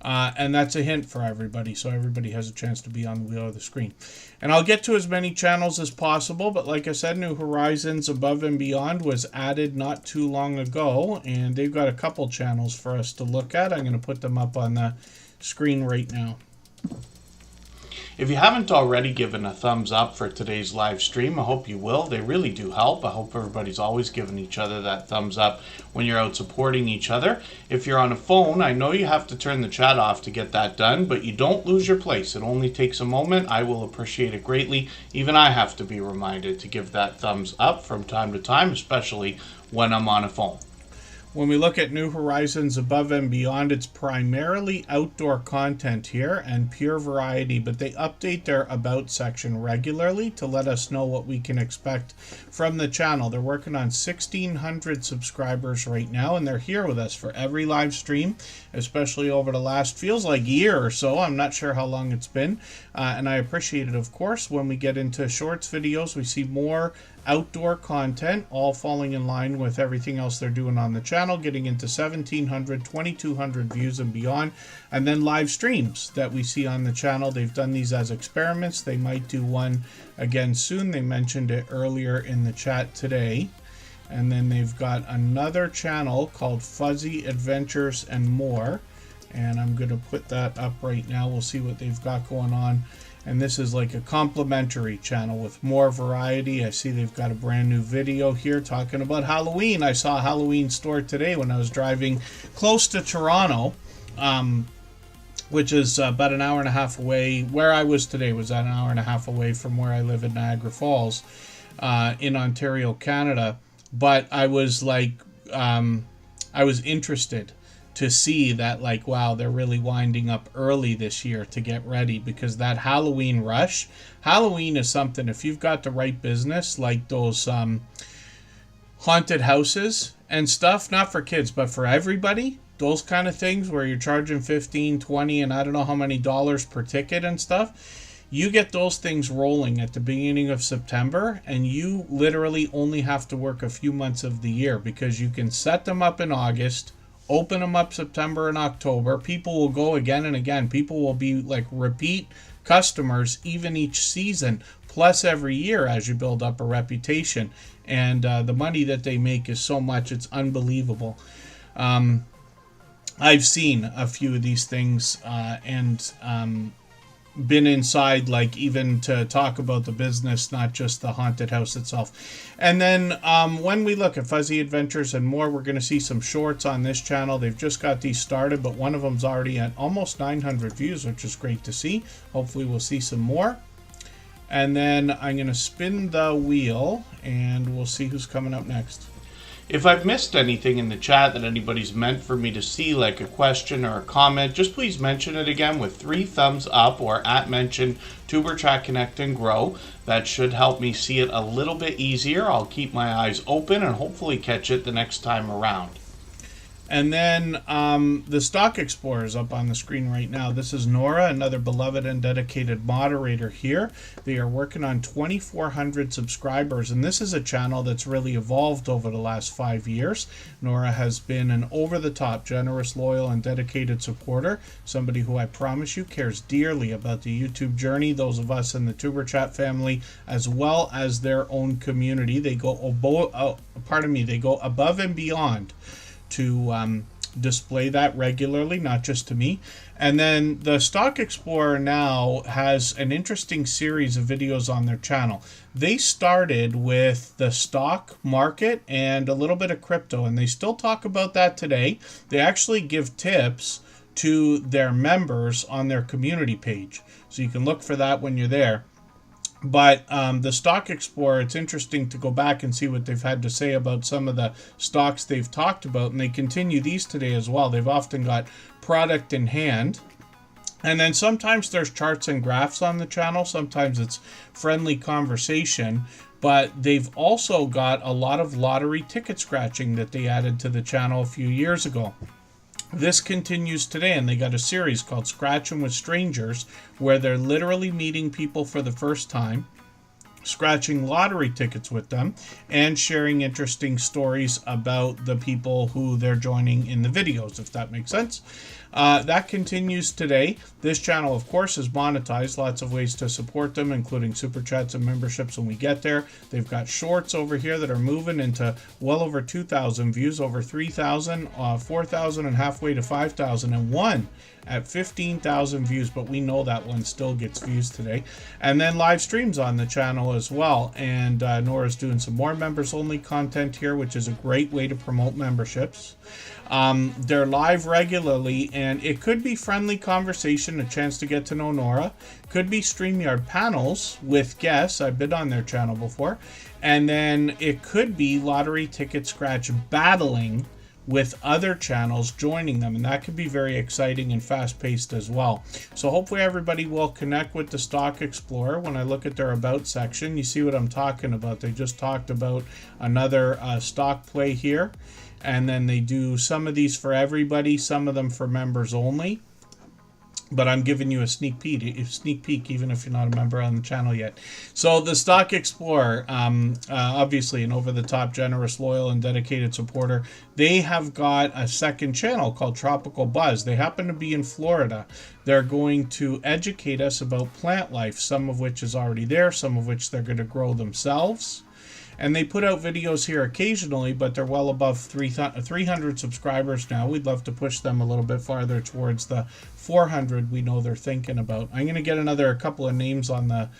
And that's a hint for everybody, so everybody has a chance to be on the wheel of the screen. And I'll get to as many channels as possible, but like I said, New Horizons Above and Beyond was added not too long ago, and they've got a couple channels for us to look at. I'm going to put them up on the screen right now. If you haven't already given a thumbs up for today's live stream, I hope you will. They really do help. I hope everybody's always giving each other that thumbs up when you're out supporting each other. If you're on a phone, I know you have to turn the chat off to get that done, but you don't lose your place. It only takes a moment. I will appreciate it greatly. Even I have to be reminded to give that thumbs up from time to time, especially when I'm on a phone. When we look at New Horizons Above and Beyond, it's primarily outdoor content here and pure variety, but they update their About section regularly to let us know what we can expect from the channel. They're working on 1,600 subscribers right now, and they're here with us for every live stream, especially over the last, feels like year or so. I'm not sure how long it's been, and I appreciate it, of course. When we get into shorts videos, we see more outdoor content, all falling in line with everything else they're doing on the channel, getting into 1,700, 2,200 views and beyond, and then live streams that we see on the channel. They've done these as experiments. They might do one again soon. They mentioned it earlier in the chat today. And then they've got another channel called Fuzzy Adventures and More, and I'm going to put that up right now. We'll see what they've got going on. And this is like a complimentary channel with more variety. I see they've got a brand new video here talking about Halloween. I saw a Halloween store today when I was driving close to Toronto, which is about an hour and a half away. Where I was today was an hour and a half away from where I live in Niagara Falls in Ontario, Canada. But I was like, I was interested to see that, like, wow, they're really winding up early this year to get ready, because that Halloween rush, Halloween is something, if you've got the right business, like those haunted houses and stuff, not for kids, but for everybody, those kind of things where you're charging 15, 20, and I don't know how many dollars per ticket and stuff, you get those things rolling at the beginning of September, and you literally only have to work a few months of the year, because you can set them up in August, open them up September and October. People will go again and again. People will be like repeat customers even each season, plus every year as you build up a reputation. And the money that they make is so much, it's unbelievable. I've seen a few of these things and been inside, like, even to talk about the business, not just the haunted house itself. And then when we look at Fuzzy Adventures and More, we're going to see some shorts on this channel. They've just got these started, but one of them's already at almost 900 views, which is great to see. Hopefully we'll see some more. And then I'm going to spin the wheel and we'll see who's coming up next. If I've missed anything in the chat that anybody's meant for me to see, like a question or a comment, just please mention it again with 3 thumbs up or @mention Superchat Connect and Grow. That should help me see it a little bit easier. I'll keep my eyes open and hopefully catch it the next time around. And then the Stock Explorer is up on the screen right now. This is Nora, another beloved and dedicated moderator here. They are working on 2,400 subscribers, and this is a channel that's really evolved over the last 5 years. Nora has been an over-the-top, generous, loyal, and dedicated supporter, somebody who I promise you cares dearly about the YouTube journey, those of us in the Tuberchat family, as well as their own community. They go they go above and beyond to display that regularly, not just to me. And then the Stock Explorer now has an interesting series of videos on their channel. They started with the stock market and a little bit of crypto, and they still talk about that today. They actually give tips to their members on their community page, so you can look for that when you're there. But the Stock Explorer, it's interesting to go back and see what they've had to say about some of the stocks they've talked about, and they continue these today as well. They've often got product in hand. And then sometimes there's charts and graphs on the channel. Sometimes it's friendly conversation. But they've also got a lot of lottery ticket scratching that they added to the channel a few years ago. This continues today, and they got a series called Scratching with Strangers, where they're literally meeting people for the first time, scratching lottery tickets with them, and sharing interesting stories about the people who they're joining in the videos, if that makes sense. That continues today. This channel, of course, is monetized. Lots of ways to support them, including super chats and memberships when we get there. They've got shorts over here that are moving into well over 2,000 views, over 3,000, 4,000, and halfway to 5,000, and one at 15,000 views, but we know that one still gets views today. And then live streams on the channel as well. And Nora's doing some more members only content here, which is a great way to promote memberships. They're live regularly, and it could be friendly conversation, a chance to get to know Nora. Could be StreamYard panels with guests. I've been on their channel before. And then it could be lottery ticket scratch battling with other channels joining them, and that could be very exciting and fast-paced as well. So hopefully everybody will connect with the Stock Explorer. When I look at their About section, you see what I'm talking about. They just talked about another stock play here, and then they do some of these for everybody, some of them for members only. But I'm giving you a sneak peek, even if you're not a member on the channel yet. So the Stock Explorer, obviously an over-the-top, generous, loyal, and dedicated supporter. They have got a second channel called Tropical Buzz. They happen to be in Florida. They're going to educate us about plant life, some of which is already there, some of which they're going to grow themselves. And they put out videos here occasionally, but they're well above 300 subscribers now. We'd love to push them a little bit farther towards the 400 we know they're thinking about. I'm going to get a couple of names on the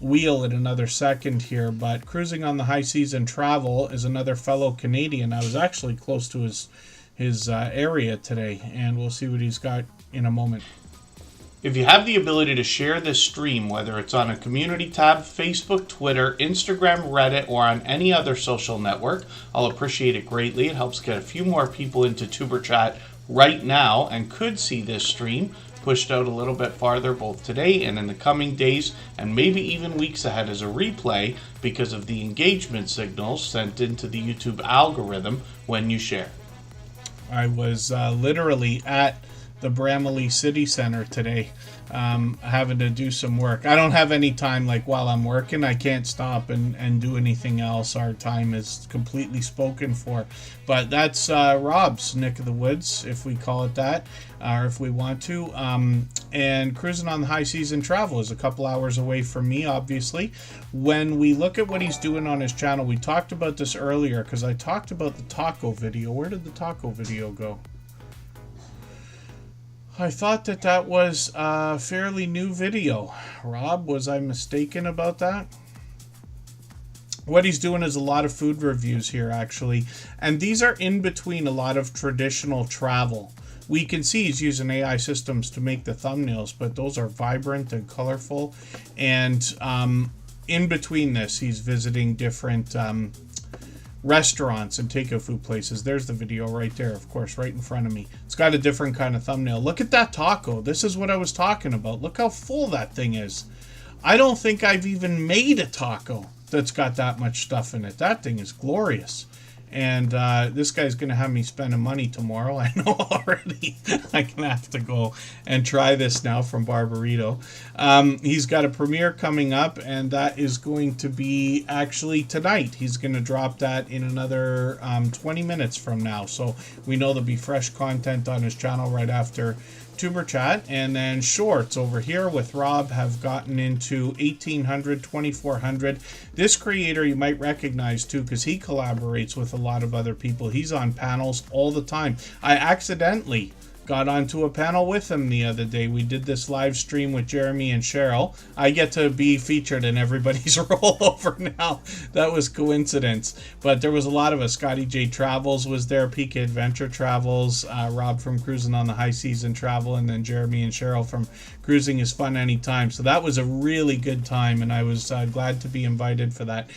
wheel in another second here, but Cruising on the High Seas and Travel is another fellow Canadian. I was actually close to his area today, and we'll see what he's got in a moment. If you have the ability to share this stream, whether it's on a community tab, Facebook, Twitter, Instagram, Reddit, or on any other social network, I'll appreciate it greatly. It helps get a few more people into Tuber Chat right now and could see this stream pushed out a little bit farther both today and in the coming days and maybe even weeks ahead as a replay because of the engagement signals sent into the YouTube algorithm when you share. I was literally at the Bramalea City Center today, having to do some work. I don't have any time, like while I'm working, I can't stop and do anything else. Our time is completely spoken for. But that's Rob's neck of the woods, if we call it that, or if we want to. And Cruising on the High Seas and Travel is a couple hours away from me, obviously. When we look at what he's doing on his channel, we talked about this earlier because I talked about the taco video. Where did the taco video go? I thought that was a fairly new video. Rob, was I mistaken about that? What he's doing is a lot of food reviews here, actually. And these are in between a lot of traditional travel. We can see he's using AI systems to make the thumbnails, but those are vibrant and colorful. And in between this, he's visiting different restaurants and takeout food places. There's the video right there, of course, right in front of me. It's got a different kind of thumbnail. Look at that taco. This is what I was talking about. Look how full that thing is. I don't think I've even made a taco that's got that much stuff in it. That thing is glorious. And this guy's going to have me spending money tomorrow. I know already. I'm going to have to go and try this now from Barbarito. He's got a premiere coming up, and that is going to be actually tonight. He's going to drop that in another 20 minutes from now. So we know there'll be fresh content on his channel right after Tuber Chat. And then shorts over here with Rob have gotten into 1,800, 2,400. This creator you might recognize too because he collaborates with a lot of other people. He's on panels all the time. I accidentally got onto a panel with him the other day. We did this live stream with Jeremy and Cheryl. I get to be featured in everybody's rollover now. That was coincidence. But there was a lot of us. Scotty J Travels was there. PK Adventure Travels. Rob from Cruising on the High Seas and Travel. And then Jeremy and Cheryl from Cruising is Fun Anytime. So that was a really good time. And I was glad to be invited for that.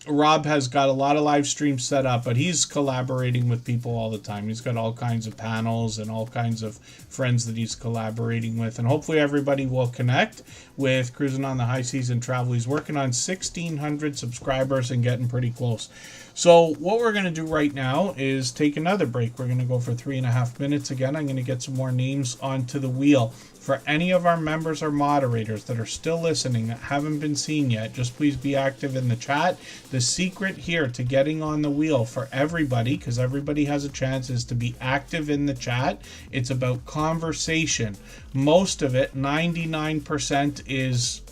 Rob has got a lot of live streams set up. But he's collaborating with people all the time. He's got all kinds of panels and all kinds of friends that he's collaborating with, and hopefully everybody will connect with Cruising on the High Seas and Travel. He's working on 1,600 subscribers and getting pretty close. So what we're going to do right now is take another break. We're going to go for 3.5 minutes again. I'm going to get some more names onto the wheel. For any of our members or moderators that are still listening that haven't been seen yet, just please be active in the chat. The secret here to getting on the wheel for everybody, because everybody has a chance, is to be active in the chat. It's about conversation. Most of it, 99%, is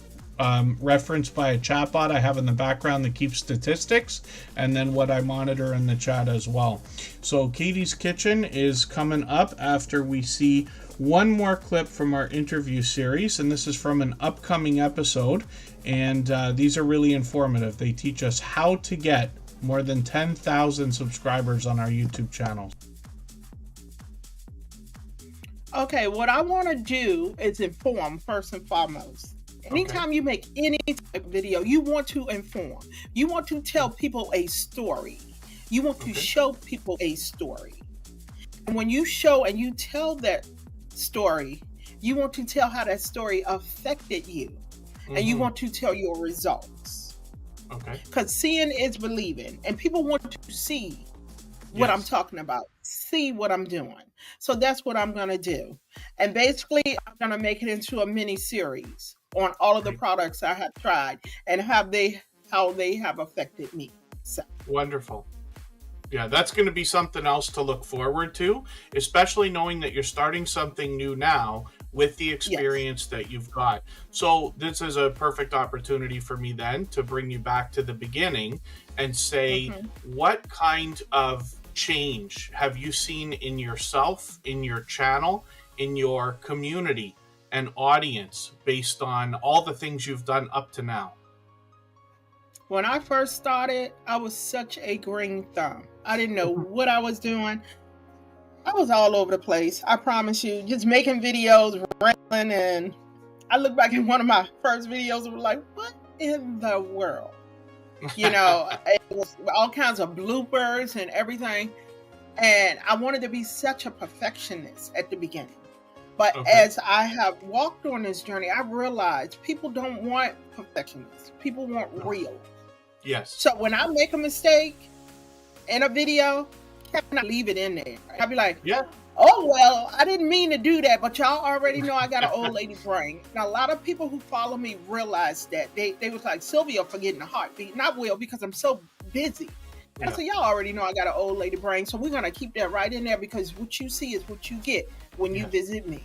referenced by a chatbot I have in the background that keeps statistics, and then what I monitor in the chat as well. So Katie's Kitchen is coming up after we see one more clip from our interview series, and this is from an upcoming episode, and these are really informative. They teach us how to get more than 10,000 subscribers on our YouTube channel. Okay, what I want to do is inform first and foremost. Anytime you make any type of video, you want to inform. You want to tell people a story. You want to show people a story. And when you show and you tell that story, you want to tell how that story affected you. And you want to tell your results. Okay. Because seeing is believing. And people want to see what I'm talking about, see what I'm doing. So that's what I'm going to do. And basically, I'm going to make it into a mini series on all of the products I have tried and how they have affected me. So. Wonderful. Yeah, that's going to be something else to look forward to, especially knowing that you're starting something new now with the experience that you've got. So this is a perfect opportunity for me then to bring you back to the beginning and say, what kind of change have you seen in yourself, in your channel, in your community and audience based on all the things you've done up to now? When I first started, I was such a green thumb. I didn't know what I was doing. I was all over the place. I promise you, just making videos, rambling, and I look back at one of my first videos and was like, what in the world? You know, it was all kinds of bloopers and everything. And I wanted to be such a perfectionist at the beginning. But as I have walked on this journey, I realized people don't want perfectionists. People want real. Yes. So when I make a mistake in a video, I cannot leave it in there. I'll be like, oh, well, I didn't mean to do that, but y'all already know I got an old lady brain. Now, a lot of people who follow me realize that. They was like, Sylvia forgetting a heartbeat. Not will, because I'm so busy. And so y'all already know I got an old lady brain. So we're going to keep that right in there, because what you see is what you get when you visit me.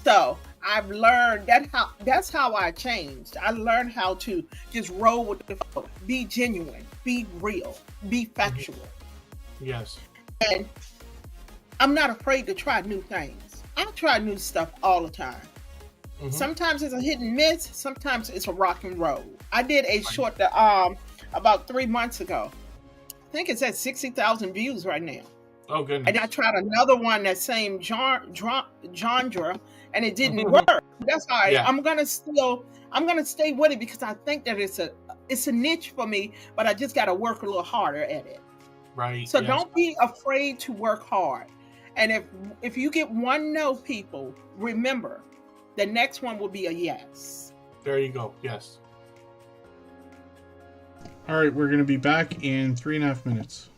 So I've learned that's how I changed. I learned how to just roll with the flow, be genuine, be real, be factual. Yes. And I'm not afraid to try new things. I try new stuff all the time. Sometimes it's a hit and miss. Sometimes it's a rock and roll. I did a short about 3 months ago. I think it's at 60,000 views right now. Oh, goodness. And I tried another one, that same genre, and it didn't work. That's all right. Yeah. I'm gonna stay with it, because I think that it's a niche for me, but I just gotta work a little harder at it. Right. So don't be afraid to work hard. And if you get one no, people, remember, the next one will be a yes. There you go. Yes. All right, we're going to be back in 3.5 minutes.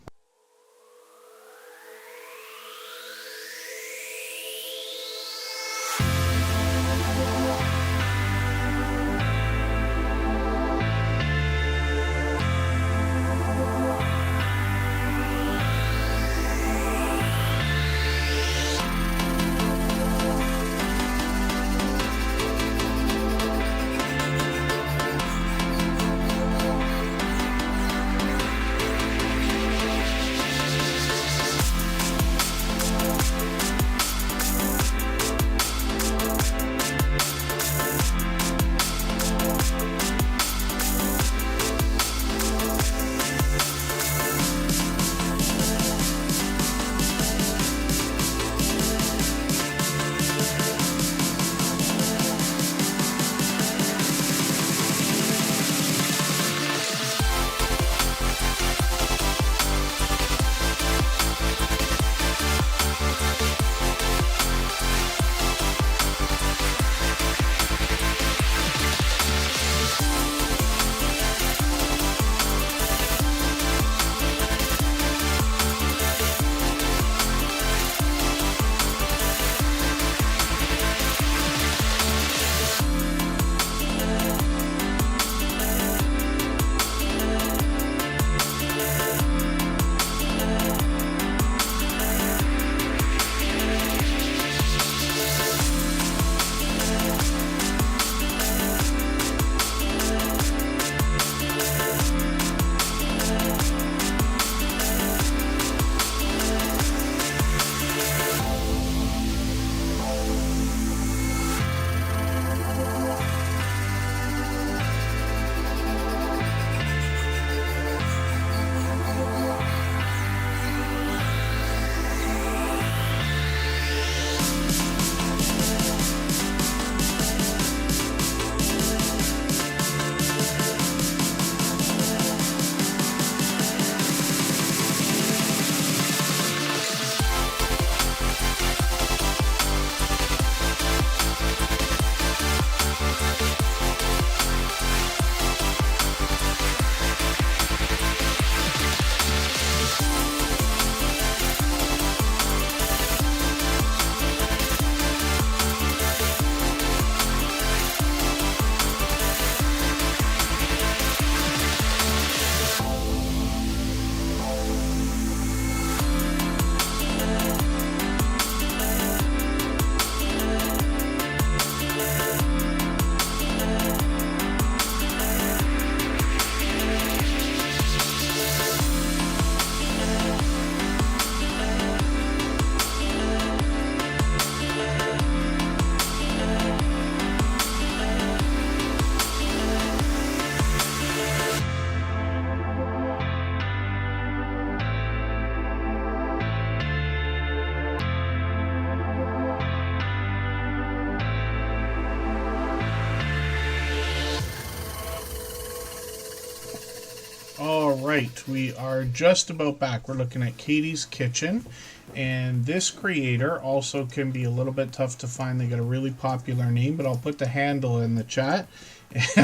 All right, we are just about back. We're looking at Katie's Kitchen, and this creator also can be a little bit tough to find. They got a really popular name, but I'll put the handle in the chat.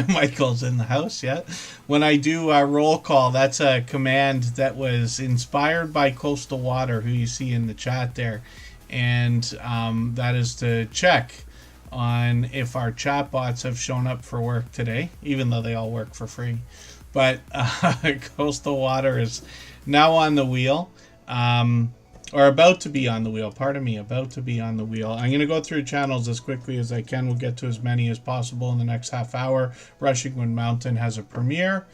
Michael's in the house, yeah. When I do a roll call, that's a command that was inspired by Coastal Water, who you see in the chat there, and that is to check on if our chatbots have shown up for work today, even though they all work for free. But Coastal Water is now on the wheel, or about to be on the wheel. Pardon me, about to be on the wheel. I'm going to go through channels as quickly as I can. We'll get to as many as possible in the next half hour. Rushingwood Mountain has a premiere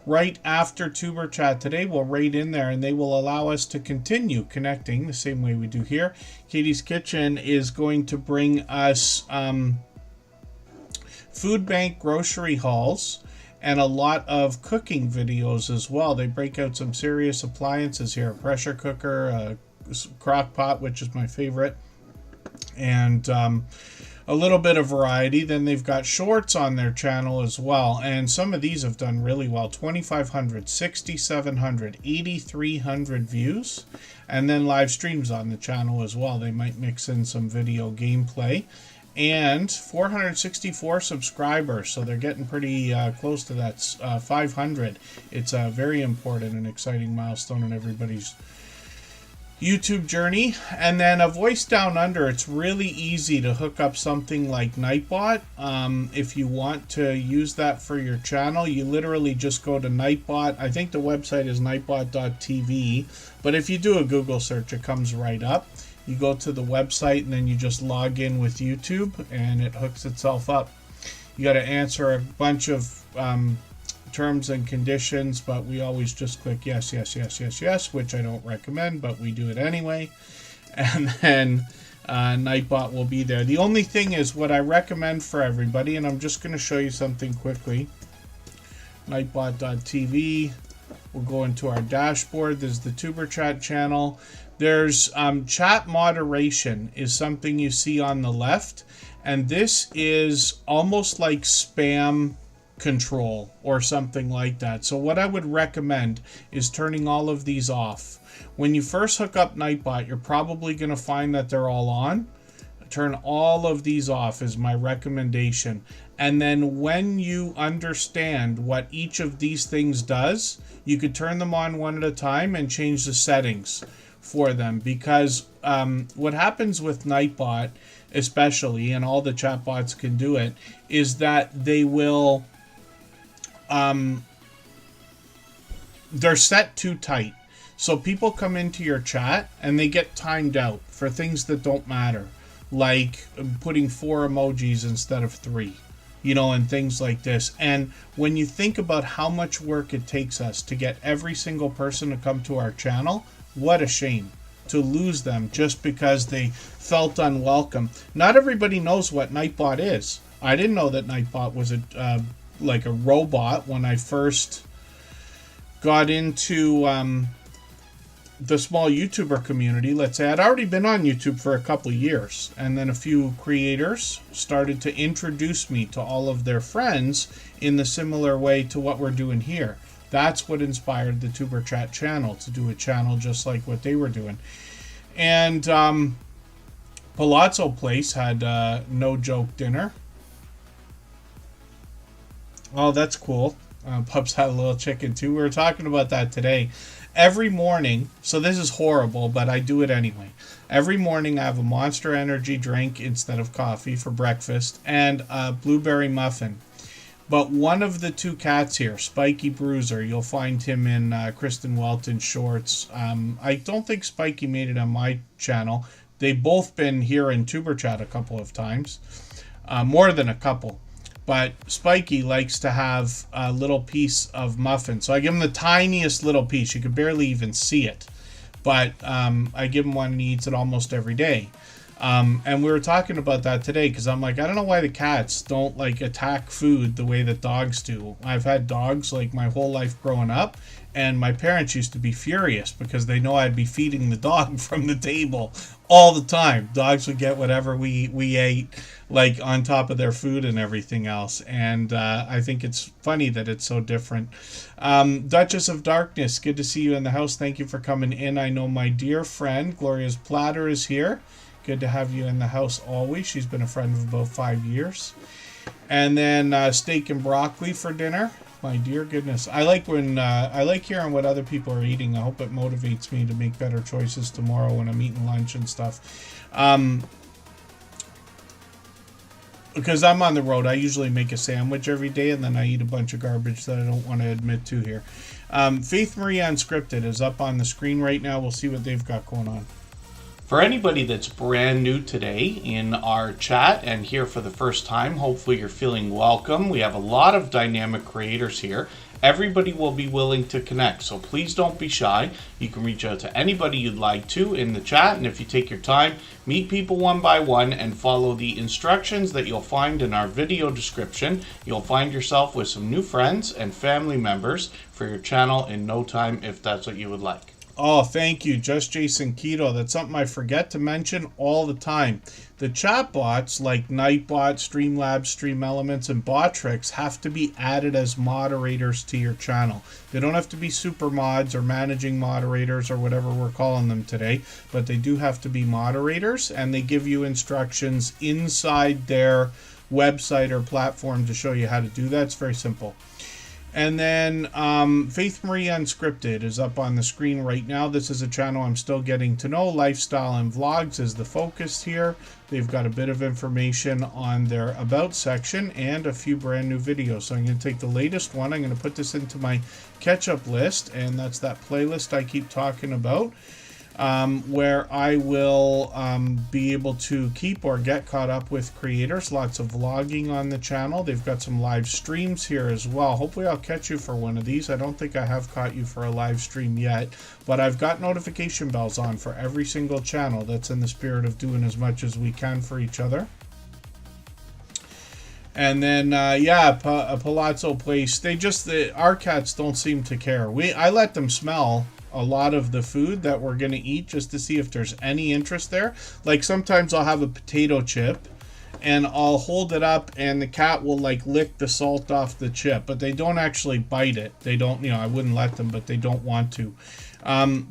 right after Tuber Chat today. We'll raid in there, and they will allow us to continue connecting the same way we do here. Katie's Kitchen is going to bring us food bank grocery hauls and a lot of cooking videos as well. They break out some serious appliances here: a pressure cooker, a crock pot, which is my favorite, and a little bit of variety. Then they've got shorts on their channel as well, and some of these have done really well. 2,500, 6,700, 8,300 views, and then live streams on the channel as well. They might mix in some video gameplay. And 464 subscribers, so they're getting pretty close to that 500. It's a very important and exciting milestone in everybody's YouTube journey. And then a voice down under, it's really easy to hook up something like Nightbot. If you want to use that for your channel, you literally just go to Nightbot. I think the website is nightbot.tv, but if you do a Google search, it comes right up. You go to the website and then you just log in with YouTube and it hooks itself up. You got to answer a bunch of terms and conditions, but we always just click yes, yes, yes, yes, yes, which I don't recommend, but we do it anyway. And then Nightbot will be there. The only thing is what I recommend for everybody, and I'm just going to show you something quickly. Nightbot.tv. We'll go into our dashboard. There's the Tuber Chat channel. There's chat moderation is something you see on the left, and this is almost like spam control or something like that. So what I would recommend is turning all of these off. When you first hook up Nightbot, you're probably going to find that they're all on. Turn all of these off is my recommendation. And then when you understand what each of these things does, you could turn them on one at a time and change the settings for them, because what happens with Nightbot especially, and all the chatbots can do it, is that they will they're set too tight. So people come into your chat and they get timed out for things that don't matter, like putting 4 emojis instead of 3, you know, and things like this. And when you think about how much work it takes us to get every single person to come to our channel, what a shame to lose them just because they felt unwelcome. Not everybody knows what Nightbot is. I didn't know that Nightbot was like a robot when I first got into the small YouTuber community. Let's say I'd already been on YouTube for a couple of years, and then a few creators started to introduce me to all of their friends in the similar way to what we're doing here. That's what inspired the Tuber Chat channel to do a channel just like what they were doing. And Palazzo Place had no joke dinner. Oh, that's cool. Pups had a little chicken too. We were talking about that today. Every morning, so this is horrible, but I do it anyway. Every morning I have a Monster Energy drink instead of coffee for breakfast, and a blueberry muffin. But one of the 2 cats here, Spiky Bruiser, you'll find him in Kristen Welton's shorts. I don't think Spiky made it on my channel. They've both been here in Tuber Chat a couple of times. More than a couple. But Spiky likes to have a little piece of muffin. So I give him the tiniest little piece. You could barely even see it. But I give him one and he eats it almost every day. And we were talking about that today because I'm like, I don't know why the cats don't like attack food the way that dogs do. I've had dogs like my whole life growing up, and my parents used to be furious because they know I'd be feeding the dog from the table all the time. Dogs would get whatever we ate, like on top of their food and everything else. And I think it's funny that it's so different. Duchess of Darkness, good to see you in the house. Thank you for coming in. I know my dear friend Gloria's Platter is here. Good to have you in the house always. She's been a friend of about 5 years. And then steak and broccoli for dinner. My dear goodness. I like hearing what other people are eating. I hope it motivates me to make better choices tomorrow when I'm eating lunch and stuff. Because I'm on the road, I usually make a sandwich every day, and then I eat a bunch of garbage that I don't want to admit to here. Faith Marie Unscripted is up on the screen right now. We'll see what they've got going on. For anybody that's brand new today in our chat and here for the first time, hopefully you're feeling welcome. We have a lot of dynamic creators here. Everybody will be willing to connect, so please don't be shy. You can reach out to anybody you'd like to in the chat, and if you take your time, meet people one by one and follow the instructions that you'll find in our video description. You'll find yourself with some new friends and family members for your channel in no time if that's what you would like. Oh, thank you, Just Jason Keto. That's something I forget to mention all the time. The chatbots like Nightbot, Streamlabs, Stream Elements, and Botrix have to be added as moderators to your channel. They don't have to be super mods or managing moderators or whatever we're calling them today, but they do have to be moderators, and they give you instructions inside their website or platform to show you how to do that. It's very simple. And then Faith Marie Unscripted is up on the screen right now. This is a channel I'm still getting to know. Lifestyle and vlogs is the focus here. They've got a bit of information on their About section and a few brand new videos. So I'm going to take the latest one. I'm going to put this into my catch-up list, and that's that playlist I keep talking about. Where I will be able to keep or get caught up with creators. Lots of vlogging on the channel. They've got some live streams here as well. Hopefully I'll catch you for one of these. I don't think I have caught you for a live stream yet, but I've got notification bells on for every single channel. That's in the spirit of doing as much as we can for each other. And then, Palazzo Place. Our cats don't seem to care. I let them smell a lot of the food that we're going to eat just to see if there's any interest there. Like sometimes I'll have a potato chip and I'll hold it up and the cat will like lick the salt off the chip, but they don't actually bite it. They don't, I wouldn't let them, but they don't want to.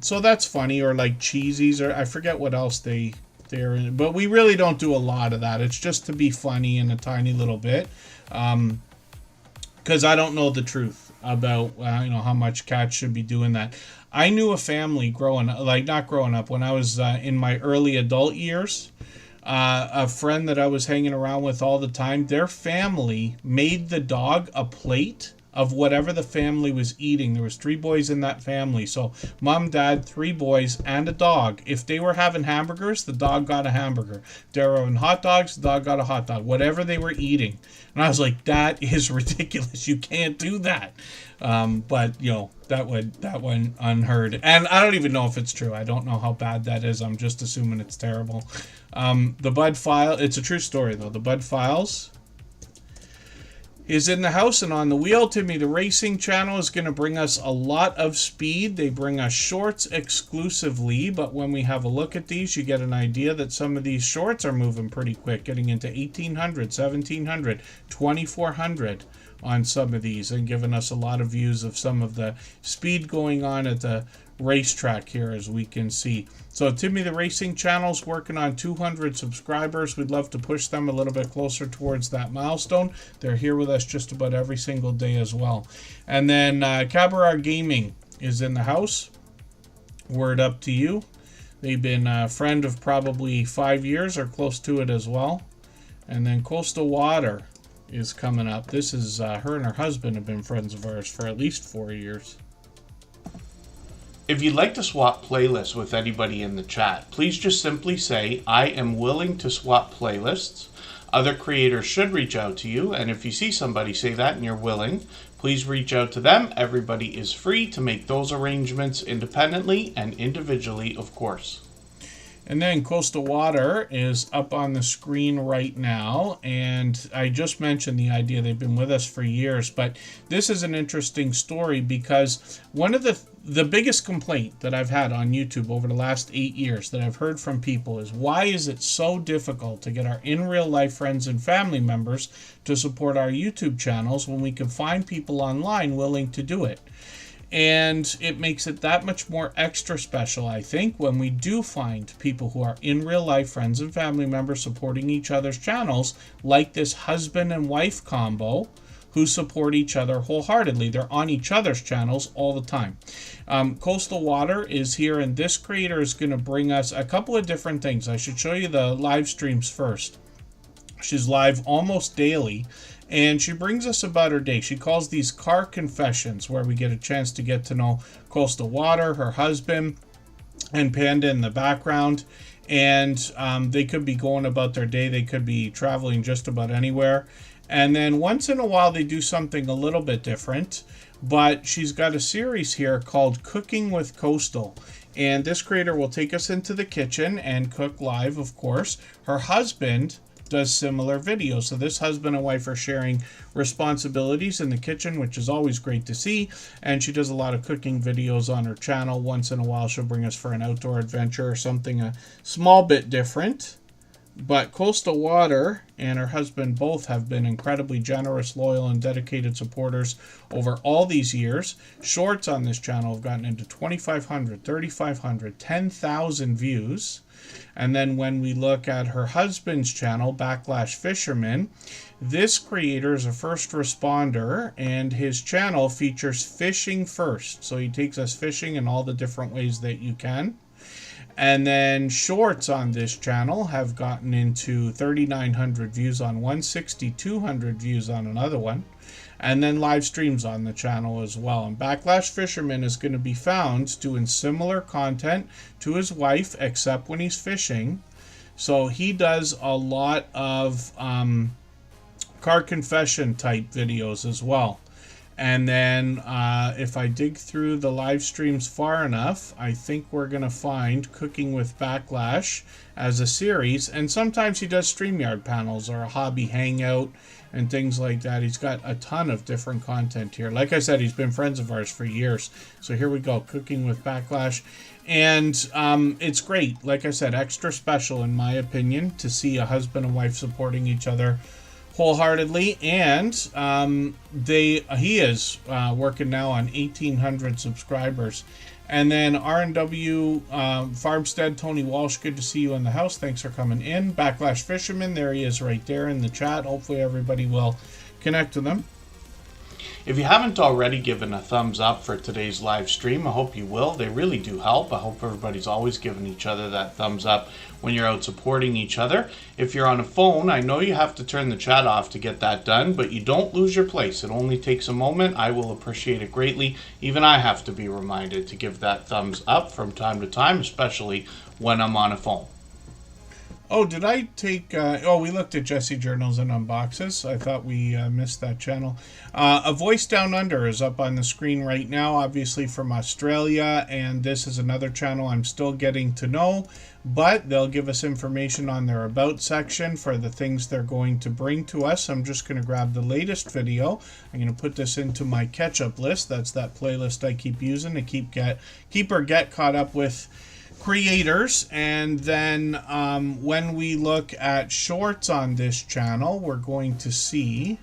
So that's funny. Or like cheesies, or I forget what else they're in, but we really don't do a lot of that. It's just to be funny in a tiny little bit. Because I don't know the truth about, how much cats should be doing that. I knew a family when I was in my early adult years, a friend that I was hanging around with all the time, their family made the dog a plate of whatever the family was eating. There was 3 boys in that family. So mom, dad, 3 boys, and a dog. If they were having hamburgers, the dog got a hamburger. If they were having hot dogs, the dog got a hot dog. Whatever they were eating. And I was like, that is ridiculous. You can't do that. But that went unheard. And I don't even know if it's true. I don't know how bad that is. I'm just assuming it's terrible. The Bud File, it's a true story though. The Bud Files is in the house and on the wheel. Timmy the Racing channel is going to bring us a lot of speed. They bring us shorts exclusively, but when we have a look at these, you get an idea that some of these shorts are moving pretty quick, getting into 1800, 1700, 2400 on some of these, and giving us a lot of views of some of the speed going on at the racetrack here, as we can see. So Timmy the Racing channel's working on 200 subscribers. We'd love to push them a little bit closer towards that milestone. They're here with us just about every single day as well. And then Cabaret Gaming is in the house. Word up to you. They've been a friend of probably 5 years or close to it as well. And then Coastal Water is coming up. This is her and her husband have been friends of ours for at least 4 years. If you'd like to swap playlists with anybody in the chat, please just simply say, I am willing to swap playlists. Other creators should reach out to you, and if you see somebody say that and you're willing, please reach out to them. Everybody is free to make those arrangements independently and individually, of course. And then Coastal Water is up on the screen right now. And I just mentioned the idea, they've been with us for years. But this is an interesting story because one of the biggest complaint that I've had on YouTube over the last 8 years that I've heard from people is, why is it so difficult to get our in real life friends and family members to support our YouTube channels when we can find people online willing to do it? And it makes it that much more extra special, I think, when we do find people who are in real life friends and family members supporting each other's channels, like this husband and wife combo who support each other wholeheartedly. They're on each other's channels all the time. Coastal Water is here, and this creator is going to bring us a couple of different things. I should show you the live streams first. She's live almost daily, and she brings us about her day. She calls these car confessions, where we get a chance to get to know Coastal Water, her husband, and Panda in the background. And they could be going about their day. They could be traveling just about anywhere. And then once in a while, they do something a little bit different. But she's got a series here called Cooking with Coastal. And this creator will take us into the kitchen and cook live, of course. Her husband does similar videos. So this husband and wife are sharing responsibilities in the kitchen, which is always great to see. And she does a lot of cooking videos on her channel. Once in a while, she'll bring us for an outdoor adventure or something a small bit different. But Coastal Water and her husband both have been incredibly generous, loyal, and dedicated supporters over all these years. Shorts on this channel have gotten into 2,500, 3,500, 10,000 views. And then when we look at her husband's channel, Backlash Fisherman, this creator is a first responder, and his channel features fishing first. So he takes us fishing in all the different ways that you can. And then shorts on this channel have gotten into 3,900 views on one, 6,200 views on another one. And then live streams on the channel as well. And Backlash Fisherman is going to be found doing similar content to his wife, except when he's fishing. So he does a lot of car confession type videos as well. And then if I dig through the live streams far enough, I think we're going to find Cooking with Backlash as a series. And sometimes he does StreamYard panels or a hobby hangout and things like that. He's got a ton of different content here. Like I said, he's been friends of ours for years. So here we go, Cooking with Backlash. And it's great. Like I said, extra special in my opinion to see a husband and wife supporting each other wholeheartedly. And he is working now on 1,800 subscribers. And then R&W Farmstead, Tony Walsh, good to see you in the house. Thanks for coming in. Backlash Fisherman, there he is right there in the chat. Hopefully everybody will connect to them. If you haven't already given a thumbs up for today's live stream, I hope you will. They really do help. I hope everybody's always giving each other that thumbs up when you're out supporting each other. If you're on a phone, I know you have to turn the chat off to get that done, but you don't lose your place. It only takes a moment. I will appreciate it greatly. Even I have to be reminded to give that thumbs up from time to time, especially when I'm on a phone. Oh, did I take... we looked at Jesse Journals and Unboxes. I thought we missed that channel. A Voice Down Under is up on the screen right now, obviously from Australia, and this is another channel I'm still getting to know, but they'll give us information on their About section for the things they're going to bring to us. I'm just going to grab the latest video. I'm going to put this into my catch-up list. That's that playlist I keep using to keep get caught up with creators. And then when we look at shorts on this channel, we're going to see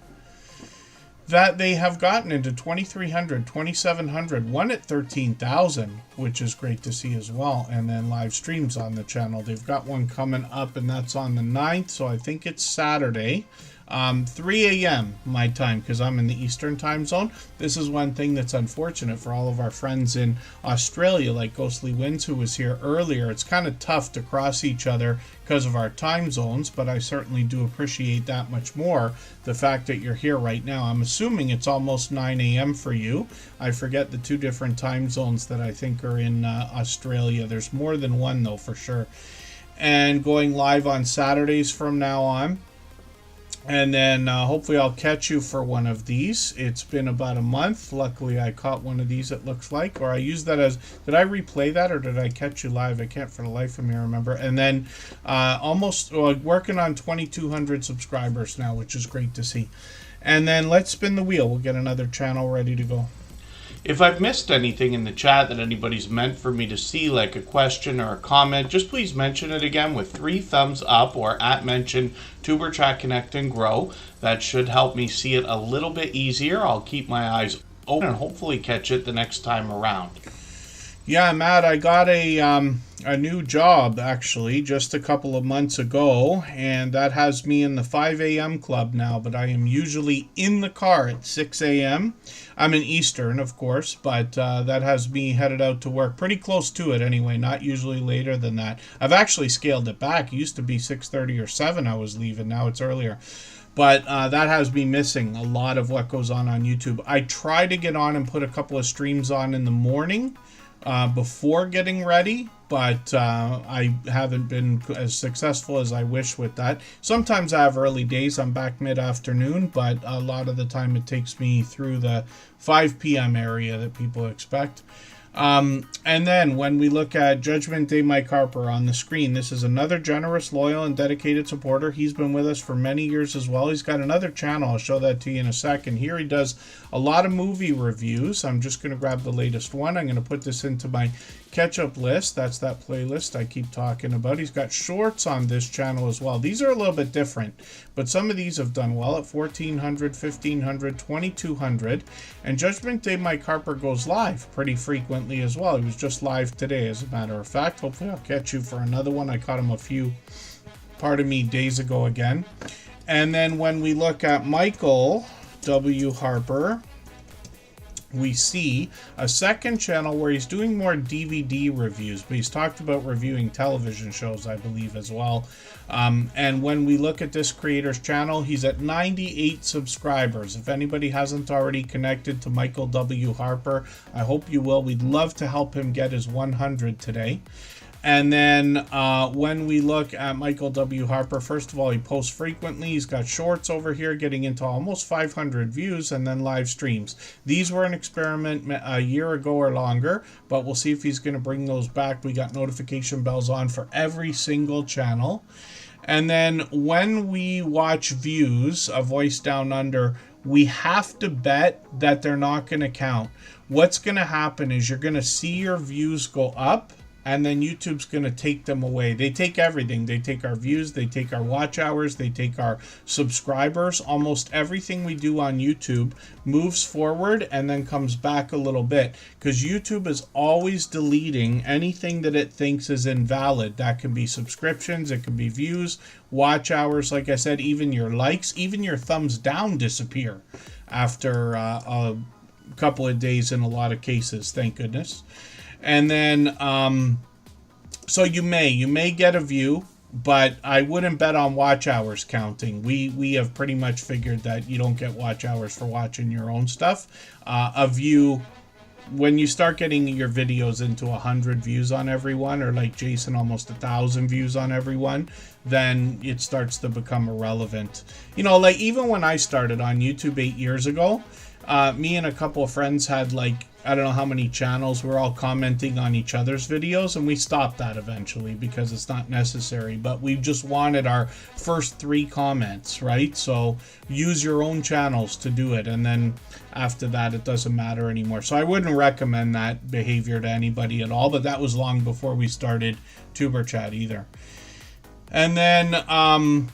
that they have gotten into 2,300, 2,700, one at 13,000, which is great to see as well. And then live streams on the channel. They've got one coming up, and that's on the 9th, so I think it's Saturday. 3 a.m. my time, because I'm in the Eastern time zone. This is one thing that's unfortunate for all of our friends in Australia, like Ghostly Winds, who was here earlier. It's kind of tough to cross each other because of our time zones, but I certainly do appreciate that much more the fact that you're here right now. I'm assuming it's almost 9 a.m. for you. I forget the two different time zones that I think are in Australia. There's more than one, though, for sure. And going live on Saturdays from now on. And then hopefully I'll catch you for one of these. It's been about a month. Luckily, I caught one of these, it looks like. Or I used that as... Did I replay that or did I catch you live? I can't for the life of me remember. And then working on 2,200 subscribers now, which is great to see. And then let's spin the wheel. We'll get another channel ready to go. If I've missed anything in the chat that anybody's meant for me to see, like a question or a comment, just please mention it again with 3 thumbs up or @mention Superchat Connect and Grow. That should help me see it a little bit easier. I'll keep my eyes open and hopefully catch it the next time around. Yeah, Matt, I got a new job, actually, just a couple of months ago, and that has me in the 5 a.m. club now, but I am usually in the car at 6 a.m. I'm in Eastern, of course, but that has me headed out to work pretty close to it anyway, not usually later than that. I've actually scaled it back. It used to be 6:30 or 7 I was leaving. Now it's earlier. But that has me missing a lot of what goes on YouTube. I try to get on and put a couple of streams on in the morning before getting ready, but I haven't been as successful as I wish with that. Sometimes I have early days, I'm back mid-afternoon, but a lot of the time it takes me through the 5 p.m. area that people expect. And then when we look at Judgment Day Mike Harper on the screen, this is another generous, loyal, and dedicated supporter. He's been with us for many years as well. He's got another channel. I'll show that to you in a second. Here he does a lot of movie reviews. I'm just going to grab the latest one. I'm going to put this into my catch-up list. That's that playlist I keep talking about. He's got shorts on this channel as well. These are a little bit different, but some of these have done well at 1,400, 1,500, 2,200. And Judgment Day Mike Harper goes live pretty frequently as well. He was just live today, as a matter of fact. Hopefully I'll catch you for another one. I caught him a few, days ago again. And then when we look at Michael W. Harper, we see a second channel where he's doing more DVD reviews, but he's talked about reviewing television shows, I believe, as well. And when we look at this creator's channel, he's at 98 subscribers. If anybody hasn't already connected to Michael W. Harper, I hope you will. We'd love to help him get his 100 today. And then when we look at Michael W. Harper, first of all, he posts frequently. He's got shorts over here getting into almost 500 views, and then live streams. These were an experiment a year ago or longer, but we'll see if he's going to bring those back. We got notification bells on for every single channel. And then when we watch views, A Voice Down Under, we have to bet that they're not going to count. What's going to happen is you're going to see your views go up, and then YouTube's going to take them away. They take everything. They take our views. They take our watch hours. They take our subscribers. Almost everything we do on YouTube moves forward and then comes back a little bit, because YouTube is always deleting anything that it thinks is invalid. That can be subscriptions. It can be views, watch hours. Like I said, even your likes, even your thumbs down disappear after a couple of days in a lot of cases. Thank goodness. And then, so you may get a view, but I wouldn't bet on watch hours counting. We have pretty much figured that you don't get watch hours for watching your own stuff. A view, when you start getting your videos into 100 views on everyone, or like Jason, almost 1,000 views on everyone, then it starts to become irrelevant. You know, like even when I started on YouTube 8 years ago, me and a couple of friends had like, I don't know how many channels. We're all commenting on each other's videos, and we stopped that eventually because it's not necessary. But we just wanted our first 3 comments, right? So use your own channels to do it, and then after that, it doesn't matter anymore. So I wouldn't recommend that behavior to anybody at all, but that was long before we started Superchat either. And then,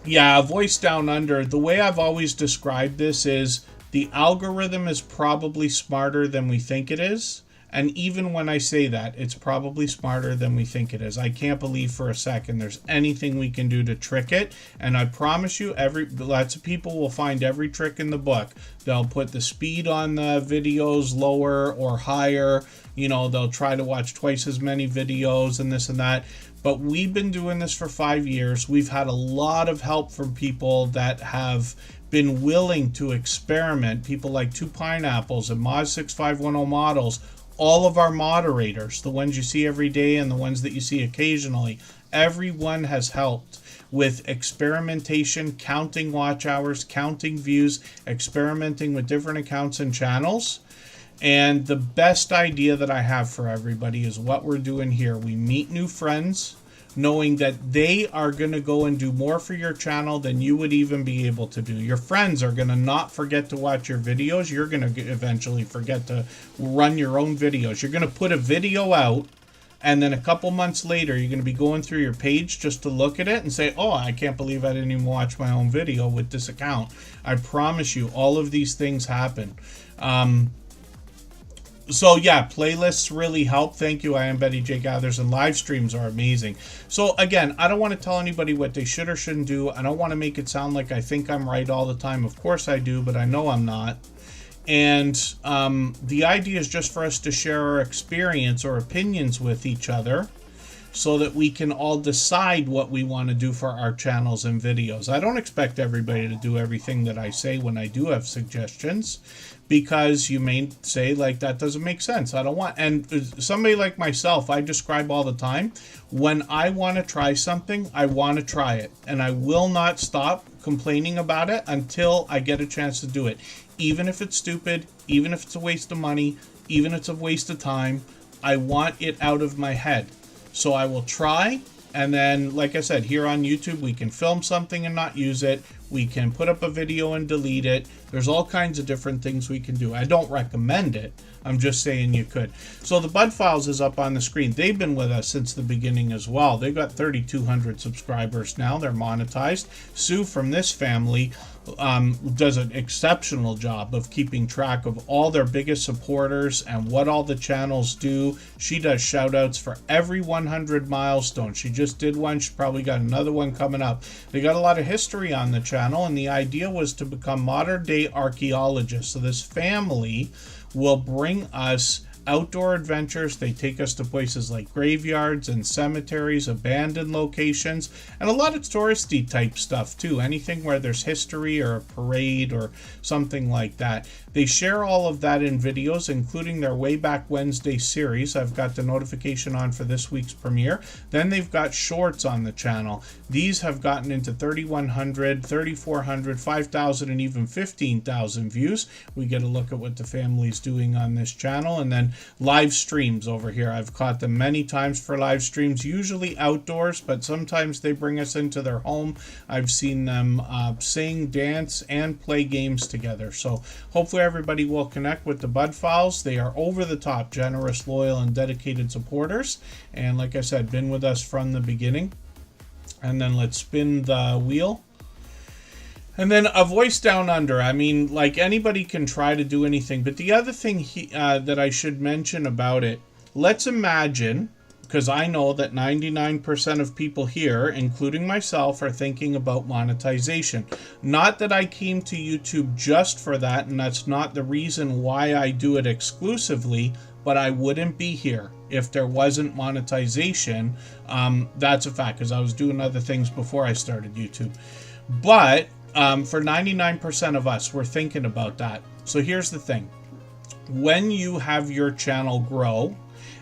yeah, Voice Down Under. The way I've always described this is, the algorithm is probably smarter than we think it is. And even when I say that, it's probably smarter than we think it is. I can't believe for a second there's anything we can do to trick it. And I promise you, lots of people will find every trick in the book. They'll put the speed on the videos lower or higher. You know, they'll try to watch twice as many videos and this and that. But we've been doing this for 5 years. We've had a lot of help from people that have been willing to experiment. People like Two Pineapples and Moz6510 Models, all of our moderators, the ones you see every day and the ones that you see occasionally, everyone has helped. with experimentation, counting watch hours, counting views, experimenting with different accounts and channels. And the best idea that I have for everybody is what we're doing here. We meet new friends, knowing that they are going to go and do more for your channel than you would even be able to do. Your friends are going to not forget to watch your videos. You're going to eventually forget to run your own videos. You're going to put a video out, and then a couple months later, you're going to be going through your page just to look at it and say, oh, I can't believe I didn't even watch my own video with this account. I promise you, all of these things happen. So yeah, playlists really help. Thank you. I am Betty J. Gathers, and live streams are amazing. So again, I don't want to tell anybody what they should or shouldn't do. I don't want to make it sound like I think I'm right all the time. Of course I do, but I know I'm not. And the idea is just for us to share our experience or opinions with each other, so that we can all decide what we want to do for our channels and videos. I don't expect everybody to do everything that I say when I do have suggestions, because you may say, like, that doesn't make sense. I don't want, and somebody like myself, I describe all the time, when I want to try something, I want to try it, and I will not stop complaining about it until I get a chance to do it. Even if it's stupid, even if it's a waste of money, even if it's a waste of time, I want it out of my head. So I will try, and then, like I said, here on YouTube, we can film something and not use it. We can put up a video and delete it. There's all kinds of different things we can do. I don't recommend it. I'm just saying you could. So the Bud Files is up on the screen. They've been with us since the beginning as well. They've got 3,200 subscribers now. They're monetized. Sue from this family does an exceptional job of keeping track of all their biggest supporters and what all the channels do. She does shout outs for every 100 milestone. She just did one. She probably got another one coming up. They got a lot of history on the channel, and the idea was to become modern day archaeologists. So this family will bring us outdoor adventures. They take us to places like graveyards and cemeteries, abandoned locations, and a lot of touristy type stuff too. Anything where there's history or a parade or something like that. They share all of that in videos, including their Way Back Wednesday series. I've got the notification on for this week's premiere. Then they've got shorts on the channel. These have gotten into 3,100, 3,400, 5,000, and even 15,000 views. We get a look at what the family's doing on this channel. And then live streams over here. I've caught them many times for live streams, usually outdoors, but sometimes they bring us into their home. I've seen them sing, dance, and play games together. So hopefully everybody will connect with the Bud Files. They are over the top, generous, loyal, and dedicated supporters. And like I said, been with us from the beginning. And then let's spin the wheel. And then a voice down under. I mean, like, anybody can try to do anything. But the other thing that I should mention about it, let's imagine, because I know that 99% of people here, including myself, are thinking about monetization. Not that I came to YouTube just for that, and that's not the reason why I do it exclusively, but I wouldn't be here if there wasn't monetization. That's a fact, because I was doing other things before I started YouTube. But for 99% of us, we're thinking about that. So here's the thing. When you have your channel grow,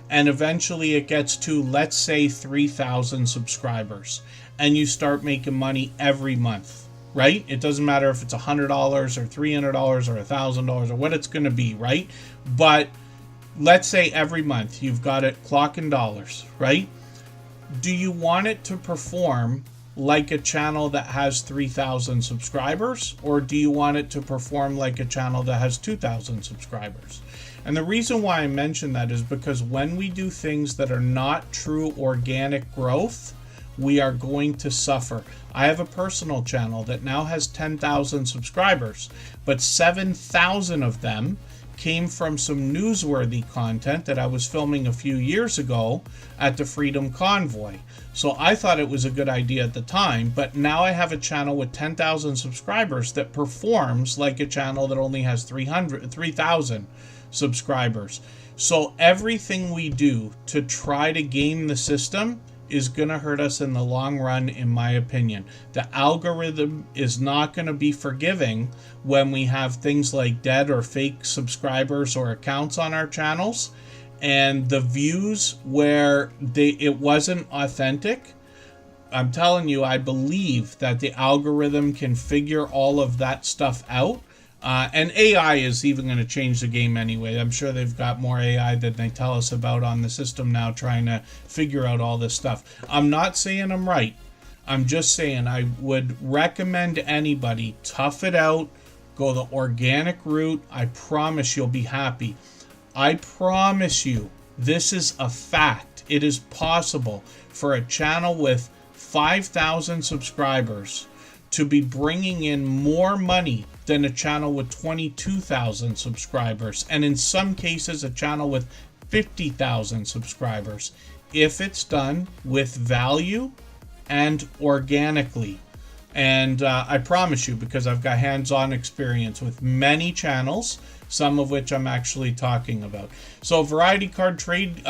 and eventually it gets to, let's say, 3,000 subscribers, and you start making money every month, right? It doesn't matter if it's $100 or $300 or $1,000 or what it's going to be, right? But let's say every month you've got it clocking dollars, right? Do you want it to perform like a channel that has 3,000 subscribers, or do you want it to perform like a channel that has 2,000 subscribers? And the reason why I mention that is because when we do things that are not true organic growth, we are going to suffer. I have a personal channel that now has 10,000 subscribers, but 7,000 of them came from some newsworthy content that I was filming a few years ago at the Freedom Convoy. So I thought it was a good idea at the time, but now I have a channel with 10,000 subscribers that performs like a channel that only has 3,000 subscribers. So everything we do to try to game the system is going to hurt us in the long run, in my opinion. The algorithm is not going to be forgiving when we have things like dead or fake subscribers or accounts on our channels, and the views where it wasn't authentic I'm telling you, I believe that the algorithm can figure all of that stuff out. And AI is even going to change the game anyway. I'm sure they've got more AI than they tell us about on the system now, trying to figure out all this stuff. I'm not saying I'm right. I'm just saying I would recommend anybody tough it out, go the organic route. I promise you'll be happy. I promise you, this is a fact. It is possible for a channel with 5,000 subscribers to be bringing in more money than a channel with 22,000 subscribers, and in some cases a channel with 50,000 subscribers, if it's done with value and organically. And I promise you, because I've got hands-on experience with many channels, some of which I'm actually talking about. So Variety Trading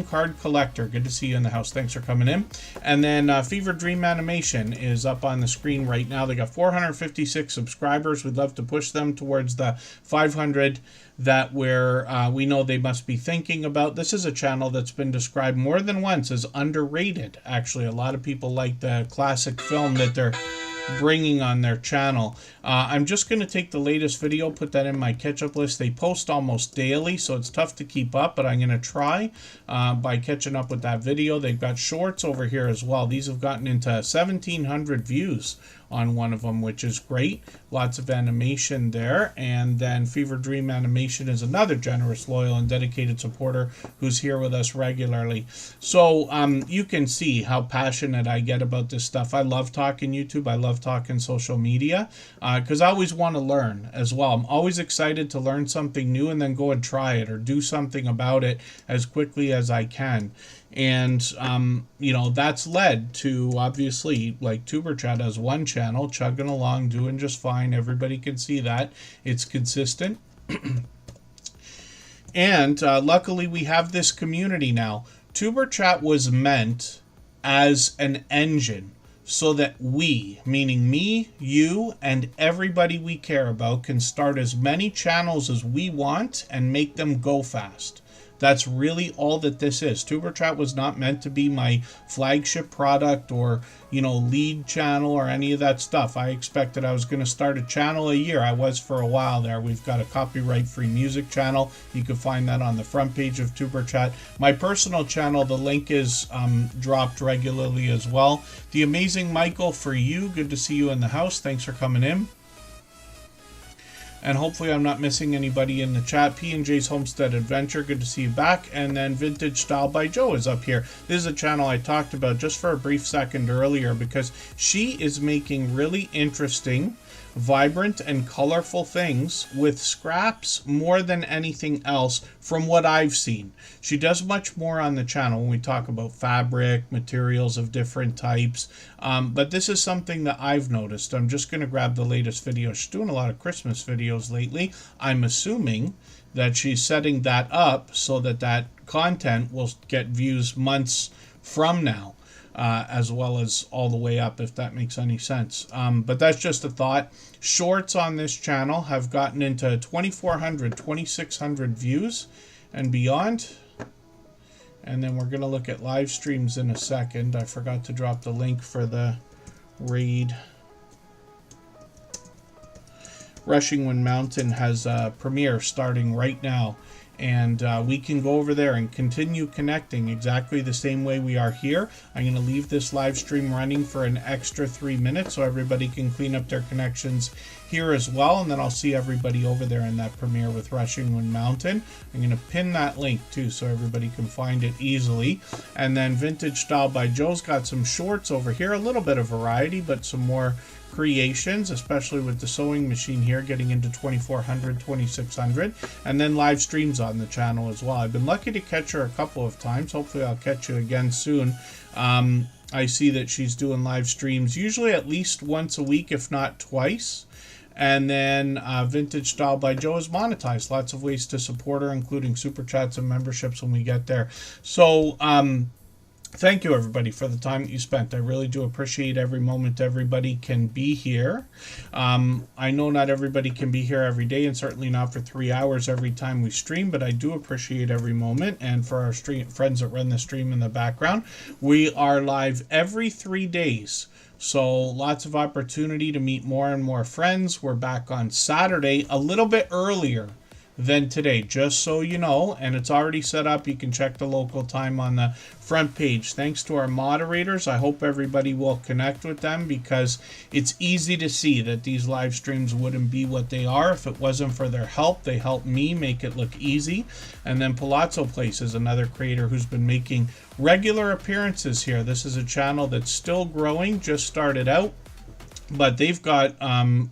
Card Collector, good to see you in the house. Thanks for coming in. And then Fever Dream Animation is up on the screen right now. They got 456 subscribers. We'd love to push them towards the 500 that we know they must be thinking about. This is a channel that's been described more than once as underrated. Actually, a lot of people like the classic film that they're bringing on their channel. I'm just going to take the latest video, put that in my catch-up list. They post almost daily, so it's tough to keep up, but I'm going to try by catching up with that video. They've got shorts over here as well. These have gotten into 1,700 views on one of them, which is great. Lots of animation there. And then Fever Dream Animation is another generous, loyal, and dedicated supporter who's here with us regularly. So you can see how passionate I get about this stuff. I love talking YouTube. I love talking social media because I always want to learn as well. I'm always excited to learn something new and then go and try it or do something about it as quickly as I can. And, you know, that's led to, obviously, like Superchat has one channel, chugging along, doing just fine. Everybody can see that. It's consistent. And luckily, we have this community now. Superchat was meant as an engine so that we, meaning me, you, and everybody we care about, can start as many channels as we want and make them go fast. That's really all that this is. Superchat was not meant to be my flagship product or, you know, lead channel or any of that stuff. I expected I was going to start a channel a year. I was for a while there. We've got a copyright-free music channel. You can find that on the front page of Superchat. My personal channel, the link is dropped regularly as well. The Amazing Michael, for you. Good to see you in the house. Thanks for coming in. And hopefully I'm not missing anybody in the chat. P&J's Homestead Adventure, good to see you back. And then Vintage Style by Joe is up here. This is a channel I talked about just for a brief second earlier because she is making really interesting, vibrant, and colorful things with scraps more than anything else from what I've seen. She does much more on the channel when we talk about fabric, materials of different types. But this is something that I've noticed. I'm just going to grab the latest video. She's doing a lot of Christmas videos lately. I'm assuming that she's setting that up so that that content will get views months from now. As well as all the way up, if that makes any sense. But that's just a thought. Shorts on this channel have gotten into 2,400, 2,600 views and beyond. And then we're going to look at live streams in a second. I forgot to drop the link for the raid. Rushing Wind Mountain has a premiere starting right now. And we can go over there and continue connecting exactly the same way we are here. I'm going to leave this live stream running for an extra 3 minutes so everybody can clean up their connections here as well. And then I'll see everybody over there in that premiere with Rushing Wind Mountain. I'm going to pin that link too so everybody can find it easily. And then Vintage Style by Joe's got some shorts over here. A little bit of variety, but some more creations, especially with the sewing machine here getting into 2,400, 2,600, and then live streams on the channel as well. I've been lucky to catch her a couple of times. Hopefully I'll catch you again soon. I see that she's doing live streams usually at least once a week, if not twice. And then Vintage Style by Joe is monetized. Lots of ways to support her, including super chats and memberships when we get there. So thank you, everybody, for the time that you spent. I really do appreciate every moment everybody can be here. I know not everybody can be here every day, and certainly not for 3 hours every time we stream, but I do appreciate every moment. And for our friends that run the stream in the background, we are live every 3 days. So lots of opportunity to meet more and more friends. We're back on Saturday, a little bit earlier than today, just so you know, and it's already set up. You can check the local time on the front page. Thanks to our moderators. I hope everybody will connect with them, because it's easy to see that these live streams wouldn't be what they are if it wasn't for their help. They help me make it look easy. And then Palazzo Place is another creator who's been making regular appearances here. This is a channel that's still growing, just started out, but they've got on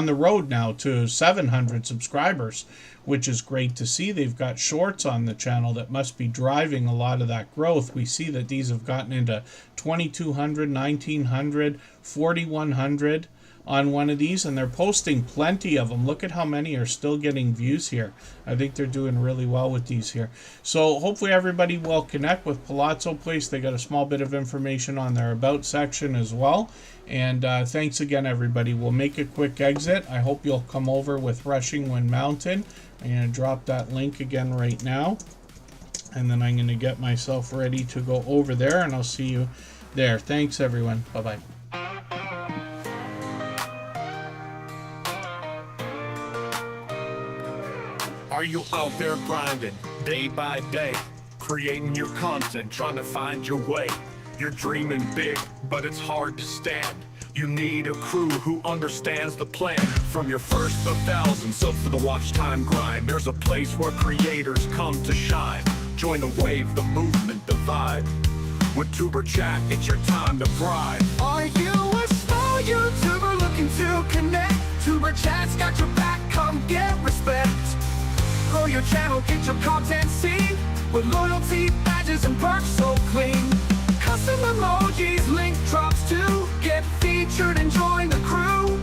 the road now to 700 subscribers, which is great to see. They've got shorts on the channel that must be driving a lot of that growth. We see that these have gotten into 2,200, 1,900, 4,100 on one of these, and they're posting plenty of them. Look at how many are still getting views here. I think they're doing really well with these here. So hopefully everybody will connect with Palazzo Place. They got a small bit of information on their About section as well. And thanks again, everybody. We'll make a quick exit. I hope you'll come over with Rushing Wind Mountain. I'm going to drop that link again right now. And then I'm going to get myself ready to go over there, and I'll see you there. Thanks, everyone. Bye-bye. Are you out there grinding day by day, creating your content, trying to find your way? You're dreaming big, but it's hard to stand. You need a crew who understands the plan. From your first of thousands up to the watch time grind, there's a place where creators come to shine. Join the wave, the movement, the vibe. With Tuber Chat, it's your time to thrive. Are you a small YouTuber looking to connect? Tuber Chat's got your back, come get respect. Grow your channel, get your content seen, with loyalty, badges, and perks so clean. Custom emojis, link drops to get featured and join the crew.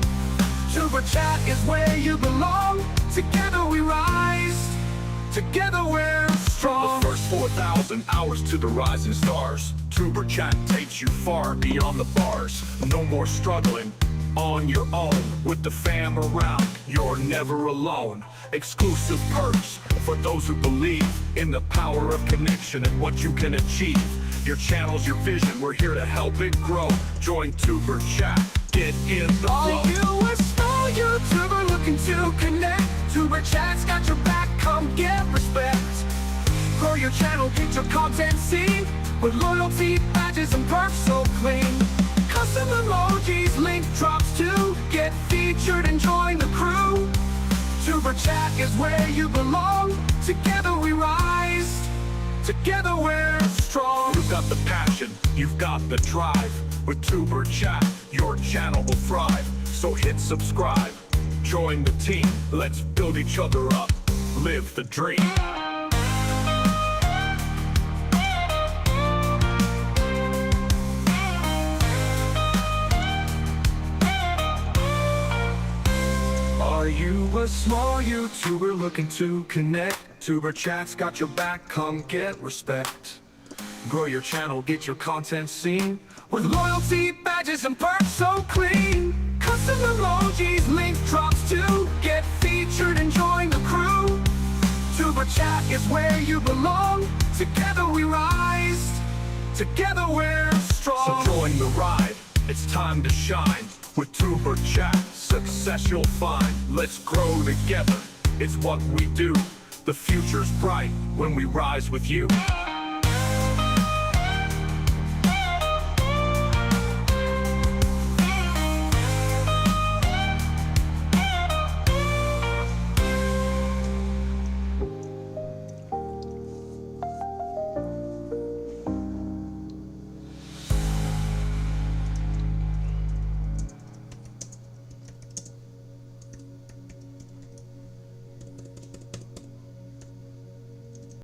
Tuber Chat is where you belong. Together we rise, together we're strong. The first 4,000 hours to the rising stars. Tuber Chat takes you far beyond the bars. No more struggling on your own. With the fam around, you're never alone. Exclusive perks for those who believe in the power of connection and what you can achieve. Your channel's your vision, we're here to help it grow. Join Tuber Chat, get in the flow. Are you a small YouTuber looking to connect? Tuber Chat's got your back, come get respect. Grow your channel, get your content seen, with loyalty, badges, and perks so clean. Custom emojis, link drops to get featured and join the crew. Tuber Chat is where you belong. Together we rise, together we're strong. You've got the passion, you've got the drive. With Tuber Chat, your channel will thrive. So hit subscribe, join the team. Let's build each other up, live the dream. Are you a small YouTuber looking to connect? Tuber Chat's got your back, come get respect. Grow your channel, get your content seen, with loyalty, badges, and perks so clean. Custom emojis, link drops to get featured and join the crew. Tuber Chat is where you belong. Together we rise, together we're strong. So join the ride, it's time to shine. With Tuber Chat, success you'll find. Let's grow together, it's what we do. The future's bright when we rise with you.